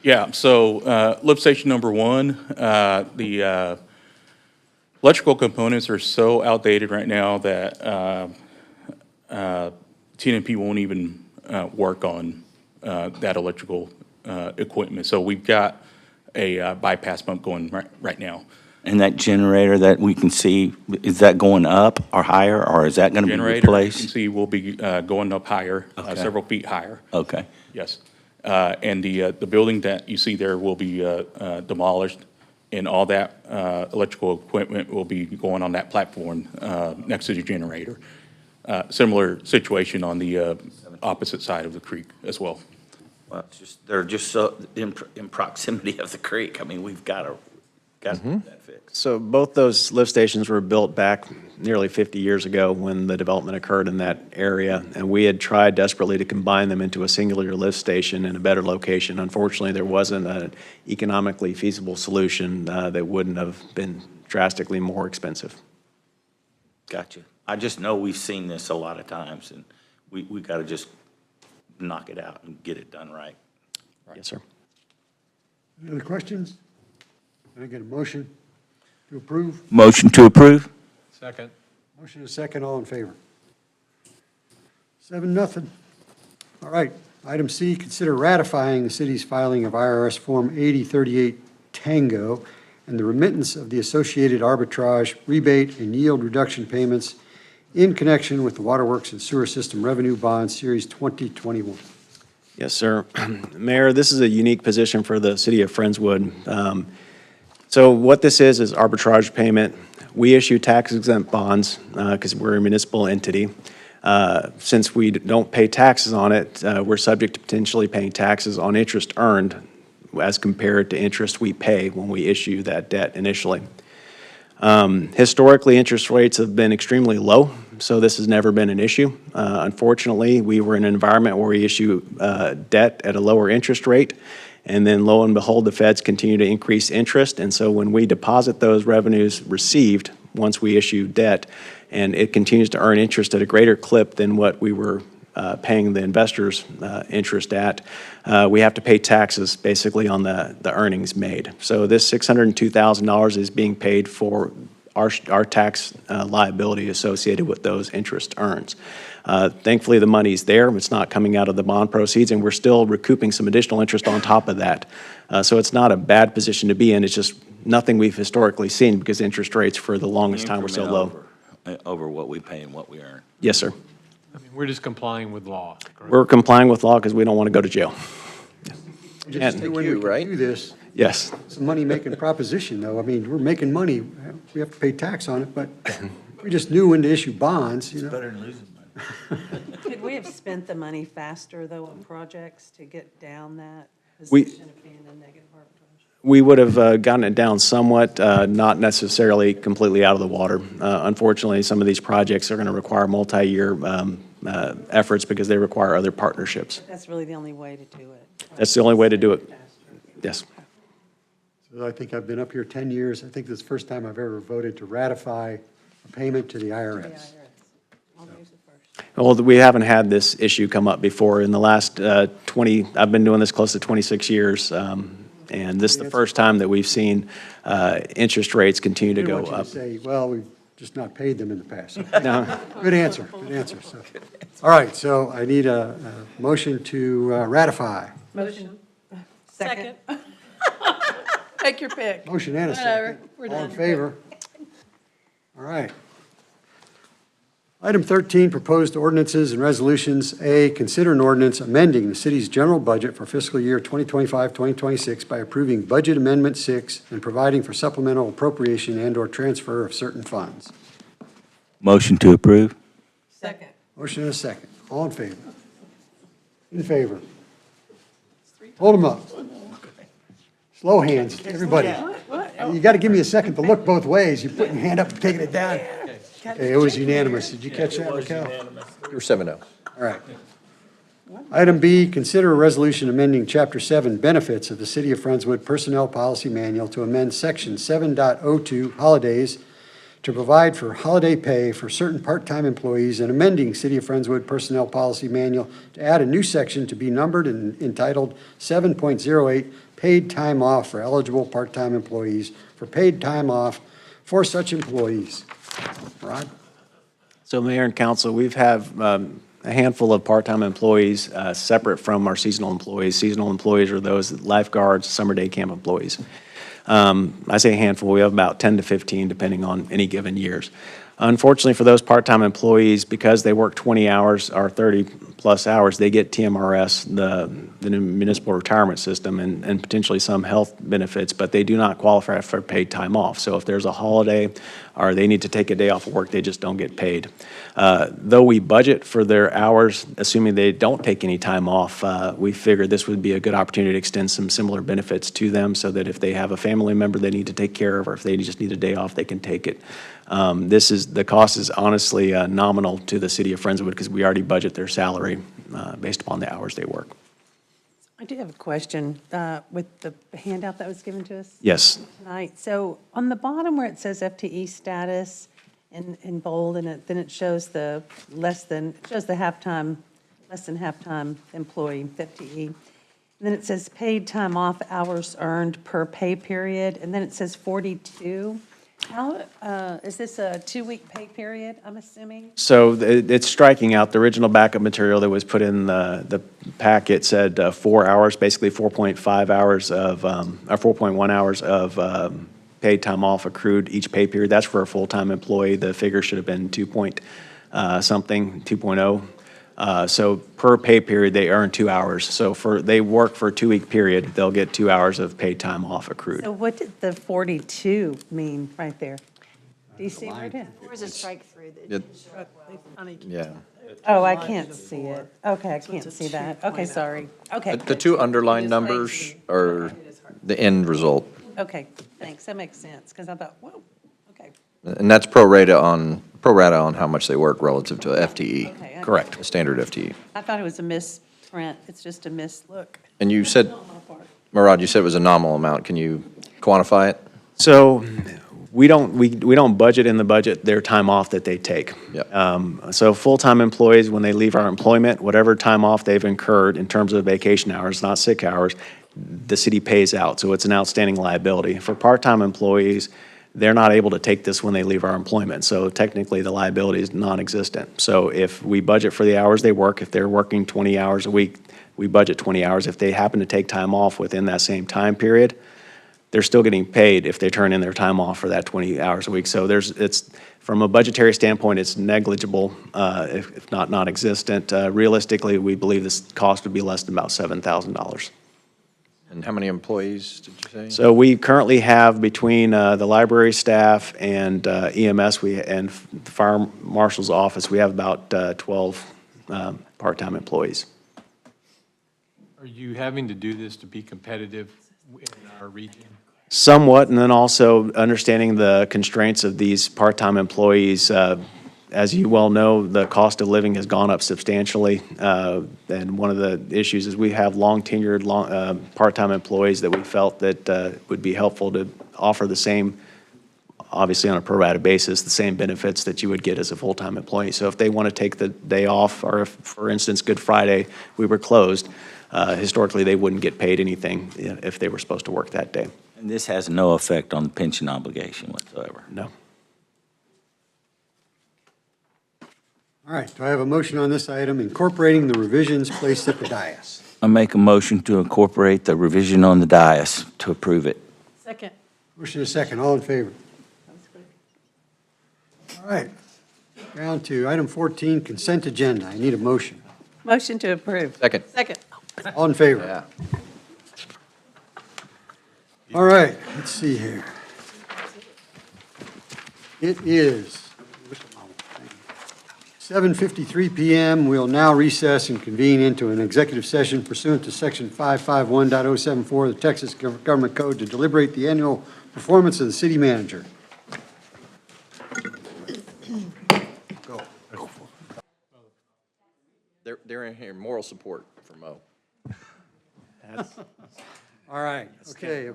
Yeah, so lift station number one, the electrical components are so outdated right now that TNMP won't even work on that electrical equipment. So we've got a bypass pump going right now. And that generator that we can see, is that going up or higher, or is that going to be Generator, you can replaced? see, will be going up higher, Okay. several feet higher. Okay. Yes. And the building that you see there will be demolished, and all that electrical equipment will be going on that platform next to the generator. Similar situation on the opposite side of the creek as well. Well, it's just, they're just so in proximity of the creek. I mean, we've got to get that fixed. So both those lift stations were built back nearly 50 years ago when the development occurred in that area, and we had tried desperately to combine them into a singular lift station in a better location. Unfortunately, there wasn't an economically feasible solution that wouldn't have been drastically more expensive. Gotcha. I just know we've seen this a lot of times, and we got to just knock it out and get it done right. Yes, sir. Any other questions? Can I get a motion to approve? Motion to approve? Second. Motion is second, all in favor. 7-0. All right, item C, consider ratifying the city's filing of IRS Form 8038 Tango and the remittance of the associated arbitrage, rebate, and yield reduction payments in connection with the Waterworks and Sewer System Revenue Bond Series 2021. Yes, sir. Mayor, this is a unique position for the city of Friendswood. So what this is arbitrage payment. We issue tax-exempt bonds because we're a municipal entity. Since we don't pay taxes on it, we're subject to potentially paying taxes on interest earned as compared to interest we pay when we issue that debt initially. Historically, interest rates have been extremely low, so this has never been an issue. Unfortunately, we were in an environment where we issue debt at a lower interest rate, and then lo and behold, the feds continue to increase interest. And so when we deposit those revenues received, once we issue debt, and it continues to earn interest at a greater clip than what we were paying the investors interest at, we have to pay taxes basically on the earnings made. So this $602,000 is being paid for our tax liability associated with those interest earns. Thankfully, the money's there. It's not coming out of the bond proceeds, and we're still recouping some additional interest on top of that. So it's not a bad position to be in. It's just nothing we've historically seen because interest rates for the longest time were so low. Over what we pay and what we earn. Yes, sir. I mean, we're just complying with law. Correct? We're complying with law because we don't want to go to jail. Just when we can do this, Yes. it's a money-making proposition, though. I mean, we're making money. We have to pay tax on it, but we just knew when to issue bonds, you know. Better than losing money. Could we have spent the money faster, though, on projects to get down that We- position of being a negative arbitrage? We would have gotten it down somewhat, not necessarily completely out of the water. Unfortunately, some of these projects are going to require multi-year efforts because they require other partnerships. That's really the only way to do it. That's the only way to do it. Yes. So I think I've been up here 10 years. I think this is the first time I've ever voted to ratify a payment to the IRS. Well, we haven't had this issue come up before. In the last I've been doing this close to 26 years, and this is the first time that we've seen interest rates continue to I go didn't want up. you to say, well, we've just not paid them in the past. No. Good answer, good answer. So, all right, so I need a motion to ratify. Motion. Second. Take your pick. Motion and a Whatever, second. we're All in done. favor? All right. Item 13, proposed ordinances and resolutions. A, consider an ordinance amending the city's general budget for fiscal year 2025-2026 by approving Budget Amendment 6 and providing for supplemental appropriation and/or transfer of certain funds. Motion to approve? Second. Motion and a second. All in favor? In favor? Hold them up. Slow hands, everybody. You got to give me a second to look both ways. You're putting your hand up and taking it down. Okay, it was unanimous. Did you catch that, Raquel? You're 7-0. All right. Item B, consider a resolution amending Chapter 7 Benefits of the City of Friendswood Personnel Policy Manual to amend Section 7.02 Holidays to provide for holiday pay for certain part-time employees and amending City of Friendswood Personnel Policy Manual to add a new section to be numbered and entitled 7.08, Paid Time Off for Eligible Part-Time Employees for paid time off for such employees. Rod? So Mayor and Council, we've have a handful of part-time employees separate from our seasonal employees. Seasonal employees are those lifeguards, summer day camp employees. I say a handful, we have about 10 to 15 depending on any given years. Unfortunately for those part-time employees, because they work 20 hours or 30-plus hours, they get TMRS, the municipal retirement system, and potentially some health benefits, but they do not qualify for paid time off. So if there's a holiday or they need to take a day off of work, they just don't get paid. Though we budget for their hours, assuming they don't take any time off, we figured this would be a good opportunity to extend some similar benefits to them so that if they have a family member they need to take care of or if they just need a day off, they can take it. The cost is honestly nominal to the city of Friendswood because we already budget their salary based upon the hours they work. I do have a question with the handout that was given to us. Yes. Tonight. So on the bottom where it says FTE status in bold, and then it shows the less than half-time employee, FTE. And then it says paid time off hours earned per pay period, and then it says 42. How, is this a 2-week pay period, I'm assuming? So it's striking out the original backup material that was put in the packet said 4 hours, basically 4.5 hours of, or 4.1 hours of paid time off accrued each pay period. That's for a full-time employee. The figure should have been 2.0. So per pay period, they earn 2 hours. So they work for a 2-week period, they'll get 2 hours of paid time off accrued. So what did the 42 mean right there? Do you see where it is? There was a strike through. Yeah. Oh, I can't see it. Okay, I can't see that. Okay, sorry. Okay. The two underlined numbers are the end result, Okay, thanks. That makes sense, because I thought, whoa, okay. and that's pro rata on how much they work relative to a FTE. Okay, I- Correct, a standard FTE. I thought it was a misprint. It's just a mislook. And you said, Murad, you said it was a nominal amount. Can you quantify it? So we don't budget in the budget their time off that they take. Yep. So full-time employees, when they leave our employment, whatever time off they've incurred in terms of vacation hours, not sick hours, the city pays out. So it's an outstanding liability. For part-time employees, they're not able to take this when they leave our employment. So technically, the liability is non-existent. So if we budget for the hours they work, if they're working 20 hours a week, we budget 20 hours. If they happen to take time off within that same time period, they're still getting paid if they turn in their time off for that 20 hours a week. So from a budgetary standpoint, it's negligible, if not non-existent. Realistically, we believe this cost would be less than about $7,000. And how many employees did you say? So we currently have between the library staff and EMS and the fire marshal's office, we have about 12 part-time employees. Are you having to do this to be competitive in our region? Somewhat, and then also understanding the constraints of these part-time employees. As you well know, the cost of living has gone up substantially, and one of the issues is we have long-tenured, part-time employees that we felt that would be helpful to offer the same, obviously on a pro rata basis, the same benefits that you would get as a full-time employee. So if they want to take the day off, or if, for instance, Good Friday, we were closed, historically, they wouldn't get paid anything if they were supposed to work that day. And this has no effect on the pension obligation whatsoever? No. All right, do I have a motion on this item incorporating the revisions placed at the dais? I make a motion to incorporate the revision on the dais to approve it. Second. Motion is second, all in favor? All right, down to item 14, consent agenda. I need a motion. Motion to approve. Second. Second. All in favor? Yeah. All right, let's see here. It is 7:53 PM. We'll now recess and convene into an executive session pursuant to Section 551.074 of the Texas Government Code to deliberate the annual performance of the city manager. Go. They're in here, moral support for Mo. All right, okay.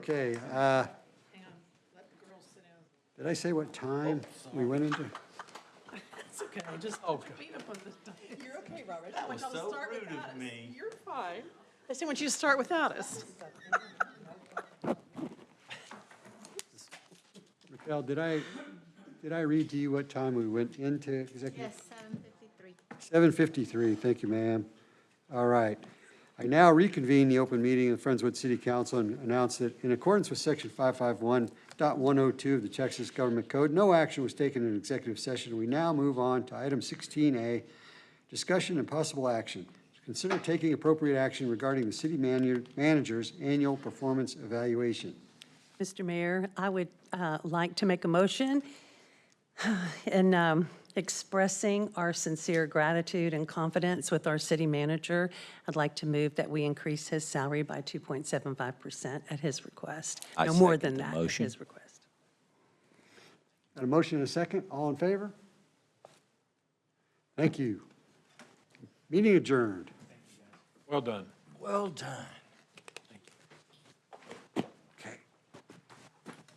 Did I say what time we went into? It's okay, just beat up on this. You're okay, Robert. That was so rude of me. You're fine. I just want you to start without us. Raquel, did I read to you what time we went into executive? Yes, 7:53. 7:53, thank you, ma'am. All right. I now reconvene the open meeting of the Friendswood City Council and announce that in accordance with Section 551.102 of the Texas Government Code, no action was taken in executive session. We now move on to item 16A, discussion and possible action. Consider taking appropriate action regarding the city manager's annual performance evaluation. Mr. Mayor, I would like to make a motion in expressing our sincere gratitude and confidence with our city manager. I'd like to move that we increase his salary by 2.75% at his request. I No more second than the that at motion. his request. Got a motion and a second? All in favor? Thank you. Meeting adjourned. Well done. Well done.